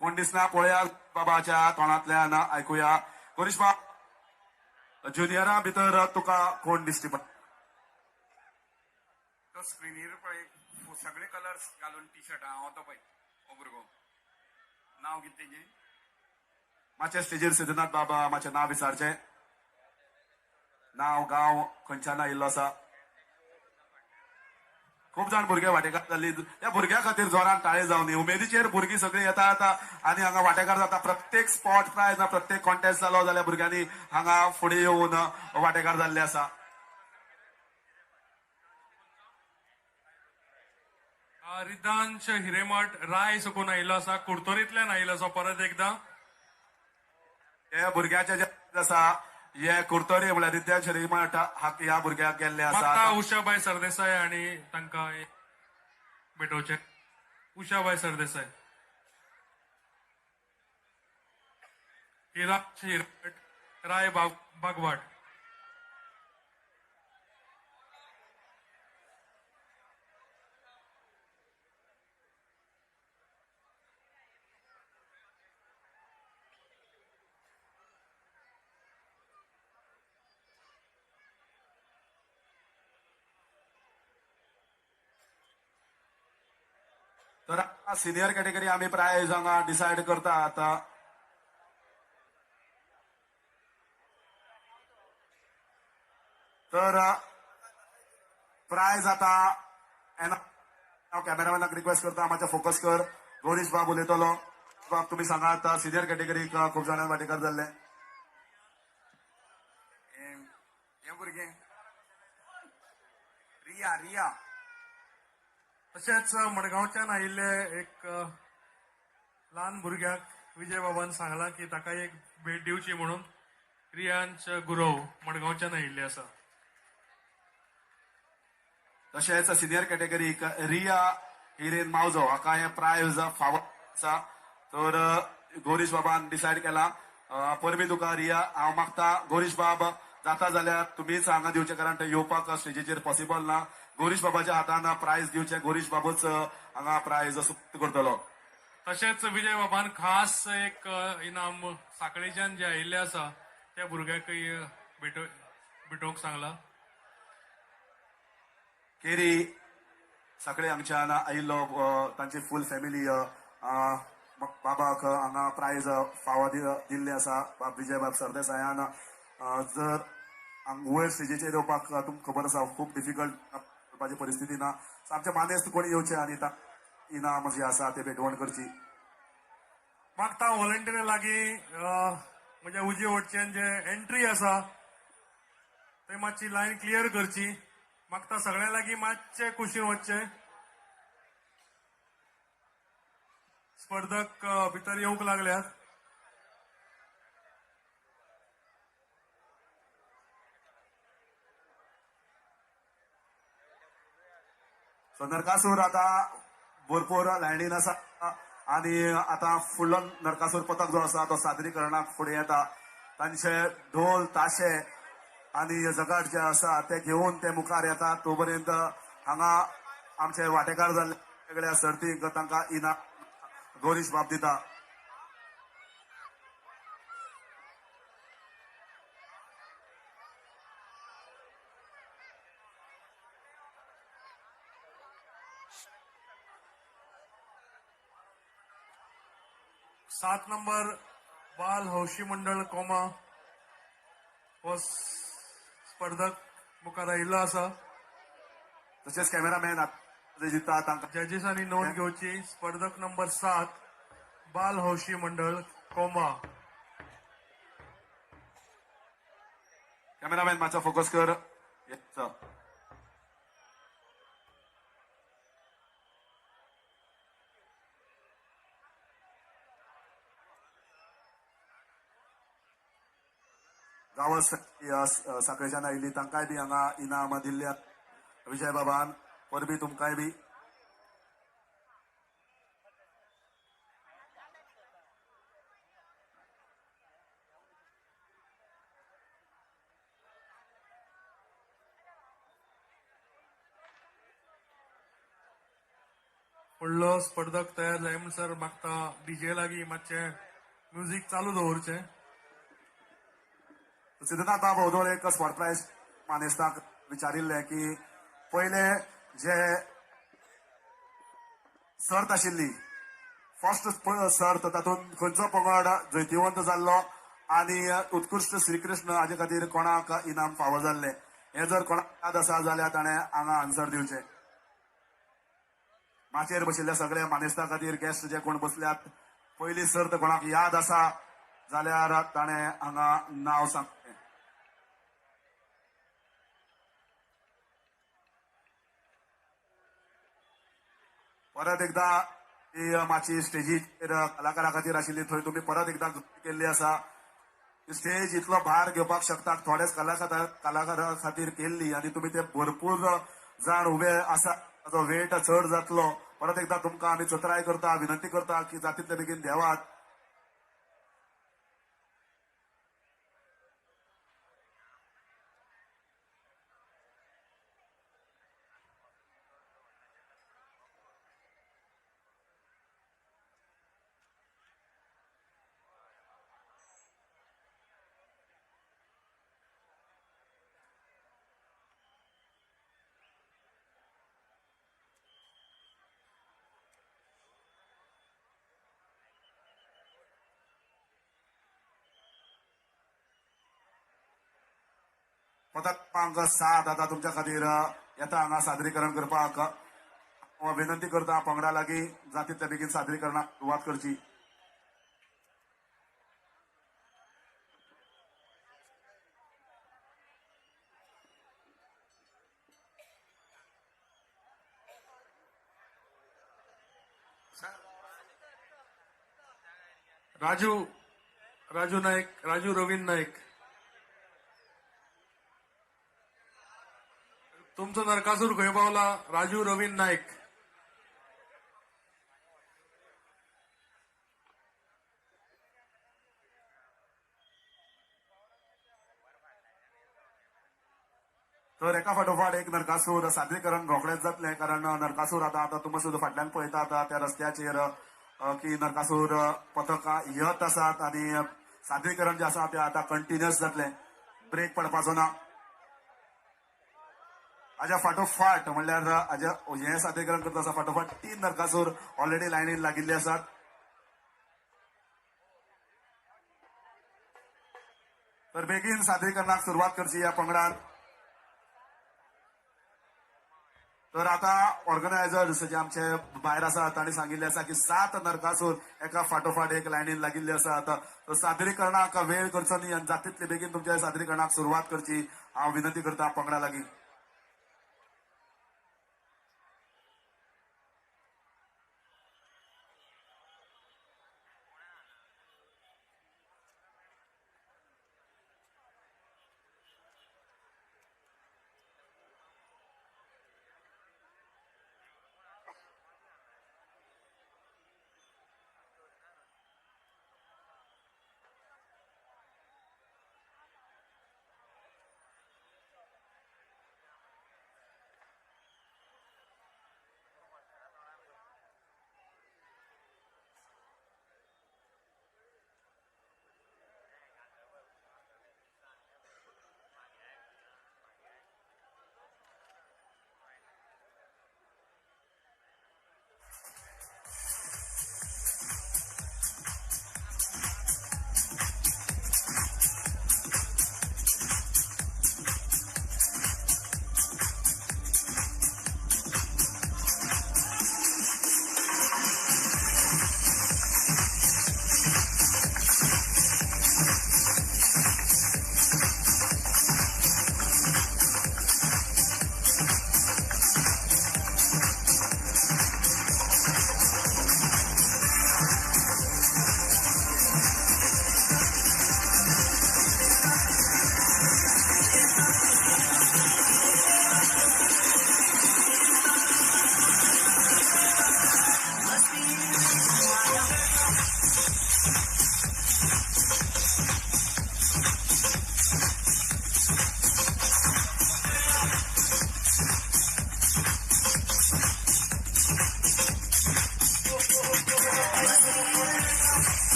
कोण दिसना पळया बाबाच्या तोंडांतल्यान आयकुया. गोरीश बाब ज्युनियरा भितर तुका कोण दिश्टी पडटा? तो स्क्रीनीर पळय सगळे कलर्स घालून टी शर्ट हांव तो पळय हो भुरगो. नांव कितें तेजें? मातशें स्टेजीर सिद्धनाथ बाबा मातशें नांव विचारचें. नांव, गांव, खंयच्यान आयिल्लो आसा? खूप जाण भुरगे वांटेकार जाल्ली. त्या भुरग्यां खातीर जोरान ताळे जावन उमेदीचेर भुरगीं सगळीं येतात आनी हांगा वांटेकार जाता. प्रत्येक स्पॉट प्रायज प्रत्येक कॉन्टेस्ट जालो जाल्यार भुरग्यांनी हांगा फुडें येवन वांटेकार जाल्ले आसा. रिद्धांश हिरेमठ राय सकून आयिल्लो आसा. कुर्तोरींतल्यान आयिल्लो आसा परत एकदा. हे भुरग्याचे जे आसा हे कुर्तोरी म्हळ्यार रिद्धांश हिरेमठ ह्या भुरग्याक गेल्ले आसा. उषाबाई सरदेसाय आणि तांकां भेटोवचे. उषाबाई सरदेसाय. हिरांश हिरेमठ राय बागवाट. तर सिनियर कॅटेगरी आम्ही प्रायज हांगा डिसायड करता. आता तर प्रायज आता हांव कॅमेरामॅनाक रिक्वेस्ट करता मातशें फोकस कर. गोरीश बाब उलयतलो. बाब तुमी सांगात सिनियर कॅटेगरीक खूप जाणां वांटेकार जाल्ले. हे भुरगें रिया रिया तशेंच मडगांवच्यान आयिल्ले एक ल्हान भुरग्याक विजय बाबान सांगलां की ताका एक भेट दिवची म्हणून. रियांश गुरव मडगांवच्यान आयिल्ले आसा. तशेंच सिनियर कॅटेगरीक रिया हिरेन मावजो हाका हे प्रायज फावो आसा. तर गोरीश बाबान डिसायड केला. परबी तुका रिया हांव मागता गोरीश बाब जाता जाल्यार तुमीच हांगा दिवचे, कारण ते येवपाक स्टेजीचेर पॉसिबल ना. गोरीश बाबाच्या हातान प्रायज दिवचे, गोरीश बाबूच हांगा प्रायज सुक्त करतलो. तशेंच विजय बाबान खास एक इनाम साखळेच्यान जे आयिल्ले आसा त्या भुरग्याकय भेटोवंक सांगला. केरी सगळे हांगच्यान आयिल्लो तांची फूल फॅमिली बाबाक हांगा प्रायज फावो दिल्ले आसा. बाब विजय बाब सरदेसायान जर वयर स्टेजीचेर येवपाक तुमकां खबर आसा खूब डिफिकल्ट करपाची परिस्थिती ना. सो आमचे मानेस्त कोणी येवचे आनी इनाम जे आसा ते भेटवण करची. मागता व्हॉलंटियर लागीं म्हणजे उजी वटच्यान जे एंट्री आसा थंय मातशी लायन क्लियर करची. मागता सगळ्या लागीं मातशे कुशीन वचचे. स्पर्धक भितर येवंक लागल्यात. सो नरकासूर आता भरपूर लायनीन आसा आणि आता फुडलो नरकासूर पथक जो आसा तो सादरीकरणाक फुडें येता. तांचे ढोल ताशे आणि जगाट जे आसा ते घेऊन ते मुखार येतात. तो पर्यंत हांगा आमचे वांटेकार जाल्ले वेगळ्या सर्तीक तांकां इनाम गोरीश बाब दिता. सात नंबर बाल हौशी मंडळ कोमा हो स्पर्धक मुखार आयिल्लो आसा. तशेंच कॅमेरामॅन दिता तांकां जजीसांनी नोंद घेवची. स्पर्धक नंबर 7 बाल हौशी मंडळ कोमा. कॅमेरामॅन मातसो फोकस कर. गांवस साखळेच्यान आयिल्ली तांकांय बी हांगा इनाम दिल्ल्या विजय बाबान. परबी तुमकांय बी. फुडलो स्पर्धक तयार जाय म्हणसर मागता डीजे लागीं मातशें म्युझिक चालू दवरचें. सिद्धनाथ बाब होदोळ एक स्पॉट प्रायज मानेस्ताक विचारिल्ले की पयले जे सर्त आशिल्ली फर्स्ट सर्त तातूंत खंयचो पंगड जैतिवंत जाल्लो आनी उत्कृश्ट श्रीकृष्ण हाजे खातीर कोणाक इनाम फावो जाल्ले हे जर कोणाक याद आसा जाल्यार ताणें हांगा आन्सर दिवचें. माचयेर बशिल्ल्या सगळ्या मानेस्ता खातीर गेस्ट जे कोण बसल्यात पयली सर्त कोणाक याद आसा जाल्यार ताणें हांगा नांव सांगचें. परत एकदा ही माची स्टेजीचेर कलाकारा खातीर आशिल्ली थंय तुमी परत एकदा केल्ली आसा. स्टेज इतलो भार घेवपाक शकतात थोडेच कलाकारा खातीर केल्ली आनी तुमी ते भरपूर जाण उबे आसा. ताचो वेट चड जातलो. परत एकदा तुमकां आमी चतराय करता, विनंती करता की जातींतले बेगीन देवात. पथक क्रमांक 7 आता तुमच्या खातीर येता हांगा सादरीकरण करपाक. विनंती करता पंगडा लागीं जातींतल्या बेगीन सादरीकरणाक सुरवात करची. राजू नाईक, राजू रवीन नाईक. तुमचो नरकासूर खंय पावला? राजू रवीन नाईक. तर एका फाटोफाट एक नरकासूर सादरीकरण रोखडेच जातले, कारण नरकासूर आता तुम्ही सुद्धा फाटल्यान पळयता आता त्या रस्त्याचेर की नरकासूर पथकां येत आसात आणि सादरीकरण जे आसा ते आता कंटिन्युअस जातले, ब्रेक पडपाचो ना. हाज्या फाटोफाट म्हणल्यार हाज्या हे सादरीकरण करता आसा फाटोफाट 3 नरकासूर ऑलरेडी लायनीन लागिल्ले आसात. तर बेगीन सादरीकरणाक सुरवात करची या पंगडान. तर आता ऑर्गनायझर्स जे आमचे भायर आसात तांणी सांगिल्ले आसा की 7 नरकासूर एका फाटोफाट एक लायनीन लागिल्ले आसात. तर सादरीकरणाक वेळ करचो न्ही आनी जाता तितले बेगीन तुमच्या सादरीकरणाक सुरवात करची हांव विनंती करता पंगडा लागीं.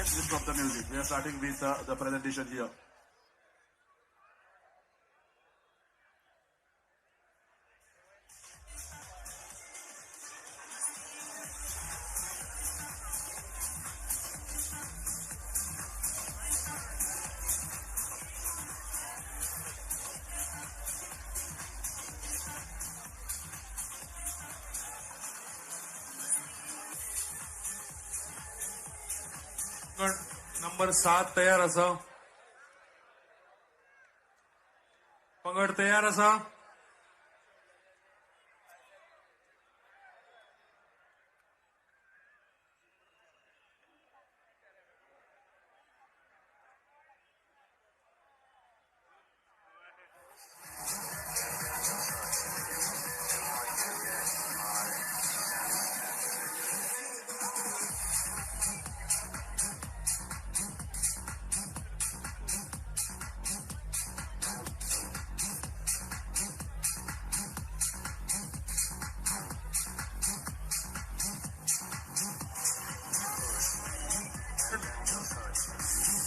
Please stop the music. We are starting with the presentation here. Number 7 तयार असा. पंगड तयार असा.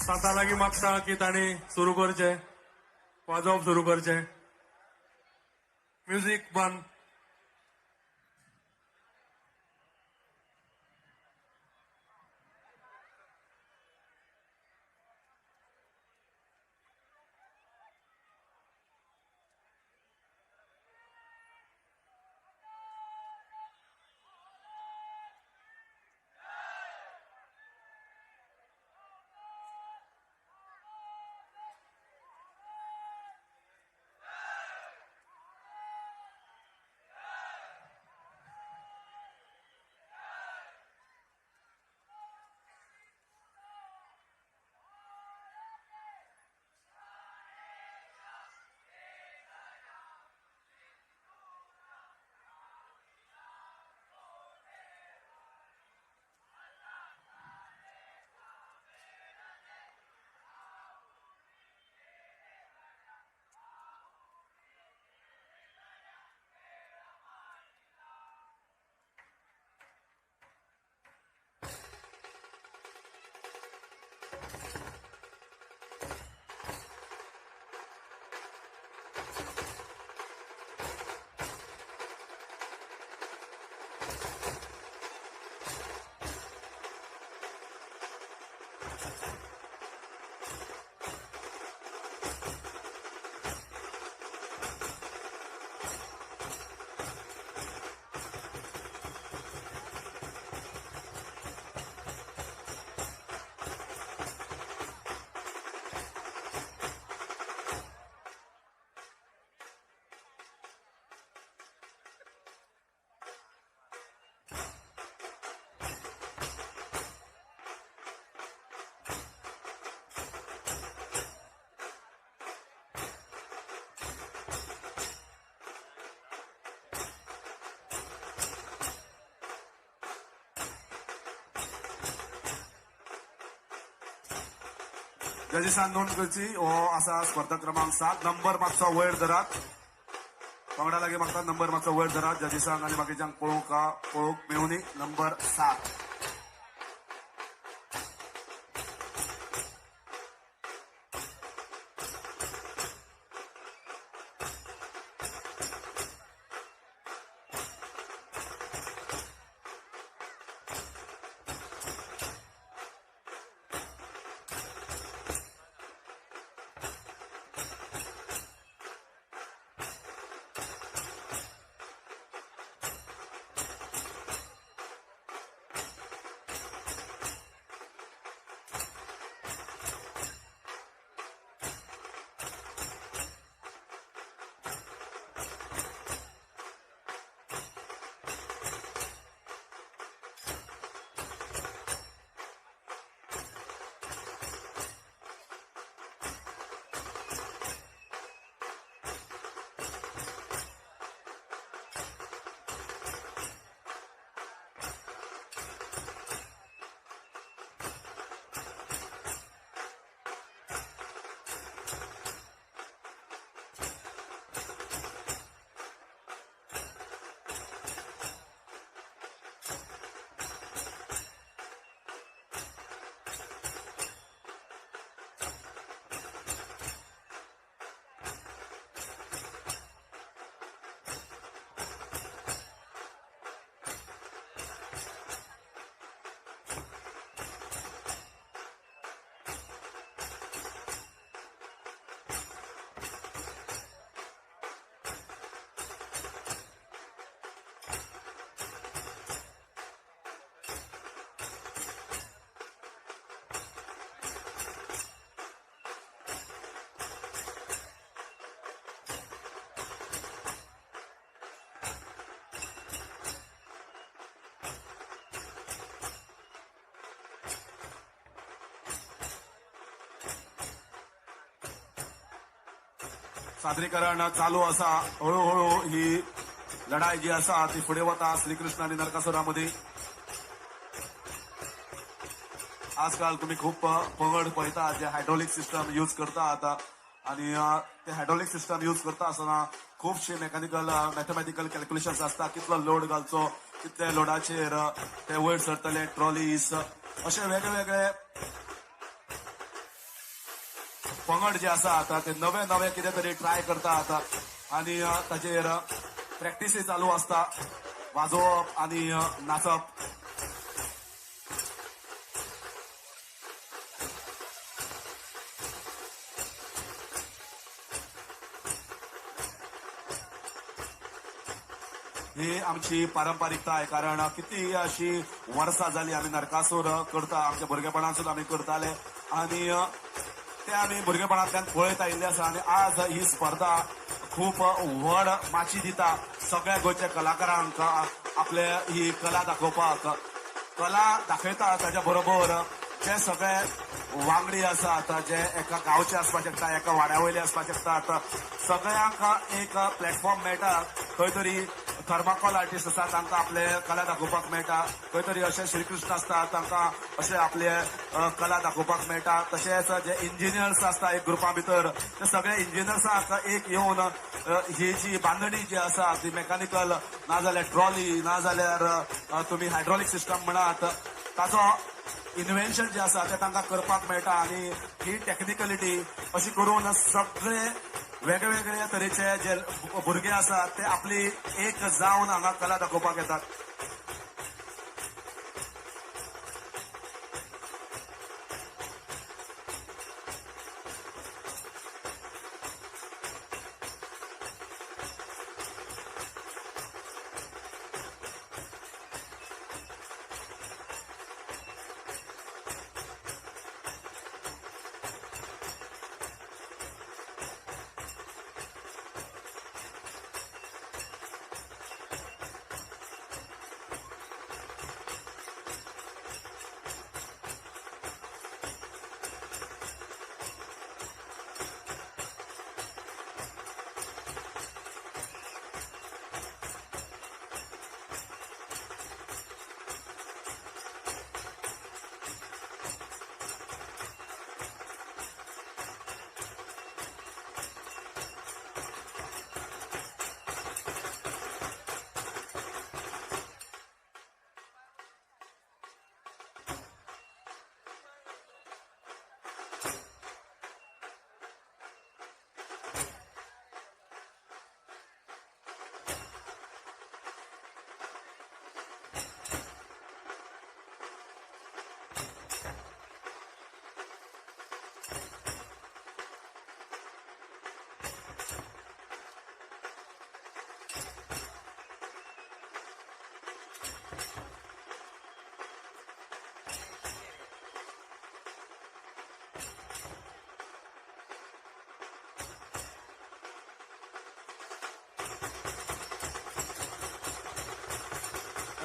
साता लागी मागता की ताणी सुरू करचे, वाजोवप सुरू करचे. म्युझिक बंद. जजेसान नोंद करची हो असा स्पर्धा क्रमांक 7. नंबर मागचा वयर धरात. पंगडा लागी मागता नंबर मागचा वयर धरात. जजेसांक आनी बाकीच्यांक पळोवंक मेळुनी. नंबर 7. सादरीकरण चालू असा. हळूहळू ही लढाई जी असा ती फुडें वता श्रीकृष्ण आणि नरकासुरामध्ये. आजकाल तुम्ही खूप पंगड पळयता जे हायड्रॉलिक सिस्टम यूज करता आता, आणि ते हायड्रॉलिक सिस्टम यूज करता आसतना खूपशे मेकॅनिकल मॅथमॅटिकल कॅल्क्युलेशन्स असता. कितलो लोड घालचो, कितल्या लोडाचेर ते वयर सरतले, ट्रॉलीज, असे वेगवेगळे पंगड जे आसा आता ते नवे नवे कितें तरी ट्राय करता आता, आणि ताचेर प्रॅक्टिसी चालू असता, वाजोवप आणि नाचप. ही आमची पारंपरिकता आहे. कारण किती अशी वर्सां जाली आमी नरकासूर करता, आमच्या भुरगेपणांसून आमी करताले, आणि ते आमी भुरगेपणांतल्यान पळयत आयिल्ले आसा. आणि आज ही स्पर्धा खूप व्हड माची दिता सगळ्या गोंयच्या कलाकारांक आपले ही कला दाखोवपाक. कला दाखयता ताच्या बरोबर जे सगळे वांगडी आसात, जे एका गांवचे आसपाक शकता, एका वाड्या वयले आसपाक शकतात, सगळ्यांक एक प्लॅटफॉर्म मेळटा. खंय तरी थर्माकोल आर्टिस्ट आसा तांकां आपले कला दाखोवपाक मेळटा, खंय तरी अशे श्रीकृष्ण आसता तांकां अशे आपले कला दाखोवपाक मेळटा. तशेंच जे इंजिनियर्स आसता एक ग्रुपा भितर, ते सगळे इंजिनियर्सांक एक येवन ही जी बांदणी जी आसा ती मेकॅनिकल, नाजाल्यार ट्रॉली, नाजाल्यार तुमी हायड्रॉलिक सिस्टम म्हणात, ताचो इन्व्हेन्शन जे आसा ते तांकां करपाक मेळटा. आणि ही टेक्निकलिटी अशी करून सगळे वेगवेगळ्या तरेचे जे भुरगे आसात ते आपली एक जावन हांगा कला दाखोवपाक येतात.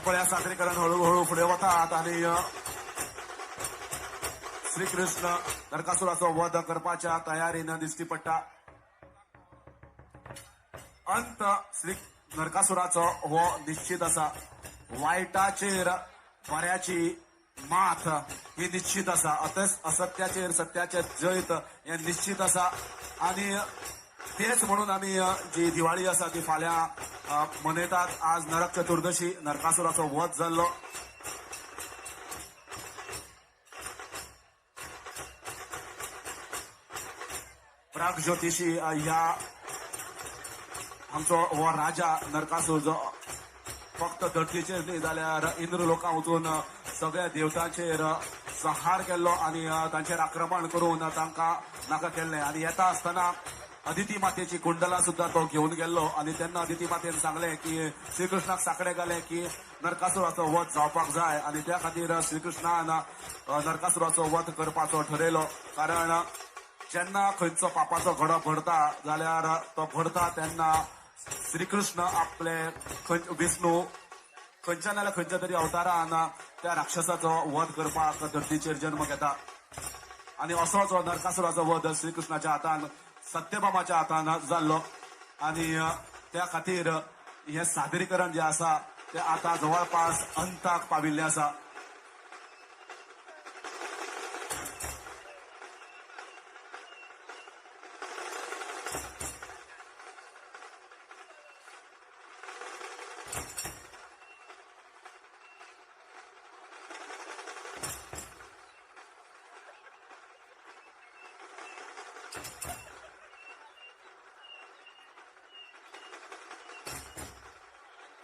पळया सादरीकरण हळूहळू फुडें वतात, आणि श्रीकृष्ण नरकासुराचो वध करपाच्या तयारीन दिसती पडटा. अंत श्री नरकासुराचो हो निश्चित आसा. वायटाचेर बऱ्याची मात ही निश्चित आसा. असत्याचेर सत्याचे जैत हे निश्चित आसा. आणि तेच म्हणून आमी जी दिवाळी आसा ती फाल्यां मनयतात. आज नरक चतुर्दशी, नरकासुराचो वध जाल्लो. प्रागज्योतिशी ह्या आमचो हो राजा नरकासूर जो फक्त धरतीचेर न्ही जाल्यार इंद्र लोकां वचून सगळ्या देवतांचेर संहार केल्लो आनी तांचेर आक्रमण करून तांकां नाका केल्लें. आनी येता आसतना अदिती मातेची कुंडलां सुद्दां तो घेवन गेल्लो. आनी तेन्ना अदिती मातेन सांगलें की श्रीकृष्णाक साकडे घालें की नरकासुराचो वध जावपाक जाय. आनी त्या खातीर श्रीकृष्णान नरकासुराचो वध करपाचो ठरयलो. कारण जेन्ना खंयचो पापाचो घडो घडता जाल्यार तो घडता तेन्ना श्रीकृष्ण आपले विष्णू खंयच्या नाल्यार खंयच्या तरी अवतारान त्या राक्षसाचो वध करपाक धरतीचेर जन्म घेता. आनी असो जो नरकासुराचो वध श्रीकृष्णाच्या हातान सत्यभामाच्या हातान जाल्लो आणि त्या खातीर हे सादरीकरण जे आसा ते आता जवळपास अंताक पाविल्ले आसा.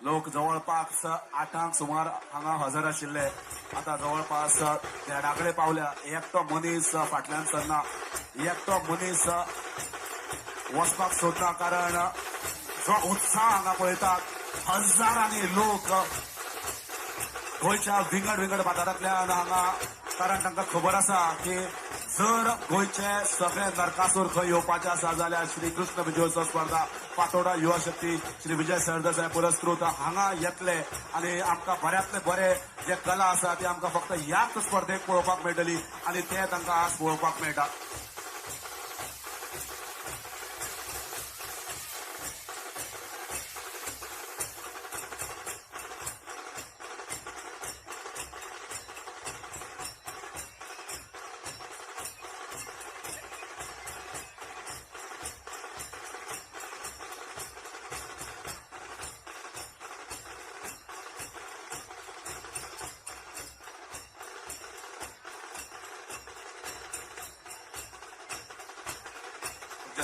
लोक जवळपास 8 सुमार हांगा हजर आशिल्ले. आता जवळपास देडाकडे पावल्या. एकटो मनीस फाटल्यान सरना, एकटो मनीस वचपाक सोदना, कारण जो उत्साह हांगा पळयतात, हजारांनी लोक गोंयच्या विंगड विंगड वाठारांतल्यान हांगा, कारण तांकां खबर आसा की जर गोंयचे सगळे नरकासूर खंय येवपाचे आसा जाल्यार श्री कृष्ण विजयोत्सव स्पर्धा फातोर्डा युवा शक्ती श्री विजय सरदेसाय पुरस्कृत हांगा येतले आणि आमकां बऱ्यांतले बरे जे कला आसा ती आमकां फक्त ह्याच स्पर्धेक पळोवपाक मेळटली आणि ते तांकां आज पळोवपाक मेळटा.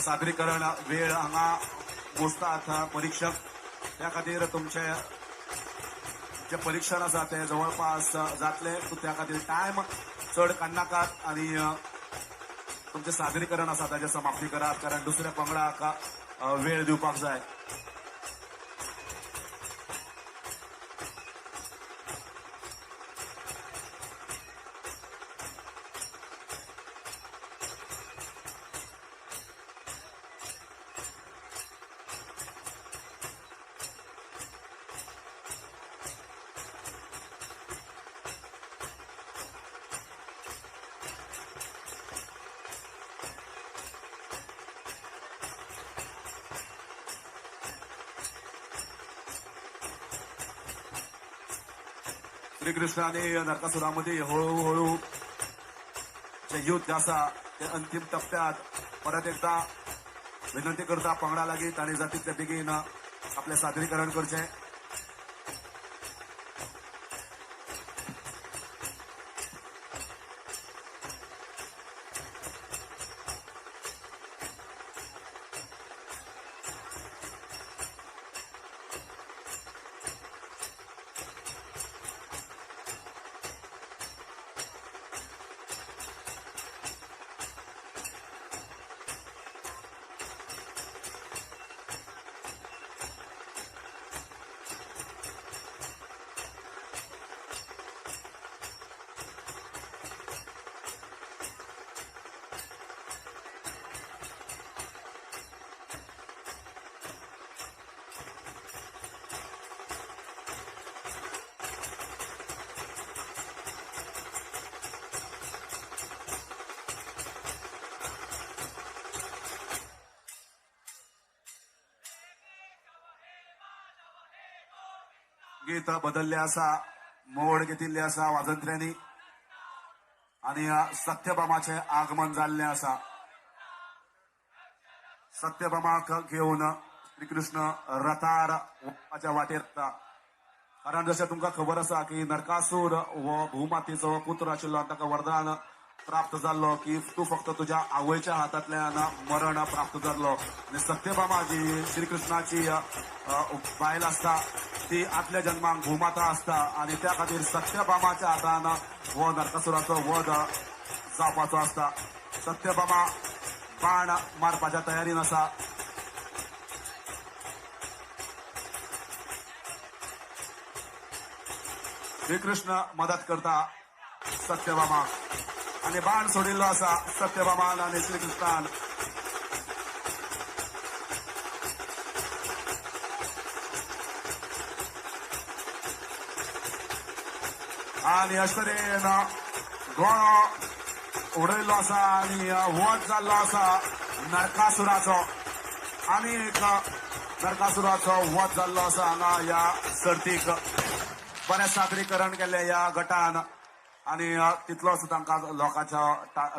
सादरीकरण वेळ हांगा मोजतात परीक्षक, त्या खातीर तुमचे जे परीक्षण आसा ते जवळपास जातले. त्या खातीर टायम चड काडनाकात आणि तुमचे सादरीकरण आसा ताचे समाप्ती करात, कारण दुसऱ्या पंगडाक वेळ दिवपाक जाय. श्रीकृष्ण आणि नरकासुरामध्ये हळूहळू जे युद्ध आसा ते अंतिम टप्प्यात. परत एकदा विनंती करता पंगडा लागीं तांणी जाता तितले बेगीन आपले सादरीकरण करचें. गीत बदलले आसा, मोड घेतिल्ले आसा वाजंत्र्यांनी आणि सत्यभामाचे आगमन जाल्ले आसा. सत्यभामाक घेऊन श्रीकृष्ण रथार वचपाच्या वाटेर येता. कारण जशें तुमकां खबर आसा की नरकासूर हो भूमातेचो पुत्र आशिल्लो, ताका वरदान प्राप्त जाल्लो की तूं फक्त तुज्या आवयच्या हातांतल्यान मरण प्राप्त जाल्लो. आनी सत्यभामा जी श्रीकृष्णाची बायल आसता ती आदल्या जन्माक भूमाता आसता आणि त्या खातीर सत्यभामाच्या हातान हो नरकासुराचो वध जावपाचो आसता. सत्यभामा बाण मारपाच्या तयारीन आसा. श्रीकृष्ण मदत करता सत्यभामा आणि बाण सोडिल्लो आसा सत्यभामान आणि श्रीकृष्णान. आणि अशे तरेन गोळो उडयल्लो आसा आणि वध जाल्लो आसा नरकासुराचो आनी एक नरकासुराचो वध जाल्लो आसा हांगा ह्या सर्तीक बरें सादरीकरण केल्लें ह्या गटान आनी तितलोच तांकां लोकांच्या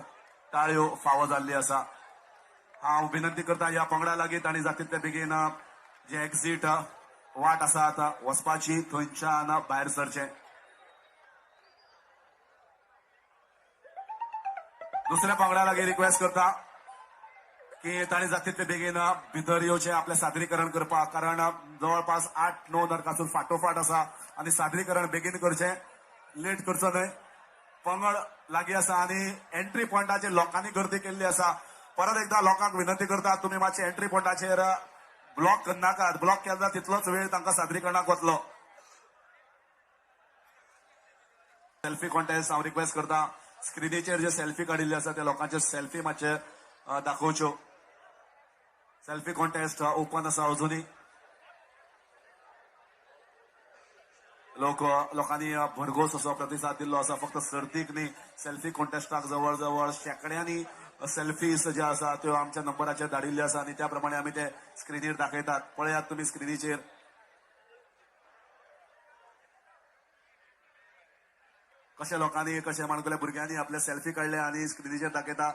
ताळयो फावो जाल्ली आसा. हांव विनंती करता ह्या पंगडा लागीं तांणी जाता तितले बेगीन जे एक्झीट वाट आसा आतां वचपाची थंयच्यान भायर सरचें. दुसऱ्या पंगडा लागीं रिक्वेस्ट करता की तांणी जाता तितले बेगीन भितर येवचें आपलें सादरीकरण करपाक, कारण जवळपास 8-9 नरकासूर फाटोफाट आसा आनी सादरीकरण बेगीन करचें, लेट करचो न्हय. पंगड लागीं आसा आनी एंट्री पॉयंटाचेर लोकांनी गर्दी केल्ली आसा. परत एकदा लोकांक विनंती करता तुमी मातशे एंट्री पॉयंटाचेर ब्लॉक करनाकात. ब्लॉक केल्यार तितलोच वेळ तांकां सादरीकरणाक वतलो. सेल्फी कॉन्टेस्ट हांव रिक्वेस्ट करता स्क्रिनीचेर जे सेल्फी काडिल्ले आसा ते लोकांचे सेल्फी मातशे दाखोवच्यो. सेल्फी कॉन्टेस्ट ओपन आसा अजुनूय. लोकांनी भरघोस असो प्रतिसाद दिल्लो आसा. फक्त सर्तीक न्ही, सेल्फी कॉन्टेस्टाक जवळ जवळ शेकड्यांनी सेल्फीज ज्यो आसा त्यो आमच्या नंबराचेर धाडिल्ले आसा आनी त्या प्रमाणे आमी ते स्क्रिनीर दाखयतात. पळयात तुमी स्क्रिनीचेर. कशे लोकांनी कशे माणकुल्या भुरग्यांनी आपले सेल्फी काडले आनी स्क्रिनीचेर दाखयता.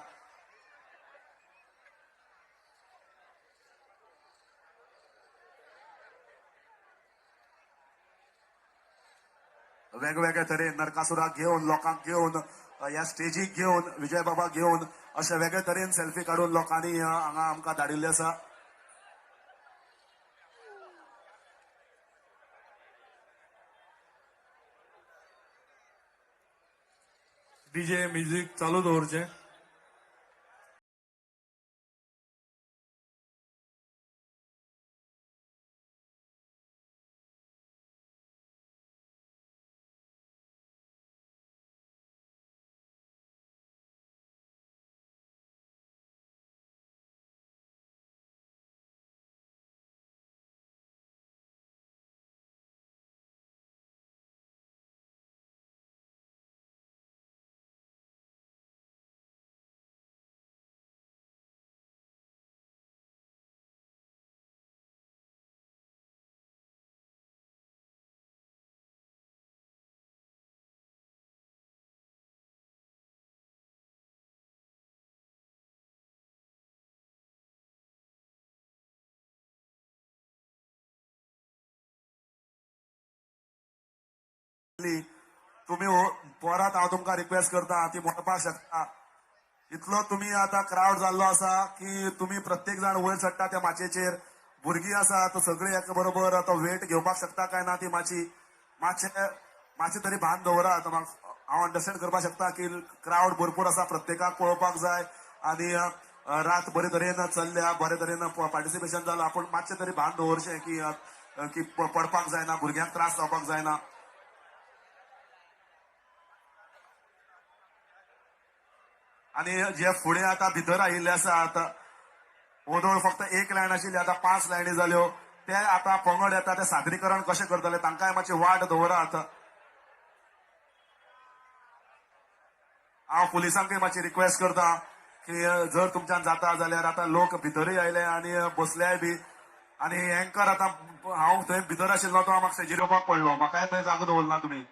वेगवेगळ्या तरेन नरकासुराक घेवन, लोकांक घेवन, ह्या स्टेजीक घेवन, विजय बाबा घेवन अशे वेगळे तरेन सेल्फी काडून लोकांनी हांगा आमकां धाडिल्ले आसा. डीजे म्युझिक चालू दवरचें. तुम्ही परत हांव तुमकां रिक्वेस्ट करता ती म्हणपाक शकता. इतलो तुमी आतां क्रावड जाल्लो आसा की तुमी प्रत्येक जाण वयर चडटा त्या माचयेचेर. भुरगीं आसात सगळीं एका बरोबर आतां वेट घेवपाक शकता काय ना ती मातशें तरी भान दवरात. हांव अंडरस्टँड करपाक शकता की क्रावड भरपूर आसा, प्रत्येकाक पळोवपाक जाय आनी रात बरे तरेन चल्ल्या, बरे तरेन पार्टिसिपेशन जालां. पूण मातशें तरी भान दवरचें की पडपाक जायना, भुरग्यांक त्रास जावपाक जायना. आनी जे फुडें आतां भितर आयिल्ले आसात, ओदोळ फक्त एक लायन आशिल्ली आतां 5 लायनी जाल्यो. ते आतां पंगड येता ते सादरीकरण कशें करतले तांकांय मातशी वाट दवरात. हांव पुलिसांकय मातशी रिक्वेस्ट करता की जर तुमच्यान जाता जाल्यार आतां लोक भितरूय आयले आनी बसल्याय बी. आनी एंकर आतां हांव थंय भितर आशिल्लो तो म्हाका स्टेजीर येवपाक पडलो, म्हाकाय थंय जागो दवरना तुमी.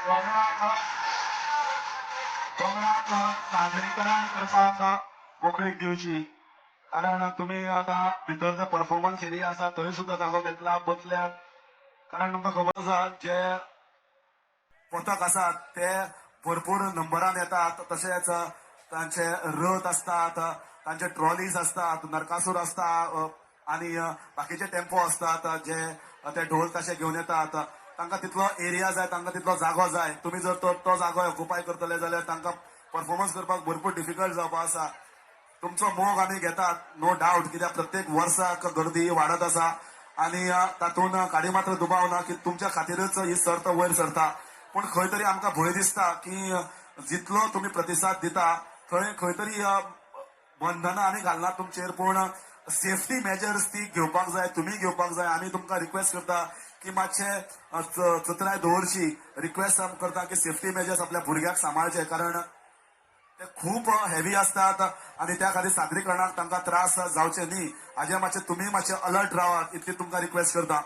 पंगडाक सादरीकरण करपाक मोकळीक दिवची, कारण तुम्ही आता भितर जे परफॉर्मन्स एरिया आसा थंय सुद्धा जागो घेतला बसल्यात, कारण तुमकां खबर आसा जे पथक आसात ते भरपूर नंबरान येतात, तशेंच तांचे रथ असतात, तांचे ट्रॉलीज असतात, नरकासूर असता आणि बाकीचे टेम्पो असतात जे ते ढोल तशे घेऊन येतात. तांकां तितलो एरिया जाय, तांकां तितलो जागो जाय. तुम्ही जर तो जागो ऑक्युपाय करतले जाल्यार तांकां परफॉर्मन्स करपाक भरपूर डिफिकल्ट जावपाक आसा. तुमचो मोग आमी घेतात नो डाऊट, कित्याक प्रत्येक वर्साक गर्दी वाडत आसा आणि तातूंत काडी मात्र दुबाव ना की तुमच्या खातीरच ही सर्त वयर सरता. पण खंय तरी आमकां भंय दिसता की जितलो तुम्ही प्रतिसाद दिता थंय खंय तरी बंधनां आमी घालनात तुमचेर, पूण सेफ्टी मेजर्स ती घेवपाक जाय, तुम्ही घेवपाक जाय. आमी तुमकां रिक्वेस्ट करता की मातशे चतराय दवरची. रिक्वेस्ट करता की सेफ्टी मेजर्स आपल्या भुरग्याक सांबाळचे, कारण ते खूप हेवी असतात आणि त्या खातीर सादरीकरणाक तांकां त्रास जावचे न्ही हाजे मातशे तुम्ही मातशे अलर्ट रावात, इतली तुमकां रिक्वेस्ट करता.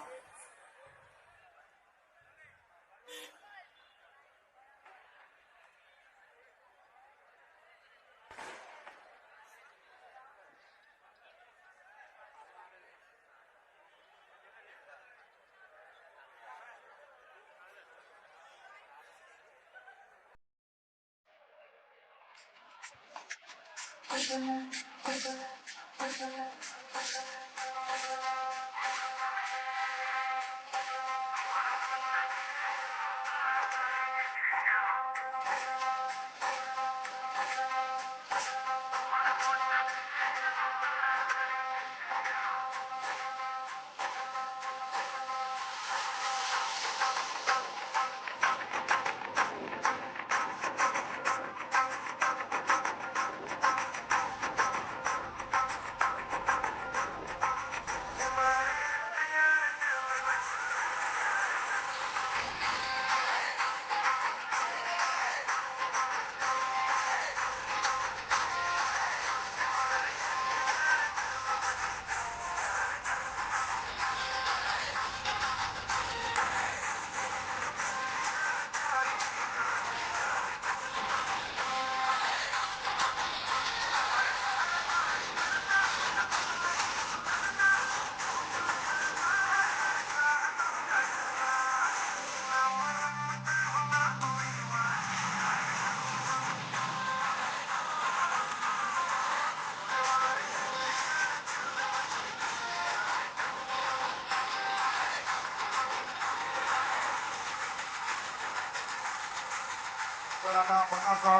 तर आता बघा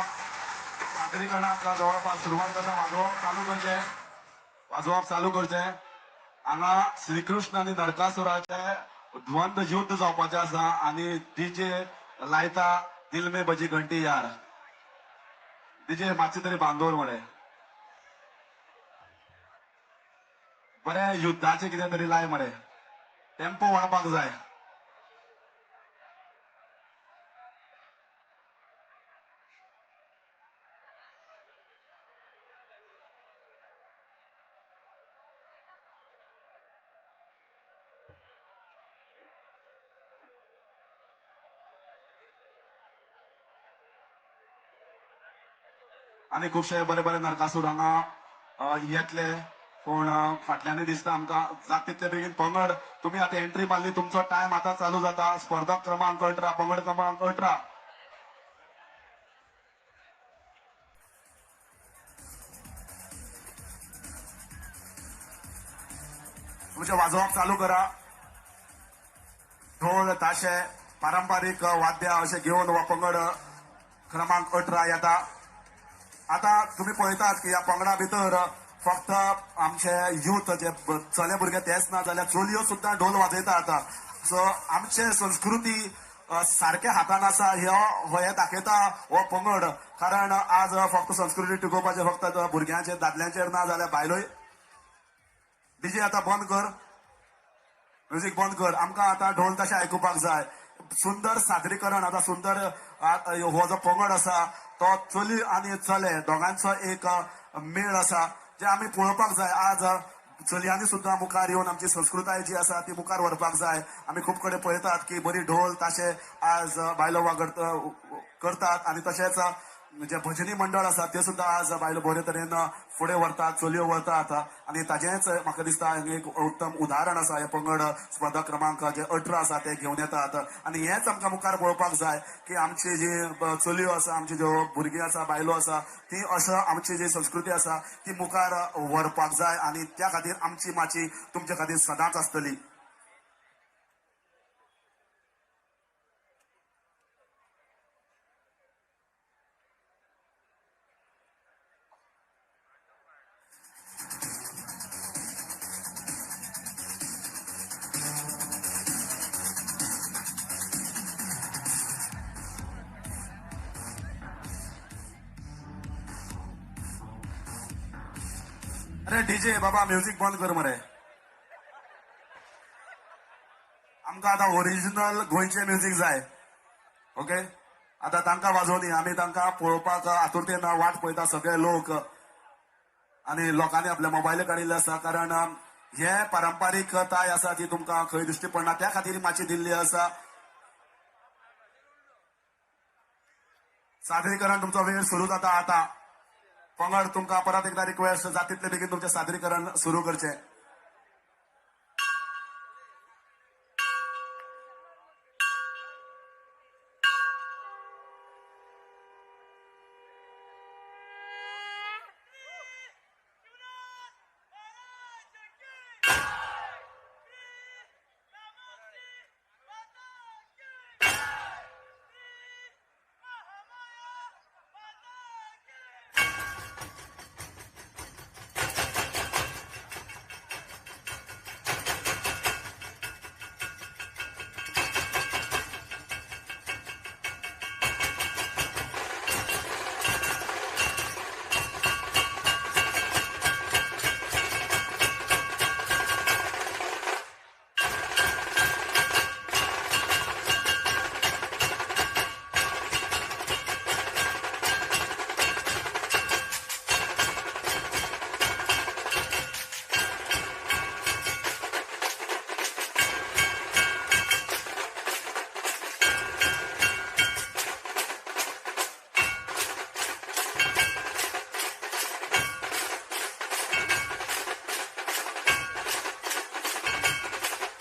सादरीकरणाक जवळपास सुरवात करता वाजोवप चालू करचे. हांगा श्रीकृष्ण आणि नरकासुराचे द्वंद्व युद्ध जावपाचे आसा आणि डीजे लायता दिल में बजी घंटी यार. डीजे मातशी तरी बांदोर मरे, बरे युद्धाचे कितें तरी लाय मरे, टेम्पो वळपाक जाय. आणि खुबशे बरे बरे नरकासूर हांगा येतले, पूण फाटल्यानय दिसता आमकां जाता तितले बेगीन पंगड. तुम्ही आता एंट्री मारली, तुमचो टाइम आता चालू जाता. स्पर्धक क्रमांक 18, पंगड क्रमांक 18. तुमचे वाजोवप चालू करा. ढोल ताशे पारंपारीक वाद्य असे घेऊन हो पंगड क्रमांक 18 येता. आता तुम्ही पळयतात की या पंगडा भितर फक्त आमचे युथ जे चले भुरगे तेच ना जाल्यार चलयो सुद्धा ढोल वाजयतात. सो आमचे संस्कृती सारख्या हातान आसा हे दाखयता हो पंगड. कारण आज फक्त संस्कृती टिकोवपाचे फक्त भुरग्यांचे दादल्यांचेर ना जाल्यार बायलोय. डीजे आता बंद कर, म्युझिक बंद कर. आमकां आता ढोल तशें आयकुपाक जाय. सुंदर सादरीकरण आता सुंदर हो जो पंगड आसा तो चली आणि चले दोगांचो एक मेळ आसा जे आमी पळोवपाक जाय. आज चलयांनी सुद्दां मुखार येवन आमची संस्कृताय जी आसा ती मुखार व्हरपाक जाय. आमी खूब कडेन पळयतात की बरी ढोल ताशे आज बायलो करतात आनी तशेंच जे भजनी मंडळ आसा ते सुद्दां आज बायलो बरे तरेन फुडें व्हरतात, चलयो व्हरतात आनी ताजेंच म्हाका दिसता एक उत्तम उदाहरण आसा. हे पंगड स्पर्धा क्रमांक जे 18 आसा ते घेवन येतात आनी हेच आमकां मुखार पळोवपाक जाय की आमची जी चलयो आसा, आमची ज्यो भुरगीं आसा, बायलो आसा ती अशें आमची जी संस्कृती आसा ती मुखार व्हरपाक जाय आनी त्या खातीर आमची माची तुमचे खातीर सदांच आसतली. अरे डीजे बाबा म्युझिक बंद कर मरे. आमकां आतां ओरिजिनल गोंयचे म्युझिक जाय. ओके, आतां तांकां वाजोवनी, आमी तांकां पळोवपाक आतुरतेन वाट पळयता सगळे लोक आनी लोकांनी आपले मोबायल काडिल्ले आसा. कारण हे पारंपारीकताय आसा ती तुमकां खंय दिश्टी पडना, त्या खातीर माची दिल्ली आसा. सादरीकरण तुमचो वेळ सुरू जाता आतां. पंगड तुमकां परत एकदा रिक्वेस्ट, जाता तितले बेगीन तुमचें सादरीकरण सुरू करचें.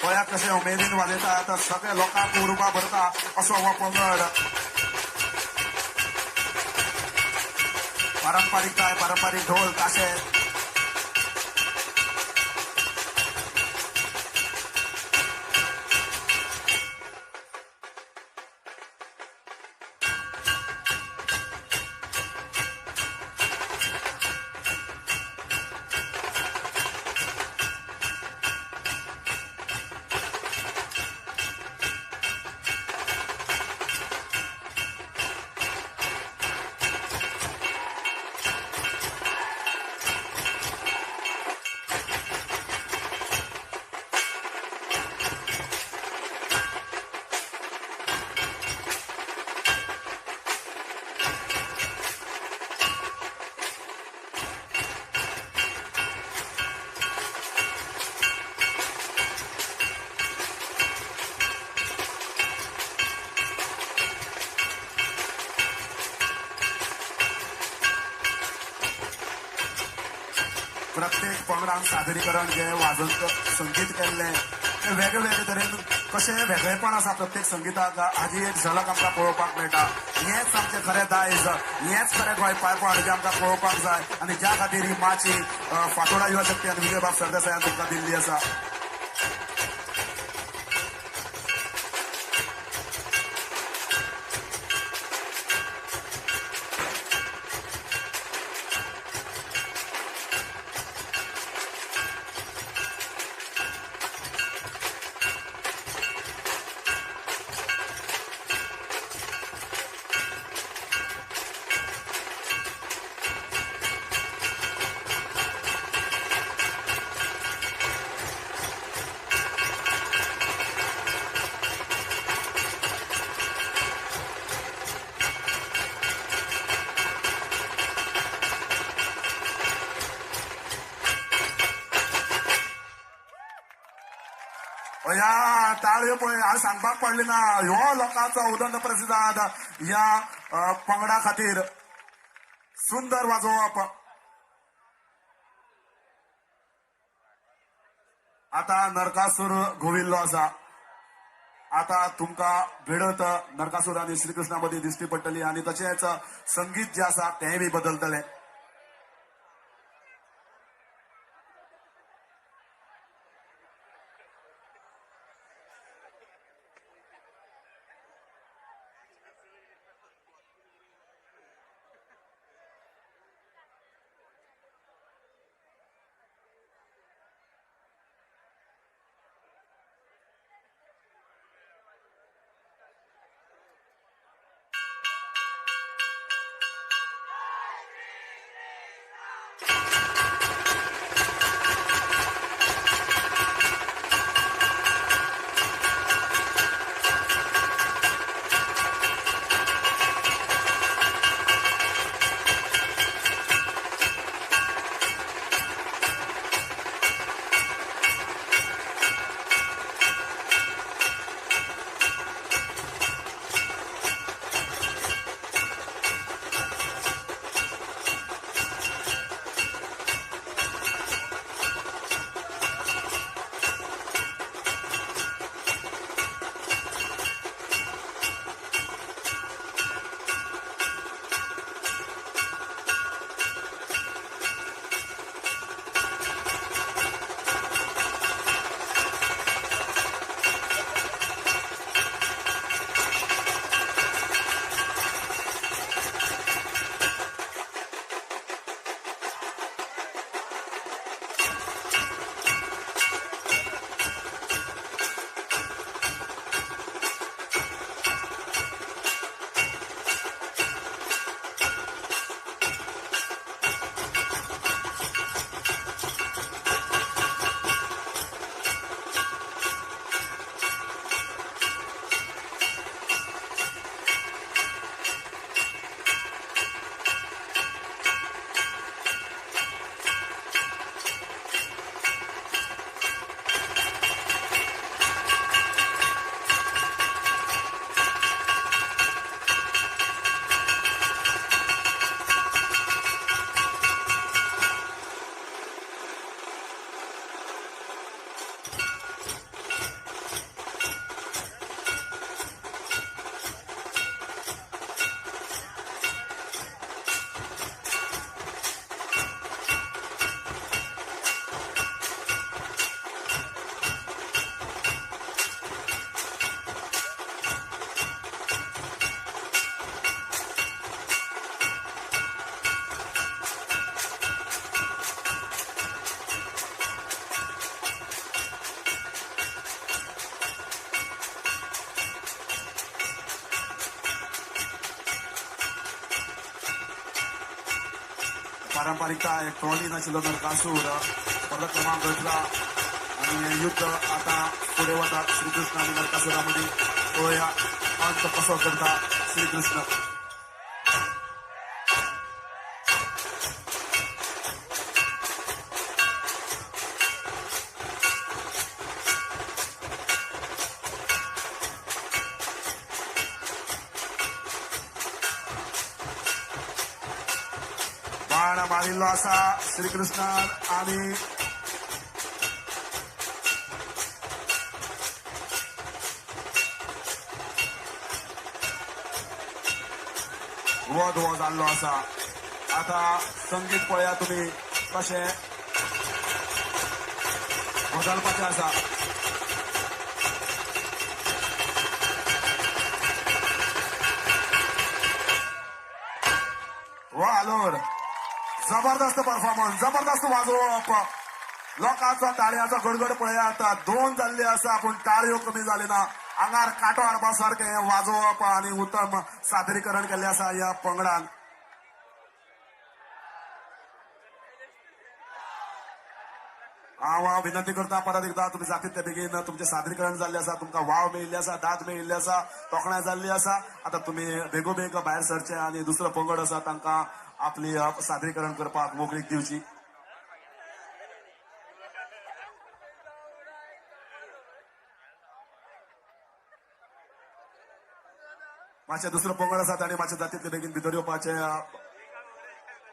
पळयात कशें उमेदीन वाजयतात, सगळे लोकांक उर्बा भरता असो हो पंगड. पारंपारीकताय, पारंपारीक ढोल ताशे प्रत्येक पंगडान सादरीकरण जे वाजन संगीत केल्लें ते वेगळे वेगळे तरेन कशें वेगळेपण आसा प्रत्येक संगीताक हाजी एक झलक आमकां पळोवपाक मेळटा. हेंच आमचें खरें दायज, हेंच खरें गोंयकारपण जें आमकां पळोवपाक जाय आनी ज्या खातीर ही माची फातोर्डा युवा शक्ती आनी विजय बाब सरदेसायान तुमकां दिल्ली आसा. या टाळयो पळय हांवें सांगपाक पडले ना ह्यो लोकांचो उदंड प्रतिसाद या पंगडा खातीर सुंदर वाजोवप. आता नरकासूर घुविल्लो आसा. आता तुमकां भिडत नरकासूर आनी श्रीकृष्णा मदीं दिश्टी पडटली आनी तशेंच संगीत जे आसा तेंय बी बदलतलें. पारंपरिकता एक ट्रॉली नाशिल्लो नरकासूर पदक क्रमांक घेतला आणि युद्ध आता पुढे वता श्रीकृष्ण आणि नरकासुरा मदीं पळोवया अंत कसो करता श्रीकृष्ण. बाण मारिल्लो आसा श्रीकृष्णान आणि वध हो जाल्लो आसा. आता संगीत पळया तुम्ही कशें बदलपाचें आसा. वालोर जबरदस्त परफॉर्मन्स जबरदस्त वाजोवप लोकांचो ताळयांचो गडगड पळयात. दोन जाल्ले आसा पूण ताळयो कमी जाले ना. आंगार कांटो हाडपा सारकें वाजोवप आणि उत्तम सादरीकरण केल्लें आसा ह्या पंगडान. हांव विनंती करता परत एकदा तुम्ही जातीत ते बेगीन तुमचे सादरीकरण जाल्ले आसा. तुमकां वाव मेळिल्ले आसा दाद मेळिल्ले आसा तोखणाय जाल्ली आसा. आता तुम्ही बेगोबेग भायर सरचे आणि दुसरो पंगड आसा तांकां आपली सादरीकरण करपाक मोकळीक दिवची. मातशें दुसरो पंगड आसा ताणी मातशें जातींतले बेगीन भितर येवपाचे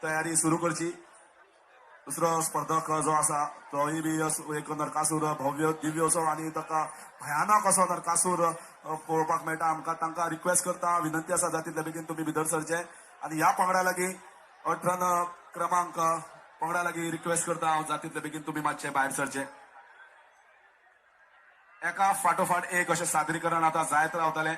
तयारी सुरू करची. दुसरो स्पर्धक जो आसा तोय बी एक नरकासूर भव्य दिव्य असो आनी ताका भयानक असो नरकासूर पळोवपाक मेळटा. आमकां तांकां रिक्वेस्ट करता, विनंती आसा जातींतले बेगीन तुमी भितर सरचे. आनी ह्या पंगडा लागीं 18 क्रमांक पंगडा लागीं रिक्वेस्ट करता हांव जातींतले बेगीन तुमी मातशे भायर सरचे. एका फाटोफाट एक अशें सादरीकरण आतां जायत रावतलें.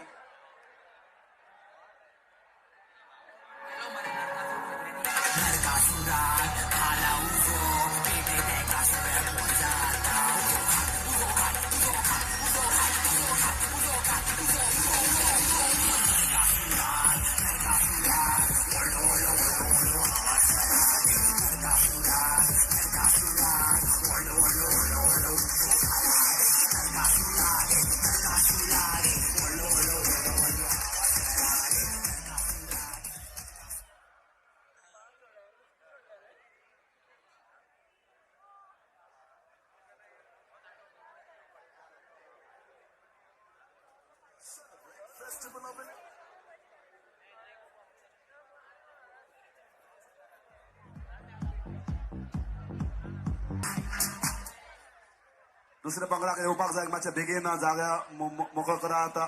दुसऱ्या पंगडाक येवपाक जाय, मातशें बेगीन जागा मोकळो करात.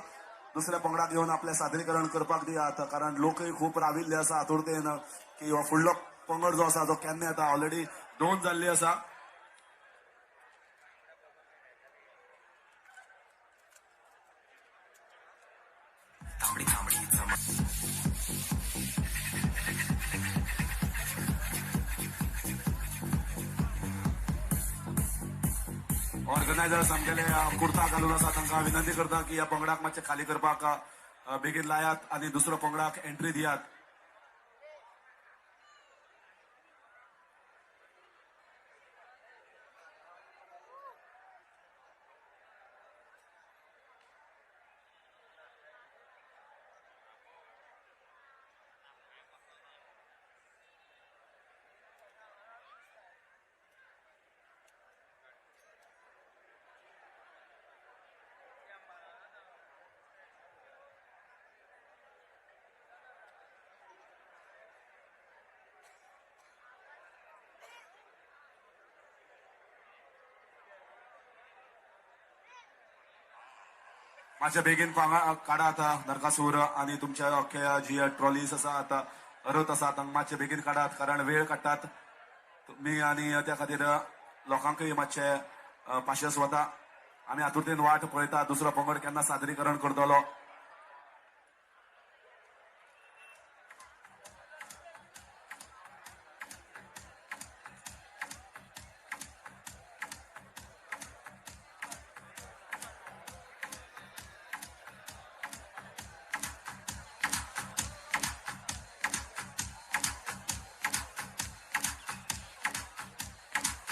दुसऱ्या पंगडाक येवन आपलें सादरीकरण करपाक दियात, कारण लोकय खूब राविल्ले आसा आतुरतेन की हो फुडलो पंगड जो आसा तो केन्ना येता. ऑलरेडी 2 जाल्ली आसा. ऑर्गनायझर्स आमगेले कुर्ता घालून आसा तांकां विनंती करता की ह्या पंगडाक मातशें खाली करपाक बेगीन लायात आनी दुसरो पंगडाक एंट्री दियात. मातशें बेगीन काडात नरकासूर आनी तुमच्या अख्ख्या जी ट्रॉलीज आसा आतां रथ आसा तांकां मातशें बेगीन काडात, कारण वेळ काडटात तुमी आनी त्या खातीर लोकांकय मातशें पाशियेंस वता. आमी आतुरतेन वाट पळयता दुसरो पंगड केन्ना सादरीकरण करतलो.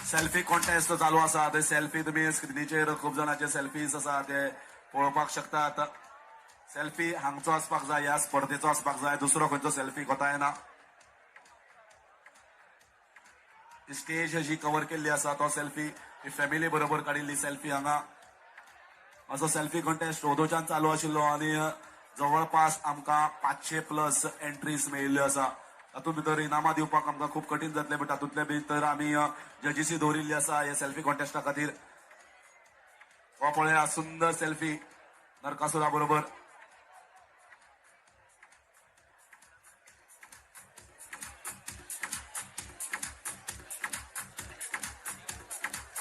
सेल्फी कॉन्टेस्ट चालू आसा. ते सेल्फी तुमी स्क्रिनीचेर खूब जाणांचे सेल्फीज आसा ते पळोवपाक शकतात. सेल्फी हांगचो आसपाक जाय, ह्या स्पर्धेचो आसपाक जाय, दुसरो खंयचो सेल्फी कोता येना. स्टेज जी कवर केल्ली आसा तो सेल्फी फॅमिली बरोबर काडिल्ली सेल्फी हांगा असो सेल्फी कॉन्टेस्ट ओदोच्यान चालू आशिल्लो आनी जवळपास आमकां 500+ एंट्रीज मेळिल्ल्यो आसा. तातूंत भितर इनामां दिवपाक आमकां खूब कठीण जातलें, बट तातूंतले भितर आमी जजीसी दवरिल्ली आसा हे सेल्फी कॉन्टेस्टा खातीर. हो पळया सुंदर सेल्फी नरकासुरा बरोबर.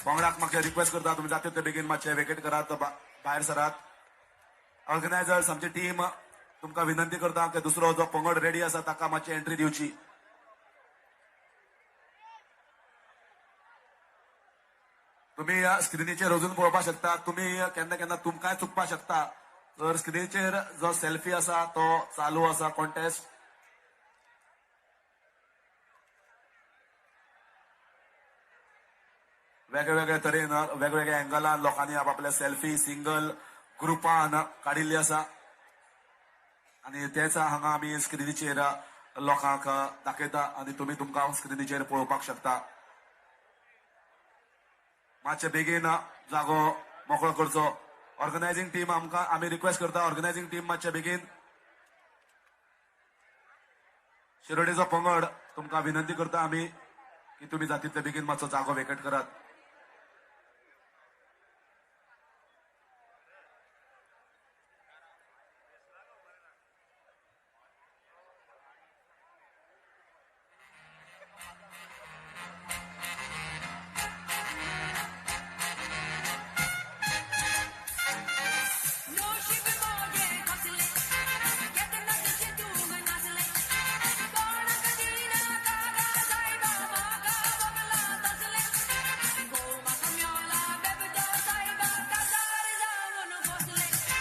पंगडाक म्हाका रिक्वेस्ट करता तुमी जाता ते बेगीन मातशें वेकेट करात, भायर सरात. ऑर्गनायझर्स आमची टीम तुमकां विनंती करता की दुसरो जो पंगड रेडी आसा ताका मातशी एंट्री दिवची. तुम्ही स्क्रिनीचेर अजून पळोवपाक शकता. तुम्ही केन्ना केन्ना तुमकांय चुकपाक शकता. तर स्क्रिनीचेर जो सेल्फी आसा तो चालू आसा कॉन्टेस्ट. वेगवेगळ्या तरेन वेगवेगळ्या एंगलान लोकांनी आपापले सेल्फी सिंगल ग्रुपान काडिल्ली आसा आनी तेच हांगा आमी स्क्रिनीचेर लोकांक दाखयता आनी तुमी तुमकां स्क्रिनीचेर पळोवपाक शकता. मातशें बेगीन जागो मोकळो करचो. ऑर्गनायझींग टीम आमकां आमी रिक्वेस्ट करता, ऑर्गनायझींग टीम मातशें बेगीन शिरोडेचो पंगड तुमकां विनंती करता आमी की तुम्ही जातीतले बेगीन मातसो जागो वेकेट करात.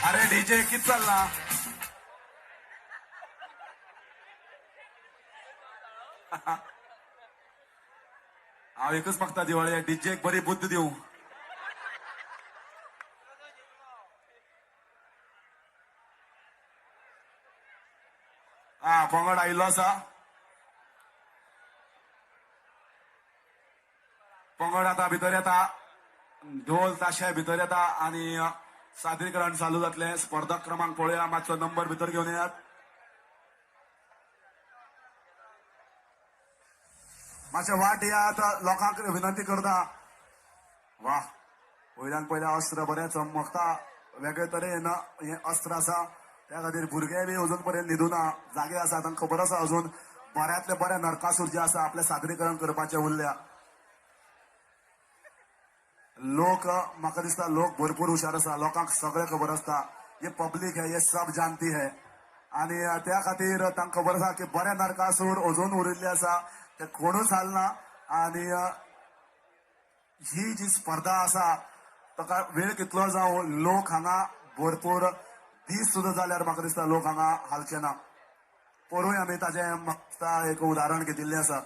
अरे डीजे किती चालला. हांव एकच मागता दिवाळी डीजेक बरी बुद्ध दिवं. पंगड आयिल्लो आसा. पंगड आता भितर येता. ढोल ताशे भितर येता आणि सादरीकरण चालू जातले. स्पर्धक क्रमांक पळोवया. मातसो नंबर भितर घेवन येयात. मातशे वाट येयात. लोकांक विनंती करता. वा वयल्यान पयल्या अस्त्र बरें चमकता. वेगळे तरेन हे अस्त्र आसा. त्या खातीर भुरगे बी अजून पर्यंत न्हिदूना. जागे आसा. तांकां खबर आसा अजून बऱ्यांतले बरे नरकासूर जे आसा आपले सादरीकरण करपाचे उरल्या. लोक म्हाका दिसता लोक भरपूर हुशार आसा. लोकांक सगळें खबर आसता. हे पब्लीक है, ये सब जानती है. आणि त्या खातीर तांकां खबर आसा की बरे नरकासूर अजून उरिल्ले आसा. ते कोणूच हालना. आणि ही जी स्पर्धा आसा ताका वेळ कितलो जावं लोक हांगा भरपूर दीस सुद्धा जाल्यार म्हाका दिसता लोक हांगा हालचे ना. पळोवया आमी ताजें म्हाका एक उदाहरण घेतिल्लें आसा.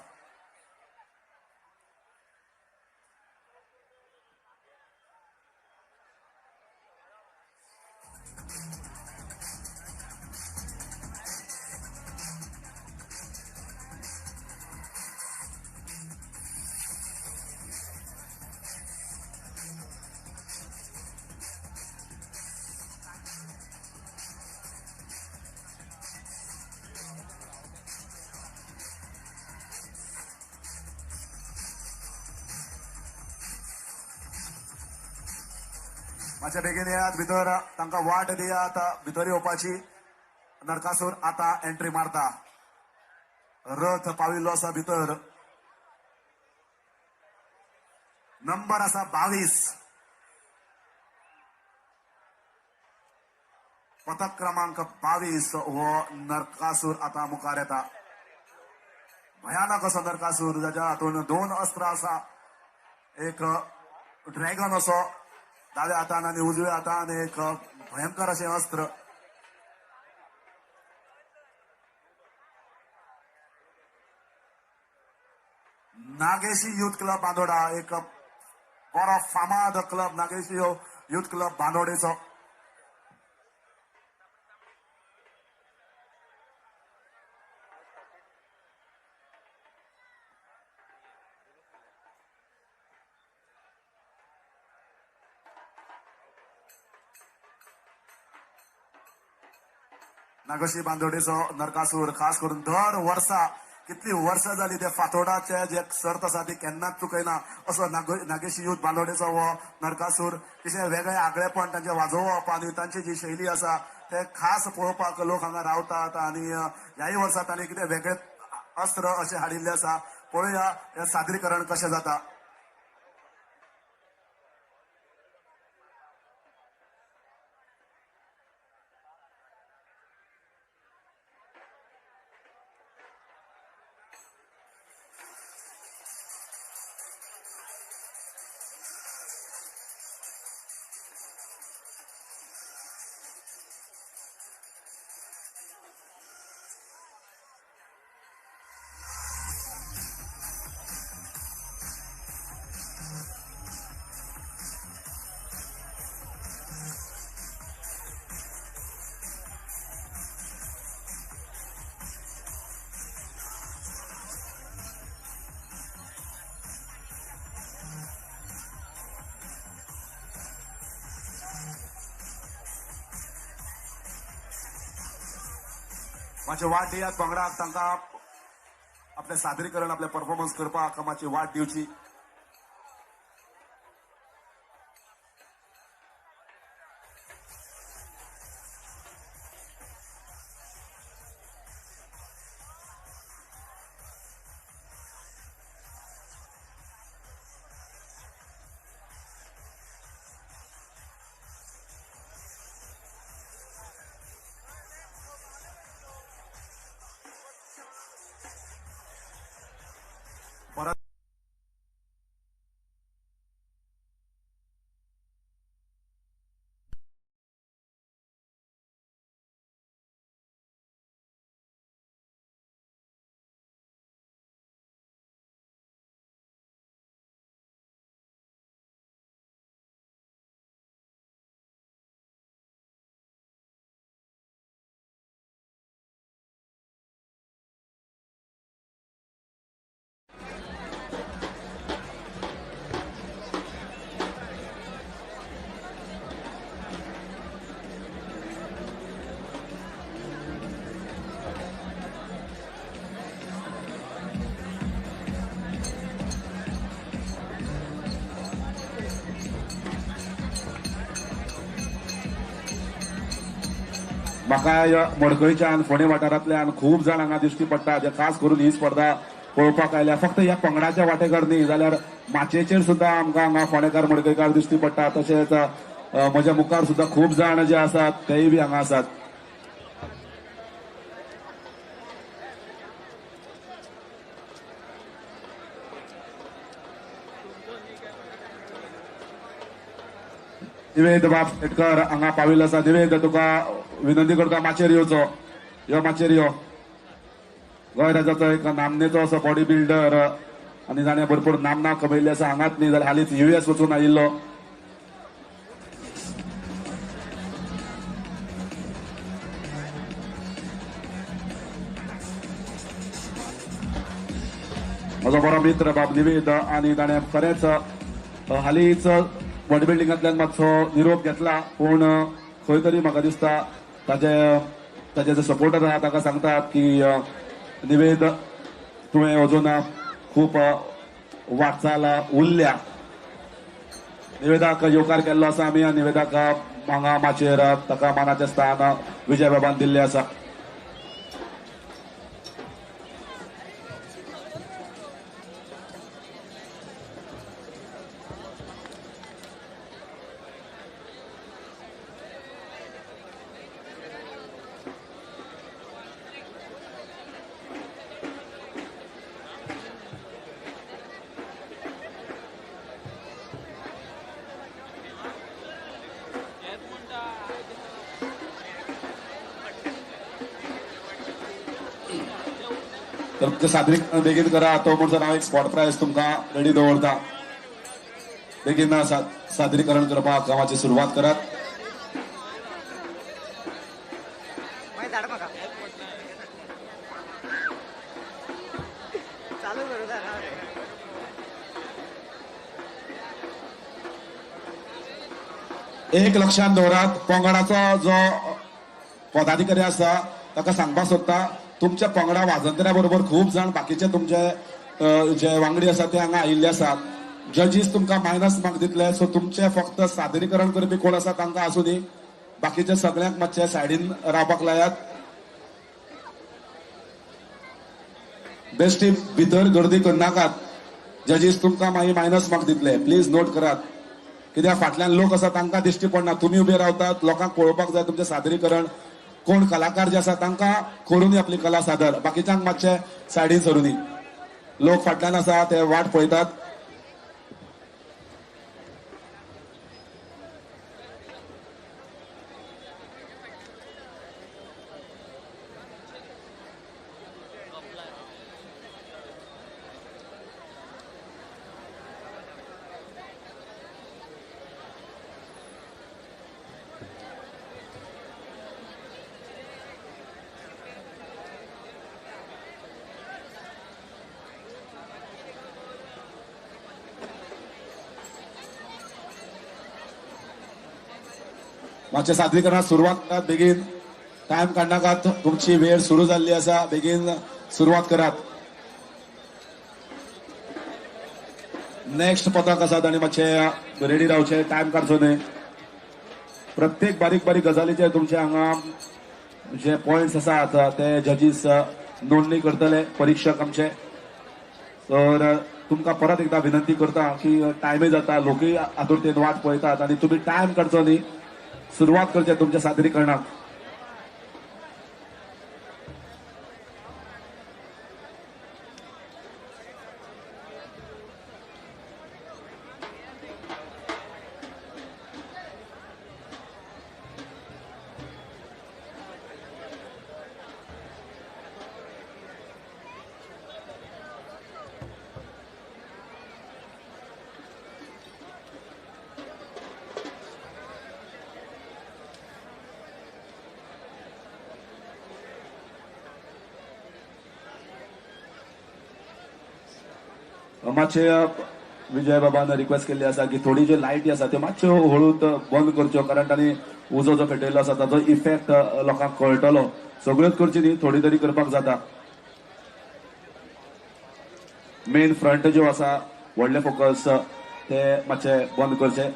मातशे बेगीन येयात भितर. तांकां वाट दियात भितर येवपाची. नरकासूर आता एंट्री मारता. रथ पाविल्लो आसा भितर. नंबर आसा 22. पथक क्रमांक 22 हो नरकासूर आता मुखार येता. भयानक असो नरकासूर जाच्या हातून 2 अस्त्र आसा. एक ड्रॅगन असो दाव्या हातान आणि उजव्या हातान एक भयंकर असे अस्त्र. नागेशी युथ क्लब बांदोडा एक बरो फामाद क्लब नागेशी युथ क्लब बांदोडेचो. नागोशी बांदोडेचो नरकासूर खास करून दर वर्सा कितली वर्सां जाली ते फातोडाचे जे सर्त आसा ती केन्नाच चुकयना असो नागेशी युथ बांदोडेचो हो नरकासूर. तशें वेगळे आगळेपण तांचे वाजोवप आनी तांची जी शैली आसा ते खास पळोवपाक लोक हांगा रावतात. आनी ह्याय वर्सा तांणी कितें वेगळे अस्त्र अशें हाडिल्ले आसा. पळोवया हें सादरीकरण कशें जाता. मातशे वाट दियात पंगडाक. तांकां आपले सादरीकरण आपले परफॉर्मन्स करपाक कामाची वाट दिवची. म्हाका मडकयच्यान फोंडे वाठारांतल्यान खूब जाण हांगा दिश्टी पडटा जे खास करून ही स्पर्धा पळोवपाक आयल्या. फक्त ह्या पंगडाच्या वांटेकार न्ही जाल्यार माचयेचेर सुद्दां आमकां हांगा फोंडेकार मडकयकार दिश्टी पडटा. तशेंच म्हज्या मुखार सुद्दां खूब जाण जे आसात तेय बी हांगा आसात. निवेद बाब शेटकर हांगा पाविल्लो आसा. निवेद तुका विनंती करता माचयेर येवचो. यो माचयेर यो. गोंय राज्याचो एक नामनेचो असो बॉडी बिल्डर आनी ताणें भरपूर नामना कमयल्ली आसा. हांगाच न्ही जाल्यार हालींच US वचून आयिल्लो. म्हजो बरो मित्र बाब निवेद आनी ताणें खरेंच हालींच बॉडी बिल्डिंगांतल्यान मातसो निरोप घेतला. पूण खंय तरी म्हाका दिसता ताजे जे सपोर्टर आहा ताका सांगतात की निवेद तुवें अजून खूब वाटचाल उरल्या. निवेदाक येवकार केल्लो आसा आमी. निवेदाक हांगा माचयेर ताका मानाचें स्थान विजय बाबान दिल्लें आसा. तर तुमचे सादरीकरण बेगीन करा. तो म्हणसर हांव एक स्पॉट प्रायज तुमकां रेडी दवरता. बेगीन सादरीकरण करपाक कामाची सुरवात करात. एक लक्षात दवरात, पंगडाचो जो पदाधिकारी आसा ताका सांगपाक सोदता तुमच्या पंगडा वाजंत्र्या बरोबर खूब जाण बाकीचे तुमचे जे वांगडी आसा ते हांगा आयिल्ले आसात. जजीस तुमकां मायनस मार्क दितले. सो तुमचे फक्त सादरीकरण करपी कोण आसा तांकां आसूं दी. बाकीचे सगळ्यांक मातशे सायडीन रावपाक लायात. बेश्टी भितर गर्दी करनाकात. जजीस तुमकां मागीर मायनस मार्क दितले. प्लीज नोट करात. कित्याक फाटल्यान लोक आसा तांकां दिश्टी पडना. तुमी उबे रावतात. लोकांक पळोवपाक जाय तुमचें सादरीकरण. कोण कलाकार जे आसा तांकां करून आपली कला सादर. बाकीच्यांक मातशे सायडीन सरुनी. लोक फाटल्यान आसा ते वाट पळयतात. मातशे सादरीकरणाक सुरवात करात बेगीन. टायम काडनाकात. तुमची वेळ सुरू जाल्ली आसा. बेगीन सुरवात करात. नेक्स्ट पथक आसात आणि मातशे रेडी रावचे, टाइम काडचो न्ही. प्रत्येक बारीक बारीक गजालीचे तुमचे हांगा जे पॉइंट्स आसात ते जजीस नोंदणी करतले, परीक्षक आमचे. तर तुमकां परत एकदा विनंती करता की टायमय जाता, लोकय आतुरतेन वाट पळयतात आणि तुम्ही टाइम काडचो न्ही. सुरवात करचे तुमच्या सादरीकरणाक. मातशे विजय बाबान रिक्वेस्ट केल्ली आसा की थोडी जे लायटी आसा त्यो मातश्यो हळूच बंद करच्यो, कारण तांणी उजो जो पेटयल्लो आसा ताचो इफेक्ट लोकांक कळटलो. सगळ्योच करची न्ही, थोडी तरी करपाक जाता. मेन फ्रंट ज्यो आसा व्हडले फोकस ते मातशे बंद करचे.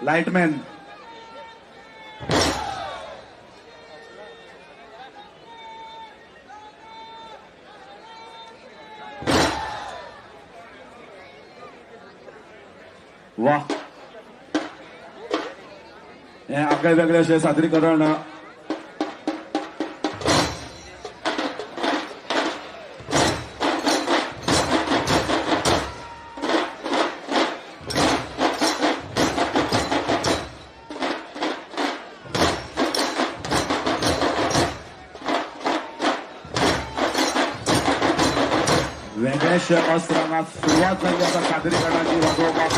लायटमॅन वा, हे आगळे वेगळे असे सादरीकरण. वेगळेशे अस्त्रांना सुरुवात झाली आता सादरीकरणाची वाजोवपाक.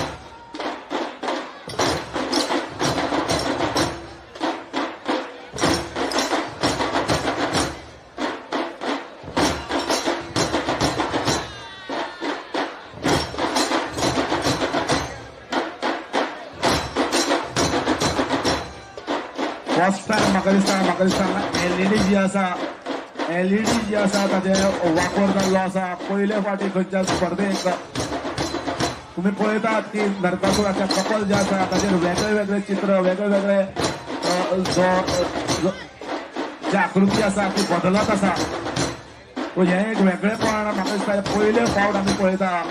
फर्स्ट टाइम म्हाका दिसता एलईडी जी आसा ताचे वापर जाल्लो आसा. पयले फावटी खंयच्या स्पर्धेक तुम्ही पळयतात की नरकासुराचे कपल जे आसा ताचेर वेगळे वेगळे चित्र, वेगळे वेगळे जी आकृती आसा ती बदलत आसा. हे एक वेगळेपण म्हाका दिसता पयले फावट आमी पळयता.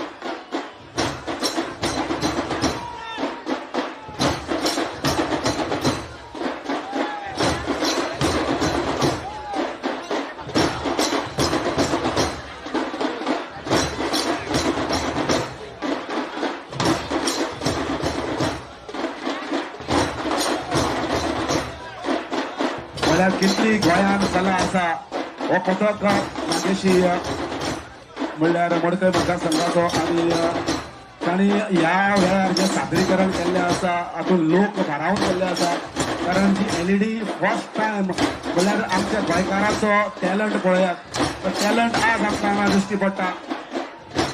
कितली गोंयांत कला आसा. हो पथक नागेशी म्हणल्यार मडकय मतदारसंघाचो आणि तांणी ह्या वेळार जे सादरीकरण केल्लें आसा हातूंत लोक भारावन केल्ले आसा. कारण जी एलईडी फर्स्ट टायम म्हणल्यार आमच्या गोंयकाराचो टॅलंट पळयात. टॅलंट आज आमकां हांगा दिश्टी पडटा.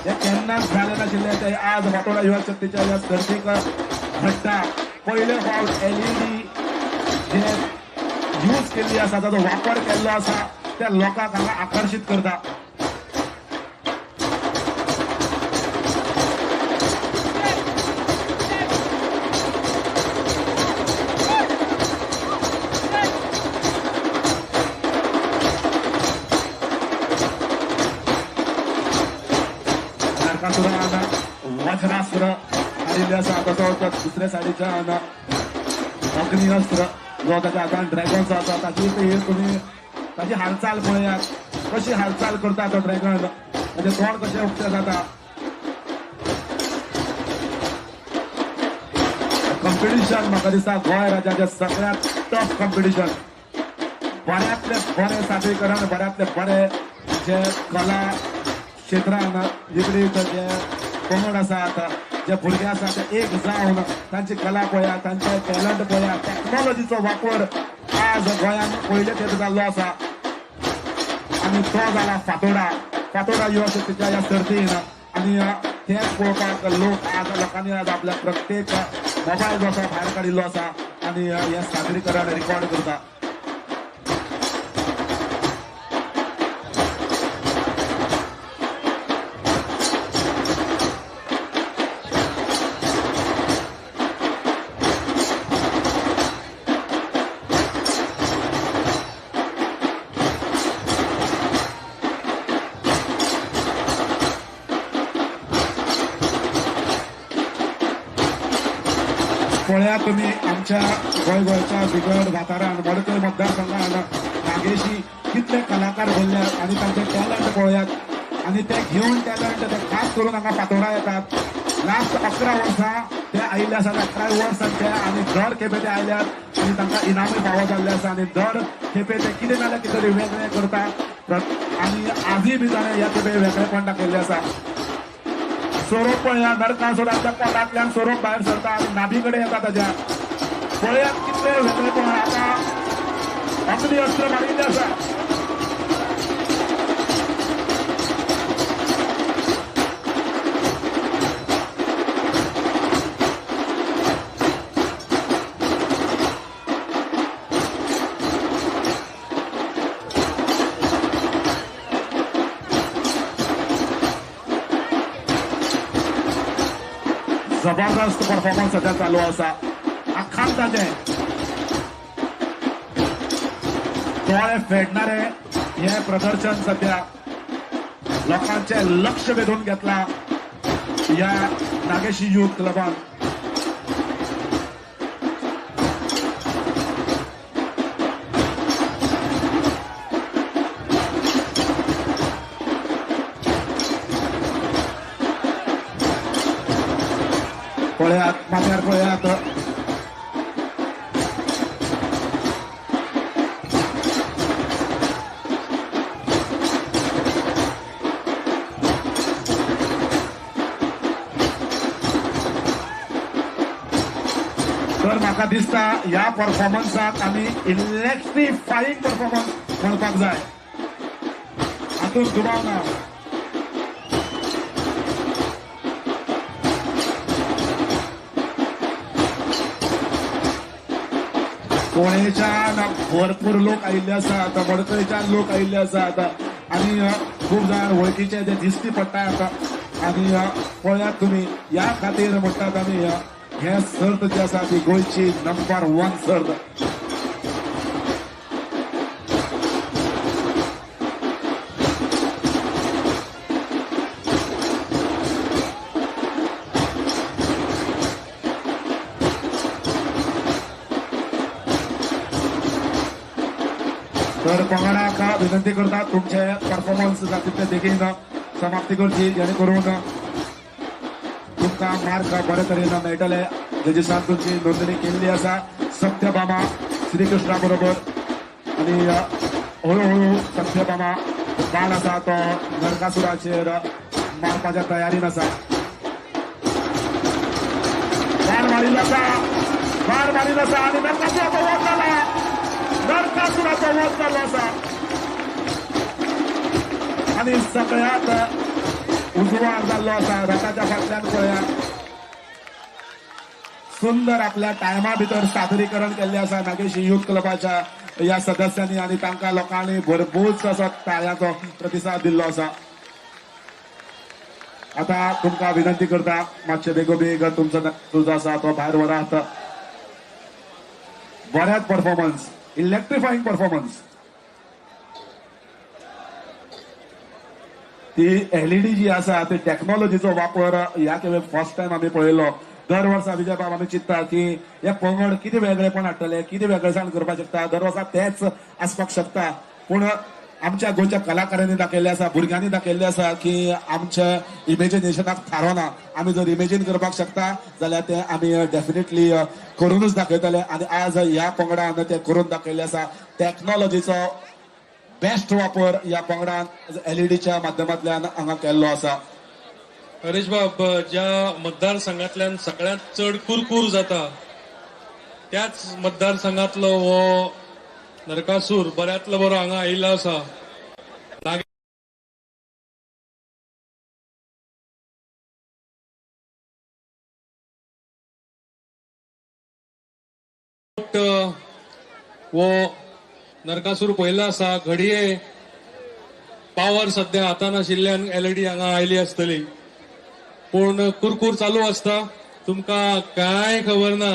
हे केन्नाच जालें नाशिल्लें ते आज फातोर्डा युवा शक्तीच्या ह्या सर्तीक घडटा. पयले फावट एलईडी जे यूज केल्ली आसा, ताचो वापर केल्लो आसा, त्या लोकांक हांगा आकर्शीत करता. नरकासुरान वज्रास्त्र हाडिल्लें आसा, तसोच दुसऱ्या सायडीच्यान अग्नी अस्त्र जो ताच्या हातांत ड्रॅगन्स आसा ताची तुम्ही ताची हालचाल पळयात. कशी हालचाल करता तो ड्रॅगन, म्हणजे तोंड कशें उक्तें जाता. कॉम्पिटिशन म्हाका दिसता गोंय राज्याचें सगळ्यांत टफ कॉम्पिटिशन. बऱ्यांतले बरें सादरीकरण, बऱ्यांतले बरे जे कला क्षेत्रान विपरीत जे पंगड आसात, जे भुरगे आसात ते एक जावन तांची कला पळयात, तांचे टॅलंट पळयात. टॅक्नॉलॉजीचो वापर आज गोंयांत पयले खेप जाल्लो आसा आणि तो जाला फातोर्डा युवा शक्तीच्या ह्या सर्तीन. आणि तेच पळोवपाक लोकांनी आज आपल्या प्रत्येक मोबायल जो आसा भायर काडिल्लो आसा आणि हे सादरीकरण रिकॉर्ड करता. पळया तुम्ही आमच्या गोंयच्या बिगड वाठारान मडकय मतदारसंघान नागेशी कितले कलाकार बोलल्यात आणि तांचे टॅलंट पळयात आणि ते घेऊन टॅलंट ते खास करून हांगा फातोर्डा येतात. लास्ट 11 वर्सां ते आयिल्ले आसात, 11 वर्सांचे आणि दर खेपे ते आयल्यात आणि तांकां इनामूय फावो जाल्ले आसा आणि दर खेपे ते कितें नाल्यार कितें तरी वेगळें करतात आणि आजूय बी ताणें ह्या खेपे वेगळेपण दाखयल्लें आसा. सोरोप पळया नरकासुराच्या पोटांतल्यान सोरोप भायर सरता आणि नाभी कडेन येता ताज्या. पळयात कितले वेगळेपण आतां अग्नी अस्त्र मारिल्लें आसा. जबरदस्त परफॉर्मन्स सध्या चालू असा. आखांताचे डोळे फेडणारे हे प्रदर्शन सध्या लोकांचे लक्ष वेधून घेतला या नागेशी युथ क्लबान. पळयात माथ्यार पळयात तर म्हाका दिसता ह्या परफॉर्मन्साक आमी इलेक्ट्रिफाईंग परफॉर्मन्स म्हणपाक जाय. हातूंत दुबाव ना. पुणेच्यान भरपूर लोक आयिल्ले आसात, मडकयच्यान लोक आयिल्ले आसात आणि खूप जाण वळखीचे जे दिश्टी पडटात आणि पळयात तुमी ह्या खातीर म्हणटात आमी हे सर्त जी आसा ती गोंयची नंबर 1 सर्त. तर पंगडाक विनंती करता तुमचे परफॉर्मन्स तितले बेगीन समाप्ती करची जेणे करून तुमकां मार्क बरे तरेन मेळटले. जजीसान तुमची नोंदणी केल्ली आसा. सत्यभामा श्रीकृष्णा बरोबर आणि हळूहळू सत्यभामा बाण आसा तो नरकासुराचेर मारपाच्या तयारीन आसा. बाण मारिल्लो आसा, बाण मारिल्लो आसा आणि नरकासुराचो वध जाला. नरकासुराचो वध जाल्लो आसा आणि सगळ्यात उजवाड जाल्लो आसा. रथाच्या फाटल्यान पळयात सुंदर आपल्या टायमा भितर सादरीकरण केल्लें आसा नागेशी युथ क्लबाच्या या सदस्यांनी आणि तांकां लोकांनी भरपूर असो ताळ्याचो प्रतिसाद दिल्लो आसा. आता तुमकां विनंती करता मातशें बेगोबेग तुमचो जो आसा तो भायर व्हरात. बऱ्याच परफॉर्मन्स, इलेक्ट्रिफाईंग परफॉर्मन्स. ती एलईडी जी आसा ती टेक्नॉलॉजीचो वापर ह्या केवे फर्स्ट टाइम आमी पळयलो. दर वर्सा विजय बाब आमी चिंतता की हे पंगड कितें वेगळेपण हाडटले, कितें वेगळेसाण करपाक शकता. दर वर्सा तेच आसपाक शकता. पूण आमच्या गोंयच्या कलाकारांनी दाखयल्लें आसा, भुरग्यांनी दाखयल्लें आसा की आमच्या इमेजिनेशनाक थारो ना. आमी जर इमेजीन करपाक शकता जाल्यार ते आमी डेफिनेटली करूनच दाखयतले आणि आज ह्या पंगडान ते करून दाखयल्लें आसा. टेक्नॉलॉजीचो बेस्ट वापर या पंगडान एलईडीच्या माध्यमांतल्यान हांगा केल्लो आसा. हरीश बाब, ज्या मतदारसंघातल्यान सगळ्यात चड कुरकूर जाता त्याच मतदारसंघातलो हो नरकासूर बऱ्यातलो बरो हांगा आयिल्लो आसा. वो नरकासूर पयलो आसा. घडये पावर सध्या हातान आशिल्ल्यान एलईडी हांगा आयली आसतली पूण कुरकूर चालू आसता. तुमकां कांय खबर ना.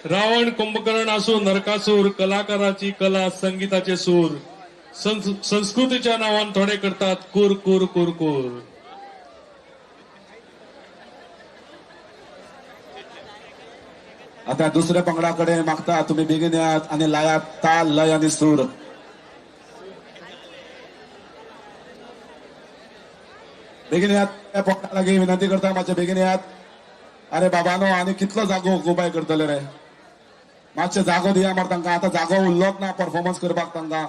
रावण कुंभकर्ण आसूं नरकासूर कलाकाराची कला, संगीताचे सूर, संस्कृतीच्या नांवान थोडे करतात कुर कुर कुर कुर. आता दुसऱ्या पंगडाकडे मागता तुम्ही बेगीन यात आणि लायात ताल लय आणि सूर. बेगीन यात. त्या पंगडा लागी विनंती करता मातशे बेगीन यात. अरे बाबानो आणि कितलो जागो गोबाय करतले रे. मातशे जागो दिया मरे तांकां. आता जागो उरलोच ना परफॉर्मन्स करपाक तांकां.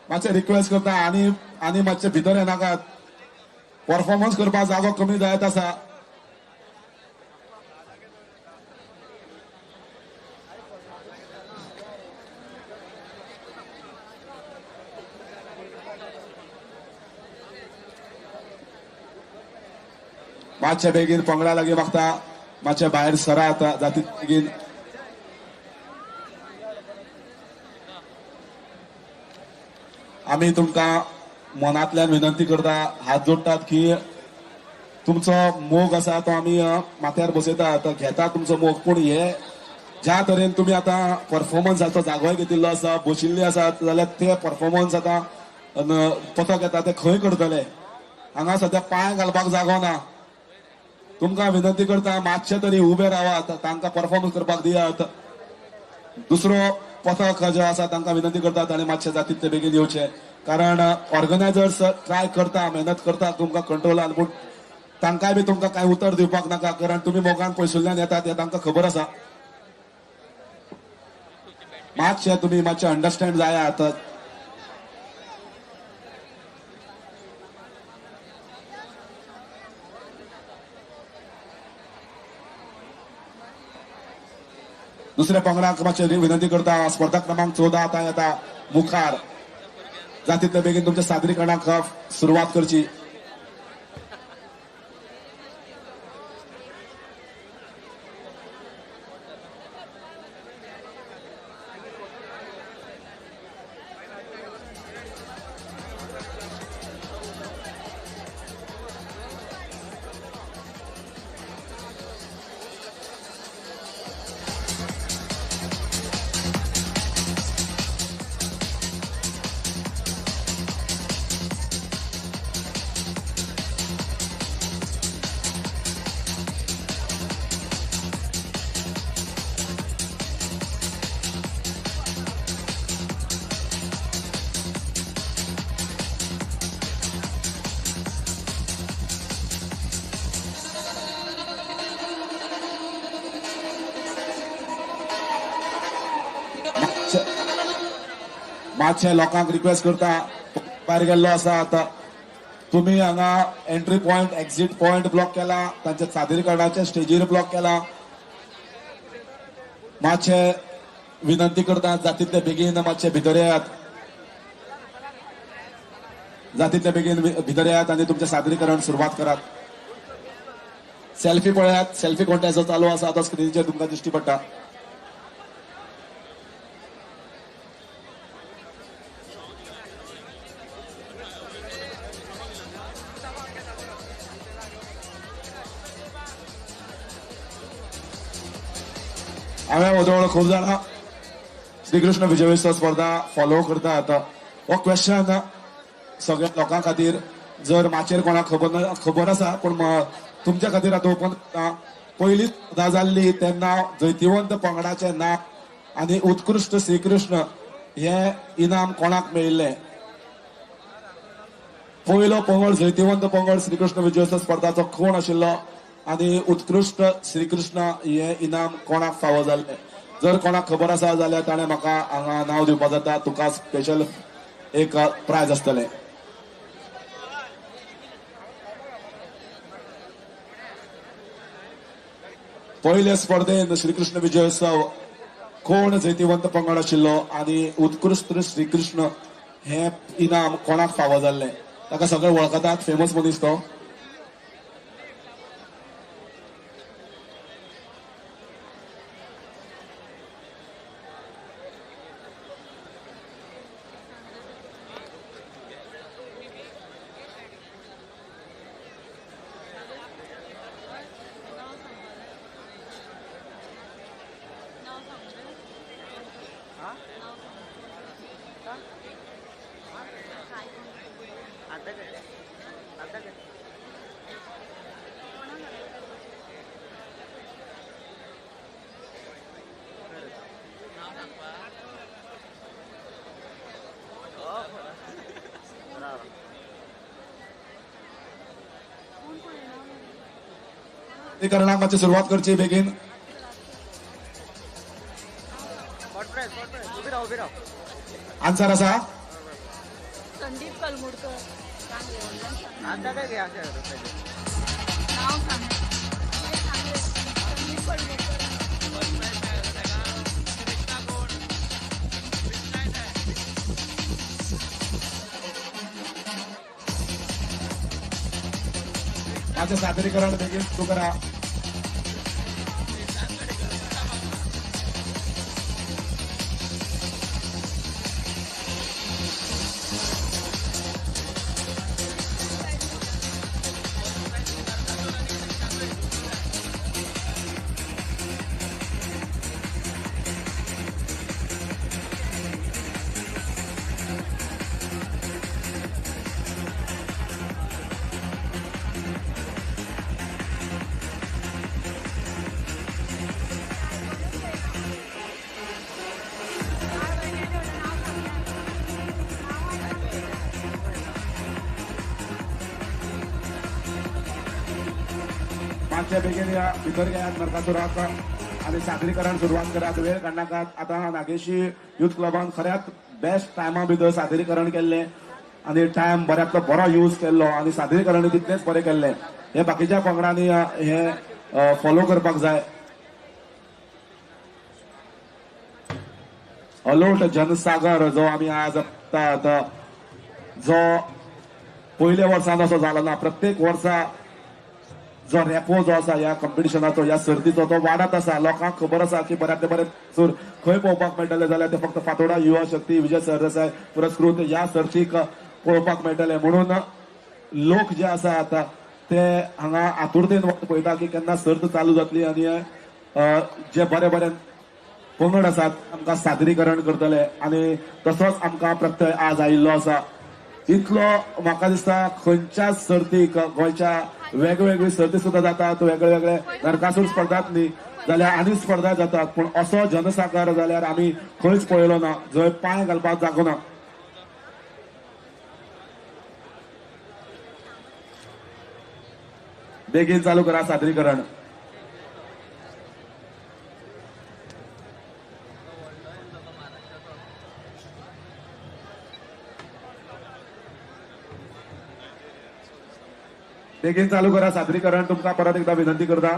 मातशे रिक्वेस्ट करता आणि मातशे भितर येनाकात. परफॉर्मन्स करपाक जागो कमी जायत आसा. मातशे बेगीन पंगडा लागीं मागता मातशे भायर सरात जाती बेगीन. आमी तुमकां मनांतल्यान विनंती करता, हात जोडटात की तुमचो मोग आसा तो आमी माथ्यार बसयतात, घेता तुमचो मोग. पूण हे ज्या तरेन तुमी आतां परफॉर्मन्साचो जागोय घेतिल्लो आसा, बशिल्ले आसात जाल्यार ते परफॉर्मन्स आतां पथक येता ते खंय करतले. हांगा सद्या पांय घालपाक जागो ना. तुमकां विनंती करता मातशे तरी उबे रावात, तांकां परफॉर्मन्स करपाक दियात. दुसरो पथक जो आसा तांकां विनंती करतात आनी मातशे जातीत ते बेगीन येवचे. कारण ऑर्गनायझर्स ट्राय करता, मेहनत करता तुमकां कंट्रोलान, पूण तांकांय बी तुमकां कांय उतर दिवपाक नाका. कारण तुमी मोगान पयसुल्ल्यान येतात हे तांकां खबर आसा. मातशे तुमी मातशे अंडरस्टँड जायात. दुसऱ्या पंगडाक मातशे विनंती करता, स्पर्धा क्रमांक 14 आता येता मुखार. जातीतले बेगीन तुमच्या सादरीकरणाक सुरवात करची. मातशे लोकांक रिक्वेस्ट करता, भायर गेल्लो आसा आता तुम्ही हांगा entry point exit point block केला, तांच्या सादरीकरणाच्या स्टेजीर ब्लॉक केला. मातशे विनंती करता जातीतले बेगीन मातशे भितर येयात. जातीतले बेगीन भितर येयात आनी तुमचे सादरीकरण सुरवात करात. सेल्फी पळयात, सेल्फी कॉन्टेस्ट चालू आसा आता स्क्रीनीचेर तुमकां दिश्टी पडटा. हांवें वजवळ खूब जाणां श्रीकृष्ण विजयोत्सव स्पर्धा फॉलो करता. आता हो क्वेश्चन सगळ्या लोकां खातीर, जर माचेर कोणाक खबर आसा पूण तुमच्या खातीर आतां ओपन करता. पयली स्पर्धा जाल्ली तेन्ना जैतिवंत पंगडाचें नांव आनी उत्कृश्ट श्रीकृष्ण हे इनाम कोणाक मेळिल्लें. पयलो पंगड जैतिवंत पंगड श्रीकृष्ण विजयोत्सव स्पर्धाचो कोण आशिल्लो आनी उत्कृश्ट श्रीकृष्ण हे इनाम कोणाक फावो जाल्लें. जर कोणाक खबर आसा जाल्यार ताणें म्हाका हांगा नांव दिवपाक जाता. तुका स्पेशल एक प्रायज आसतलें. पयले स्पर्धेन श्रीकृष्ण विजयोत्सव कोण जैतिवंत पंगड आशिल्लो आनी उत्कृश्ट श्रीकृष्ण हे इनाम कोणाक फावो जाल्लें. ताका सगळे वळखतात, फेमस मनीस तो. सादरीकरणाक मातशी सुरवात करची बेगीन. आन्सर आसा संदीप कलमुडकर माझं सादरीकरण बेगीन सुरू करा. मागच्या बेगीन या भितर घेयात नरकासुराक आणि सादरीकरण सुरवात करात. वेळ काडनाकात. आता नागेशी युथ क्लबान खऱ्याच बेस्ट टायमा भितर सादरीकरण केल्ले आणि टायम बऱ्यातलो बरो यूज केल्लो आणि सादरीकरण तितलेच बरें केल्ले. हे बाकीच्या पंगडांनी हे फॉलो करपाक जाय. अलोट जनसागर जो आमी आज जगतात, जो पयल्या वर्सान असो जालो ना. प्रत्येक वर्सा जो रेपो जो आसा ह्या कॉम्पिटिशनाचो, ह्या सर्तीचो तो वाडत आसा. लोकांक खबर आसा की बऱ्यांतले बरे सूर खंय पळोवपाक मेळटले जाल्यार ते फक्त फातोर्डा युवा शक्ती विजय सरदेसाय पुरस्कृत ह्या सर्तीक पळोवपाक मेळटले. म्हणून लोक जे आसा आता ते हांगा आतुरतेन पळयता की केन्ना सर्त चालू जातली आणि जे बरे बरे पंगड आसात आमकां सादरीकरण करतले. आणि तसोच आमकां प्रत्यय आज आयिल्लो आसा. इतलो म्हाका दिसता खंयच्याच सर्तीक गोंयच्या वेगवेगळी सर्ती सुद्धा जातात, वेगळे वेगळे नरकासूर स्पर्धात न्ही जाल्यार आनी स्पर्धा जातात, पण असो जनसागर जाल्यार आमी खंयच पळयलो ना, जंय पांय घालपाक जागो ना. बेगीन चालू करा सादरीकरण. बेगीन चालू करा सादरीकरण. तुमकां परत एकदा विनंती करता.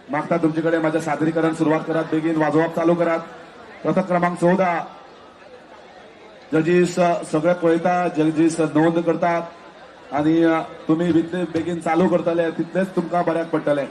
मागता तुमचे कडेन माझ्या सादरीकरण सुरवात करात. बेगीन वाजोवप चालू करात. पथक क्रमांक 14 जजीस सगळे पळयता, जजीस नोंद करतात आणि तुम्ही जितले बेगीन चालू करतले तितलेच तुमकां बऱ्याक पडटले.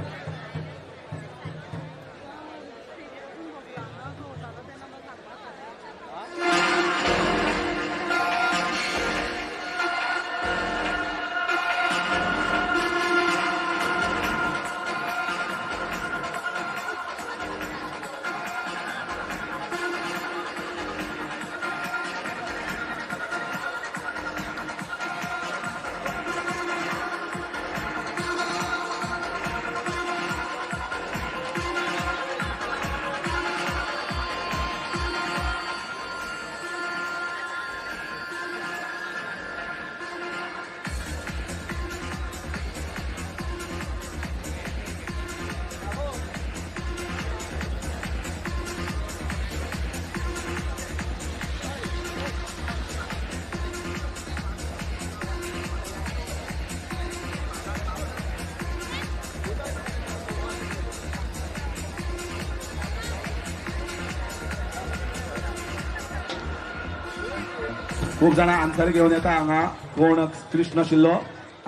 खूप जाणां आन्सर घेवन येता हांगा. कोण कृष्ण आशिल्लो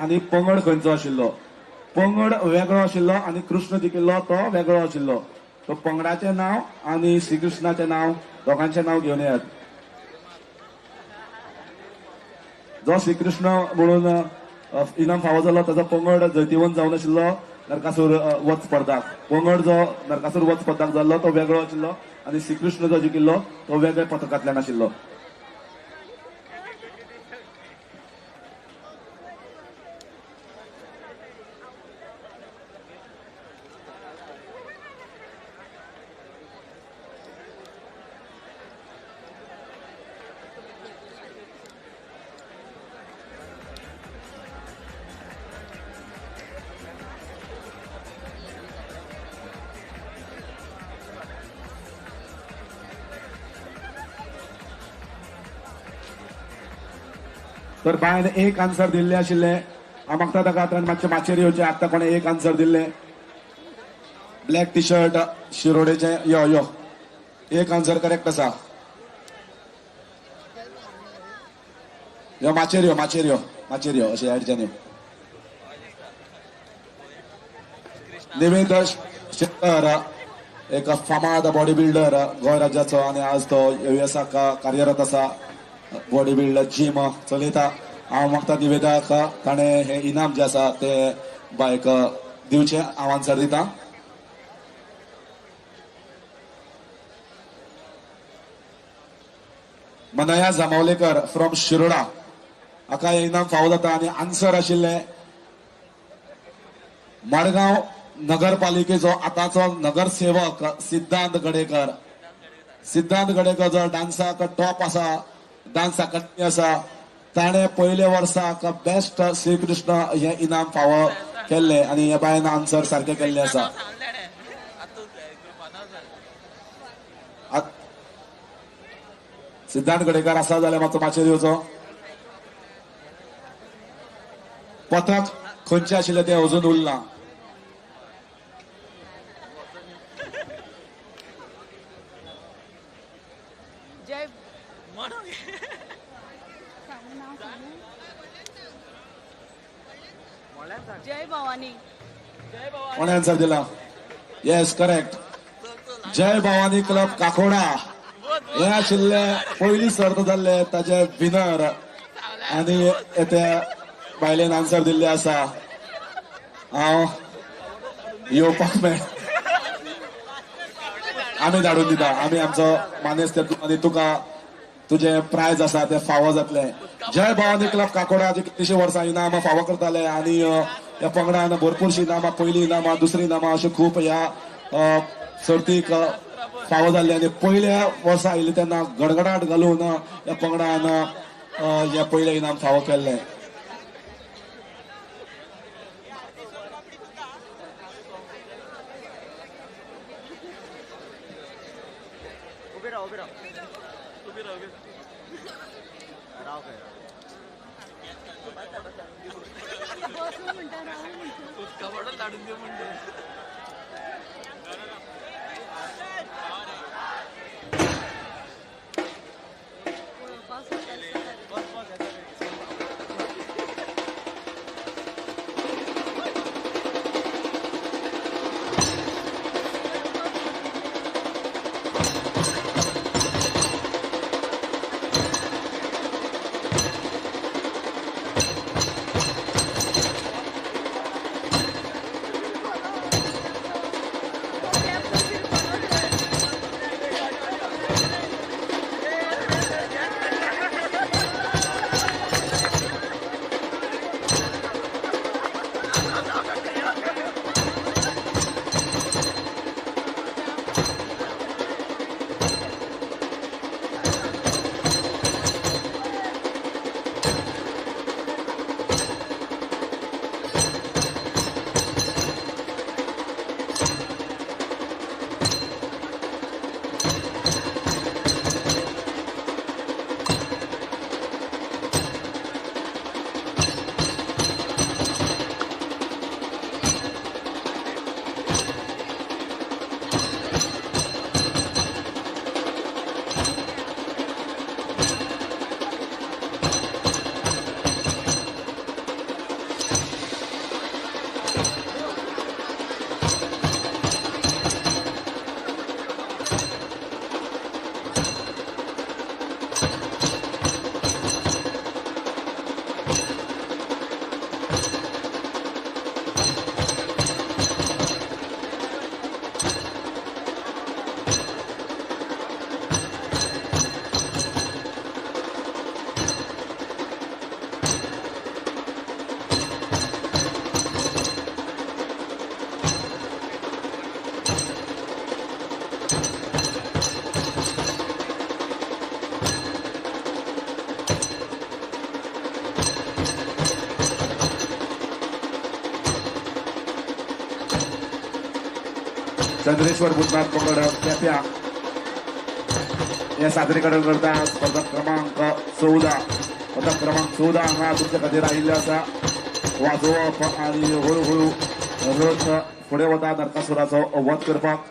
आनी पंगड खंयचो आशिल्लो. पंगड वेगळो आशिल्लो आनी कृष्ण जिखिल्लो तो वेगळो आशिल्लो. तो पंगडाचें नांव आनी श्री कृष्णाचें नांव दोगांचें नांव घेवन येयात. जो श्री कृष्ण म्हणून इनाम फावो जालो ताचो पंगड जैतिवंत जावन आशिल्लो नरकासूर वध स्पर्धाक. पंगड जो नरकासूर वध स्पर्धाक जाल्लो तो वेगळो आशिल्लो आनी श्री कृष्ण जो जिखिल्लो तो वेगळ्या पथकांतल्यान आशिल्लो. तर बायन एक आन्सर दिल्ले आशिल्ले हांव मागता ताका आतां मातशें माचेर येवचें आत्ता कोणें एक आन्सर दिल्ले ब्लॅक टी शर्ट शिरोडेचे यो यो एक आन्सर करेक्ट आसा यो माचेर यो माचेर यो माचेर यो अशें एडच्यान यो निवेद शेखर एक फामाद बॉडी बिल्डर गोंय राज्याचो आणि आज तो युएसाक कार्यरत आसा बॉडी बिल्डर जिम चलयता हांव मागता निवेदाक ताणें हे इनाम जे आसा ते बायक दिवचें हांव आन्सर दिता मनया जामावलेकर फ्रॉम शिरोडा हाका हे इनाम फावो जाता आनी आन्सर आशिल्ले मडगांव नगरपालिकेचो आतांचो नगरसेवक सिद्धांत गडेकर जो डान्साक टॉप आसा डान्स अकादमी आसा ताणें पयले वर्साक बेस्ट श्रीकृष्ण हे इनाम फावो केल्ले आनी हे बायन आन्सर सारके केल्ले आसा सिद्धांत गडेकर आसा जाल्यार मातसो माचेर येवचो पथक खंयचे आशिल्ले ते अजून उरलां जय भवानी कोणे आन्सर दिला येस करेक्ट जय भवानी क्लब काकोडा हे आशिल्ले पयली सर्त जाल्ले ताचे विनर आनी ते बायलेन आन्सर दिल्ले आसा हांव येवपाक मेळ आमी धाडून दिता आमी आमचो मानेस्त आनी तुका तुझे प्रायज आसा ते फावो जातले जय भवानी क्लब काकोडा जे कितलींशीं वर्सां इनामां फावो करताले आनी ह्या पंगडान भरपूरशीं इनामां पयलीं इनामां दुसरीं इनामां अशें खूब ह्या सर्तीक फावो जाल्ले आनी पयल्या वर्सा आयिल्ले तेन्ना गडगडाट घालून ह्या पंगडान हे पयले इनाम फावो केल्ले चंद्रेश्वर भूतनाथ पंगड केप्या हे सादरीकरण करता स्पर्धा क्रमांक 14 पदक क्रमांक 14 हांगा तुमच्या खातीर आयिल्ले आसा. वाजोवप आनी हळूहळू रथ फुडें वता नरकासुराचो वध करपाक.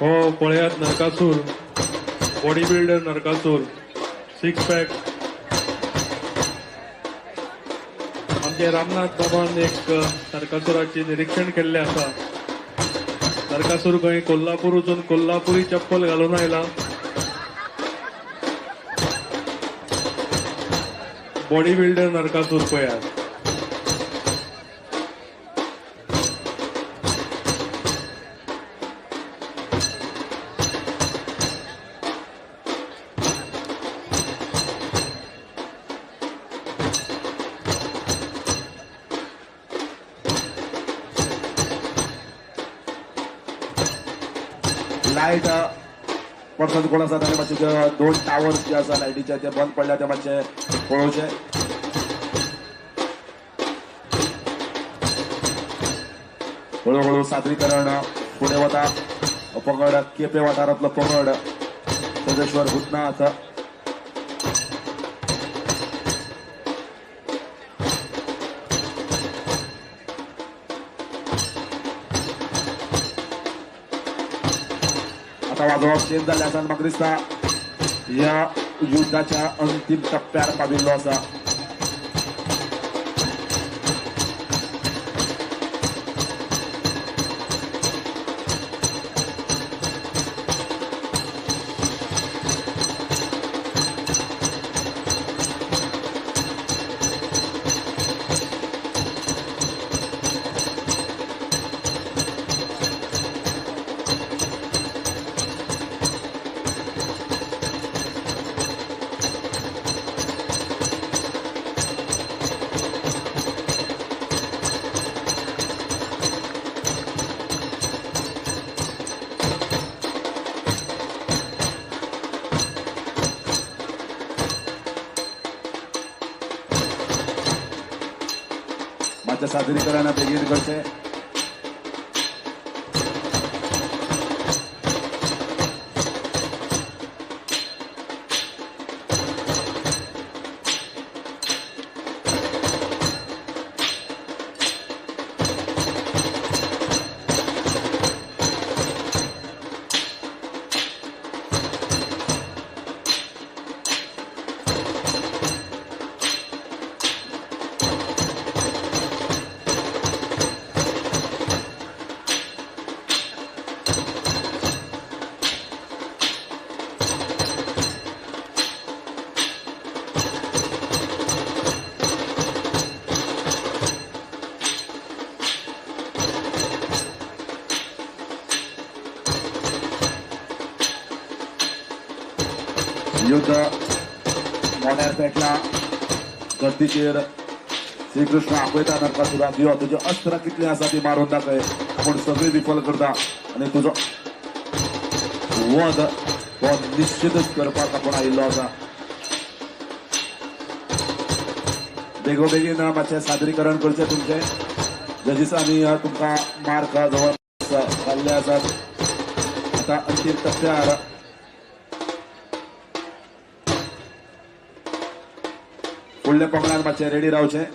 हो पळयात Narakasur, body builder Narakasur, 6 pack. आमचे रामनाथ बाबान एक नरकासुराचे निरीक्षण केल्ले आसा. नरकासूर खंय कोल्हापूर वचून कोल्हापुरी चप्पल घालून आयला. बॉडी बिल्डर नरकासूर पळयात. लायट पर्सन कोण आसा ताणें मातशे 2 टावर्स जे आसा लायटीचे ते बंद पडल्या ते मातशे पळोवचे. हळूहळू सादरीकरण फुडें वता. पंगड केपें वाठारांतलो पंगड सगळेश्वर भूतनाथ आता वाजोवप चेंज जाल्ले आसा. म्हाका दिसता ह्या युद्धाच्या अंतिम टप्प्यार पाविल्लो आसा. मातशें सादरीकरण बेगीन करचें. युद्ध मोड्यार पेटला. गर्दीचेर श्रीकृष्ण आपयता नरकासुराक, यो तुजी अस्त्रां कितलीं आसा ती मारून दाखय, आपूण सगळीं विफल करता आनी तुजो वध हो निश्चितच करपाक आपूण आयिल्लो आसा. बेगोबेगीन मातशें सादरीकरण करचें तुमचें. जजीसांनी तुमकां मार्क जवळ घाल्ले आसात. आता अंतीम टप्प्यार फुडल्या पंगडाक मातशें रेडी रावचें.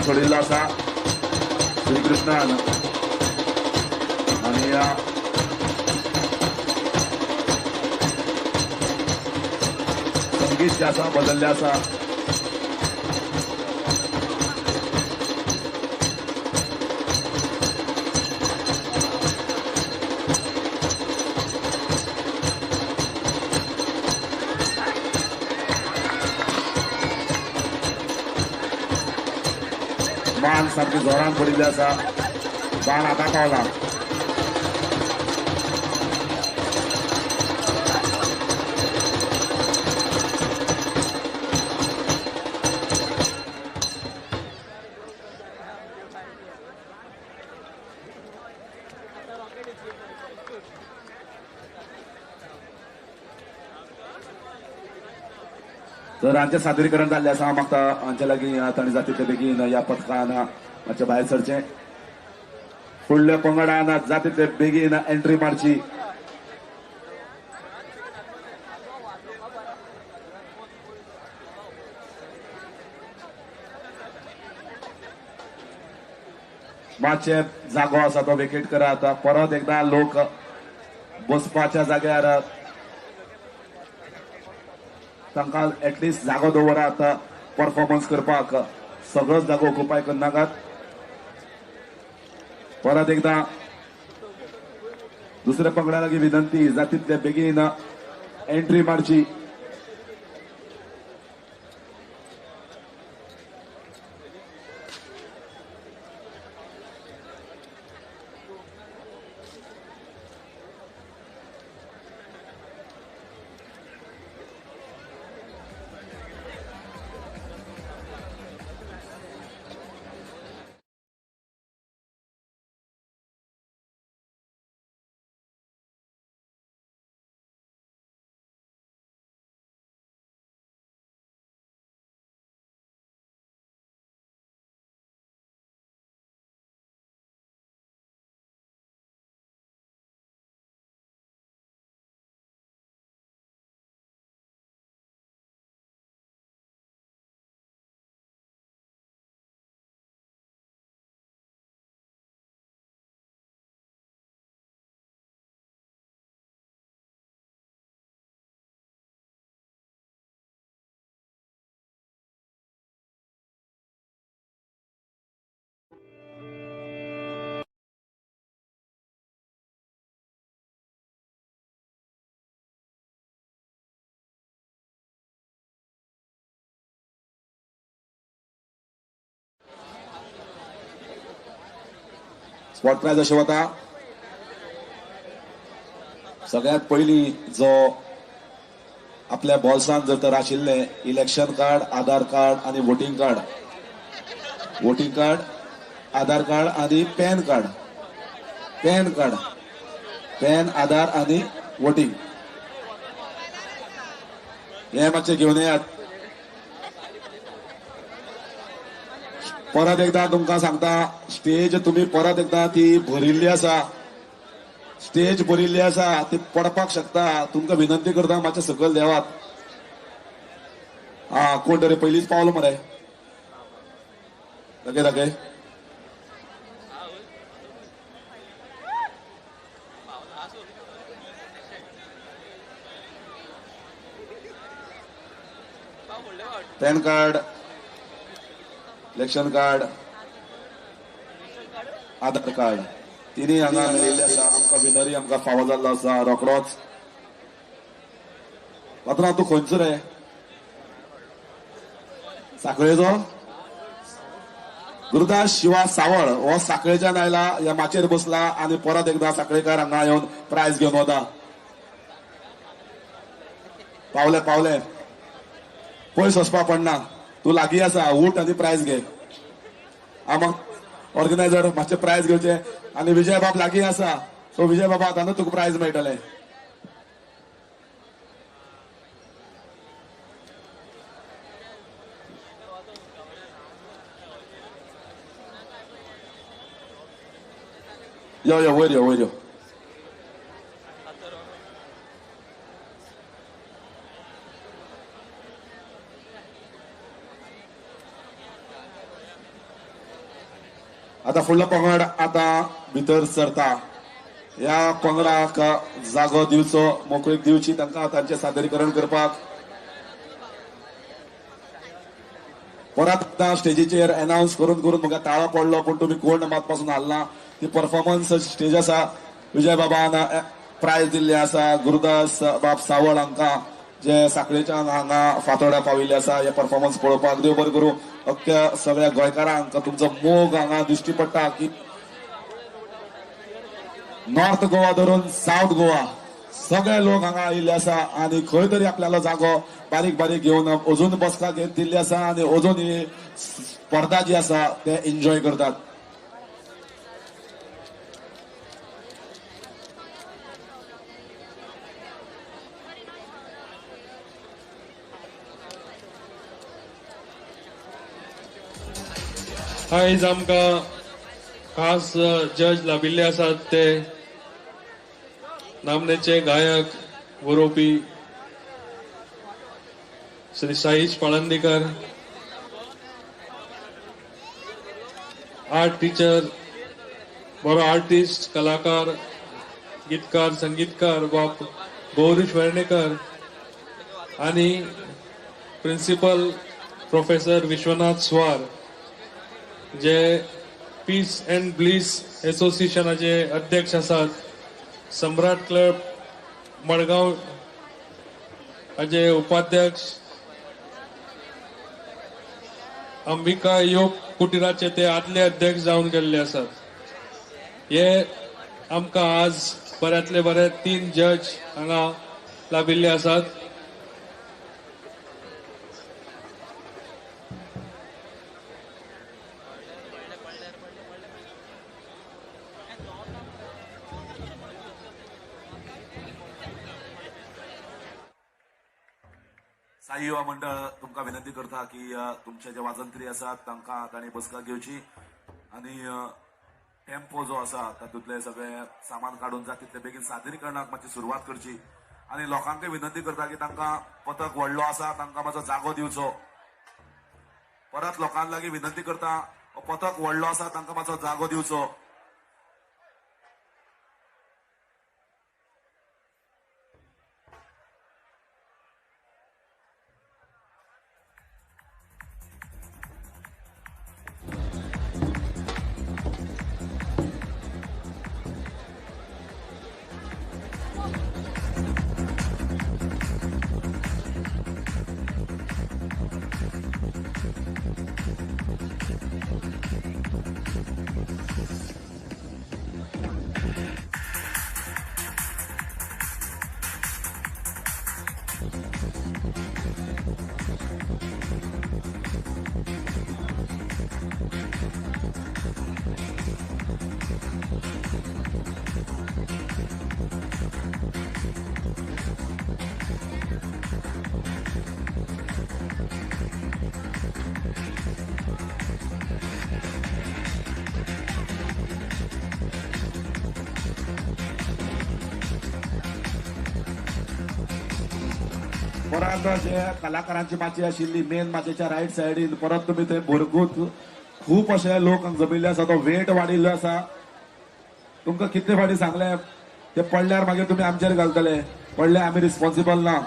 सोडिल्लो आसा श्री कृष्णान आनी संगीत जे आसा बदलले आसा. बाण सारखी जोरान पडिल्ली आसा. बाण आतां पावला. तर हांचे सादरीकरण जाल्लें आसा. म्हाका हांचे लागीं तांणी जाता तितले बेगीन ह्या पथकान मातशें भायर सरचें. फुडल्या पंगडान जाता तितले बेगीन एंट्री मारची. मातशे जागो आसा तो वेकेट करात. परत एकदा लोक बसपाच्या जाग्यार तांकां एटलिस्ट जागो दवरात परफॉर्मन्स करपाक. सगळोच जागो ऑक्युपाय करनाकात. परत एकदा दुसऱ्या पंगडा लागीं विनंती जाता तितले बेगीन एंट्री मारची. स्पॉट प्राइज अशें वता. सगळ्यात पयलीं जो आपल्या बॉल्सांत जर तर आशिल्ले इलेक्शन कार्ड, आधार कार्ड आनी वोटिंग कार्ड, आधार कार्ड आनी पॅन कार्ड, पॅन आधार आनी वोटिंग हे मातशें घेवन येयात. परत एकदा तुमकां सांगता, स्टेज तुम्ही परत एकदा ती भरिल्ली आसा. स्टेज भरिल्ली आसा, ती पडपाक शकता. तुमकां विनंती करता मातशें सकयल देवात. कोण तरी पयलींच पावलो मरे. दाखय पॅन कार्ड, इलेक्शन कार्ड, आधार कार्ड तिनी हांगा मेळिल्ले आसा. आमकां विनरी आमकां फावो जाल्लो आसा रोखडोच. पात्रांव तूं खंयचो रे? साखळेचो? गुरुदास शिवा सावळ हो साखळेच्यान आयला, ह्या माचेर बसला आनी परत एकदा साखळेकार हांगा येवन प्रायज घेवन वता. पावले पयस वचपा पडना. तू लागीं आसा, उठ आनी प्रायज घे. म्हाका ऑर्गनायझर मातशें प्रायज घेवचे. आनी विजय बाब लागीं आसा, सो विजय बाबा आतांच तुका प्रायज मेळटलें. यो वयर यो. आता फुडलो पंगड आता भितर सरता. ह्या पंगडाक जागो दिवचो, मोकळीक दिवची तांकां तांचे सादरीकरण करपाक. परत आता स्टेजीचेर अनाउन्स करून करून म्हाका ताळो पडलो, पण तुम्ही कोण मात पासून हालना. ती परफॉर्मन्स स्टेज आसा. विजय बाबान प्रायज दिल्ले आसा. गुरुदास बाब सावळ हांकां जे साखळेच्यान हांगा फातोड्या पाविल्ले आसा हे परफॉर्मन्स पळोवपाक. देव बरें करूं अख्ख्या सगळ्या गोंयकारांक तुमचो मोग हांगा दिश्टी पडटा की नॉर्थ गोवा धरून साऊथ गोवा सगळे लोक हांगा आयिल्ले आसा आणि खंय तरी आपल्याला जागो बारीक बारीक घेवन अजून बसका घेत दिल्ली आसा आणि अजून ही स्पर्धा जी आसा ते एन्जॉय करतात. आयज आमकां खास जज लाभिल्ले आसात ते नामनेचे गायक बरोवपी श्री साईश पाळंदीकर, आर्ट टीचर, बरो आर्टिस्ट, कलाकार, गीतकार, संगीतकार बाप गौरीश वर्णेकर आणि प्रिन्सिपल प्रोफेसर विश्वनाथ स्वार जे पीस अँड ब्लिस असोसिएशनाचे अध्यक्ष आसात. सम्राट क्लब मडगांव हाचे उपाध्यक्ष, अंबिका योग कुटिराचे ते आदले अध्यक्ष जावन गेल्ले आसात. हे आमकां आज बऱ्यांतले बरे 3 जज हांगा लाभिल्ले आसात. साई युवा मंडळ तुमकां विनंती करता की तुमचे जे वाजंत्री आसात तांकां तांणी बसका घेवची आणि टेम्पो जो आसा तातूंतले सगळे सामान काडून जाता तितले बेगीन सादरीकरणाक मातशी सुरवात करची. आणि लोकांकय विनंती करता की तांकां पथक व्हडलो आसा तांकां मातसो जागो दिवचो. परत लोकां लागीं विनंती करता पथक व्हडलो आसा तांकां मातसो जागो दिवचो. परत जे कलाकारांची माची आशिल्ली मेन माचयेच्या रायट सायडीन परत तुम्ही थंय भरगूत खूप अशे लोक जमिल्ले आसा. तो वेट वाडिल्लो आसा. तुमकां कितले फावटी सांगले ते पडल्यार मागीर तुमी आमचेर घालतले. पडले आमी रिस्पॉन्सिबल ना.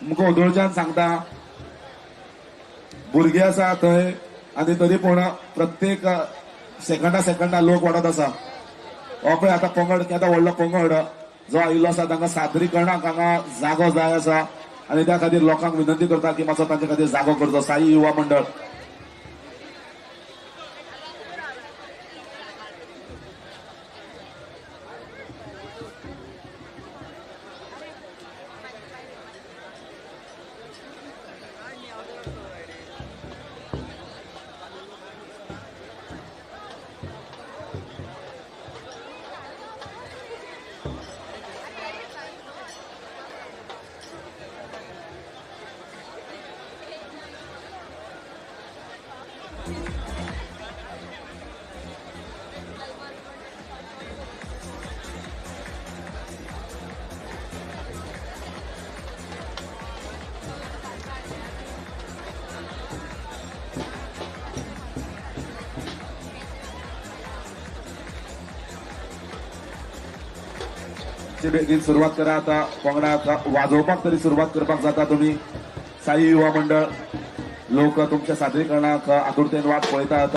तुमकां उदोळच्यान सांगता भुरगे आसा थंय आनी तरी पूण प्रत्येक सेकंडा लोक वाडत आसा. हो पळय आतां पंगड केदा व्हडलो पंगड जो आयिल्लो आसा तांकां सादरीकरणाक हांगा जागो जाय आसा आनी त्या खातीर लोकांक विनंती करता की मातसो तांचे खातीर जागो करचो. साई युवा मंडळ मातशे बेगीन सुरुवात करा. आता पंगडाक वाजोवपाक तरी सुरुवात करपाक जाता तुम्ही. साई युवा मंडळ लोक तुमच्या सादरीकरणाक आतुरतेन वाट पळयतात.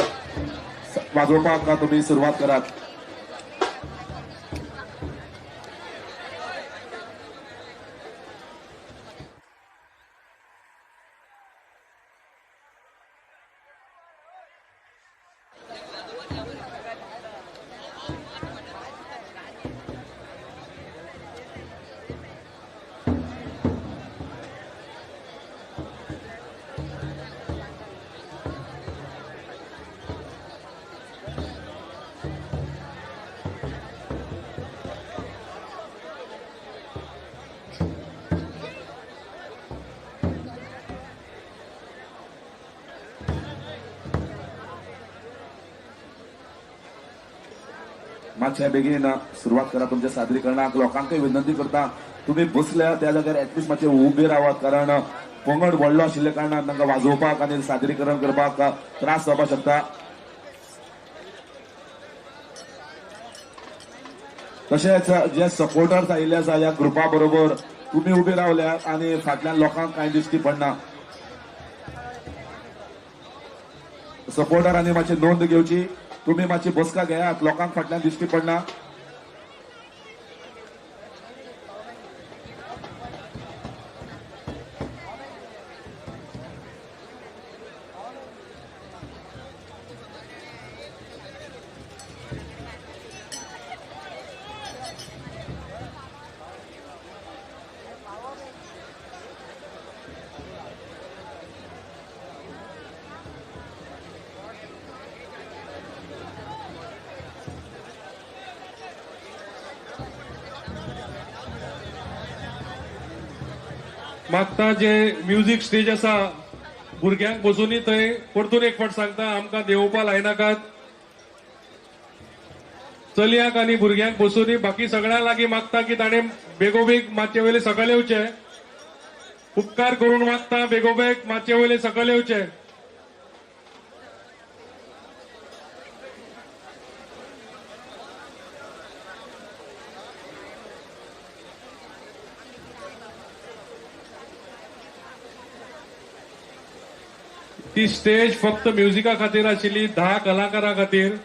वाजोवपाक तुम्ही सुरुवात करात. मातशे बेगीन सुरुवात करा तुमच्या सादरीकरणाक. लोकांकय विनंती करता तुम्ही बसल्या त्या जाग्यार ऍटलिस्ट मातशे उबे रावात, कारण पंगड व्हडलो आशिल्ले कारणान तांकां वाजोवपाक आनी सादरीकरण करपाक त्रास जावपाक शकता. तशेंच जे सपोर्टर्स आयिल्ले आसा ह्या ग्रुपा बरोबर तुम्ही उबे रावल्यात आनी फाटल्यान लोकांक कांय दिश्टी पडना. सपोर्टरांनी मातशी नोंद घेवची. तुम्ही मातशी बसका घेयात, लोकांक फाटल्यान दिश्टी पडना. मागता जे म्युझिक स्टेज आसा भुरग्यांक बसूनय थंय परतून एक फावट सांगता आमकां देंवोवपा लायनाकात. चलयांक आनी भुरग्यांक बसूनय बाकी सगळ्यां लागीं मागता की ताणें बेगोबेग मातशे वयले सकयल येवचे. उपकार करून मागता बेगोबेग मातशे वयले सकयल येवचे. ती स्टेज फक्त म्युझिका खातीर आशिल्ली, 10 कलाकारां खातीर.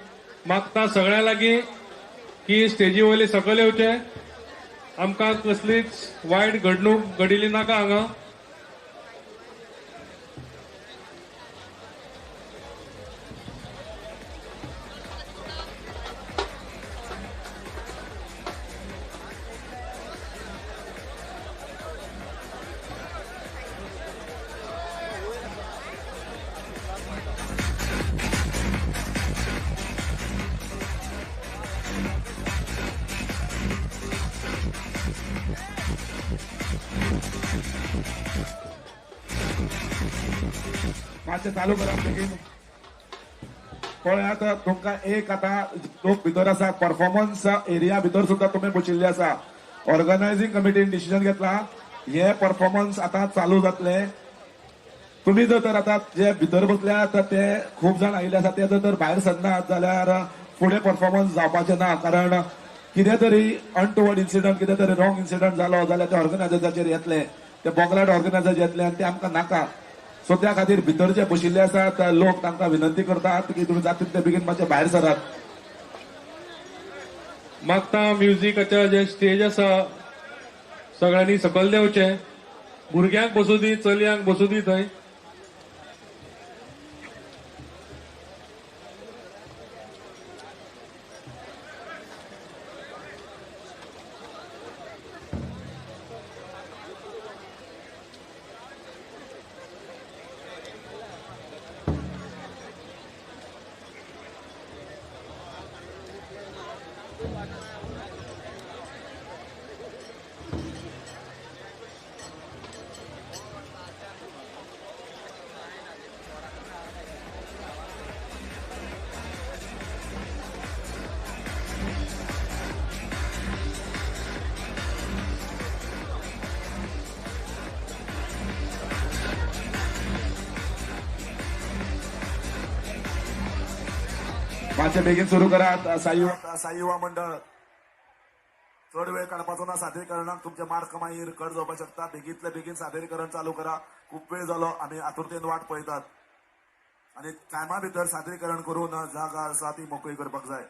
मागता सगळ्यां लागीं की स्टेजी वयले सकयल येवचे. आमकां कसलीच वायट घडणूक घडिल्ली नाका हांगा. मातशें चालू करा बेगीन. पळयात तुमकां एक आतां लोक भितर आसा परफॉर्मन्स एरिया भितर सुद्धा तुम्ही बशिल्ले आसा. ऑर्गनायझिंग कमिटीन डिसिजन घेतला हे परफॉर्मन्स आता चालू जातले. तुम्ही जर तर आता जे भितर बसल्यात ते खूप जाण आयिल्ले आसा ते जर तर भायर सरनात जाल्यार फुडें परफॉर्मन्स जावपाचें ना. कारण कितें तरी अनटुवर्ड इन्सिडंट कितें तरी रॉंग इन्सिडंट जालो जाल्यार ते ऑर्गनायझराचेर येतले, ते बोगलाट ऑर्गनायझर येतले आनी ते आमकां नाका. सो त्या खातीर भितर जे बशिल्ले आसात लोक तांकां विनंती करतात की तुम्ही जाता तितले बेगीन मातशे भायर सरात. मागता म्युझिकाच्या जे स्टेज आसा सगळ्यांनी सकयल देंवचे. भुरग्यांक बसू दी, चलयांक बसू दी थंय. मातशे बेगीन सुरू करात. साई युवा मंडळ चड वेळ काडपाचो ना सादरीकरणाक. तुमचे मार्क मागीर कट जावपाक शकता. बेगींतले बेगीन सादरीकरण चालू करा. खूप वेळ जालो आमी आतुरतेन वाट पळयतात आनी टायमा भितर सादरीकरण करून जागा आसा ती मोकळी करपाक जाय.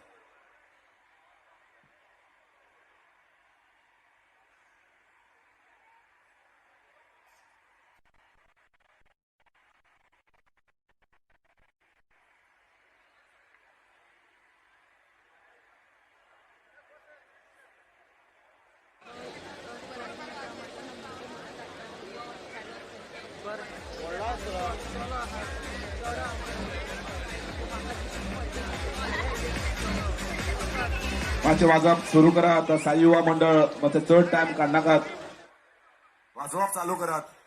मातशें वाजप सुरू करा. आता साई युवा मंडळ मातशें चड टायम काडनाकात. वाजोवप चालू करात.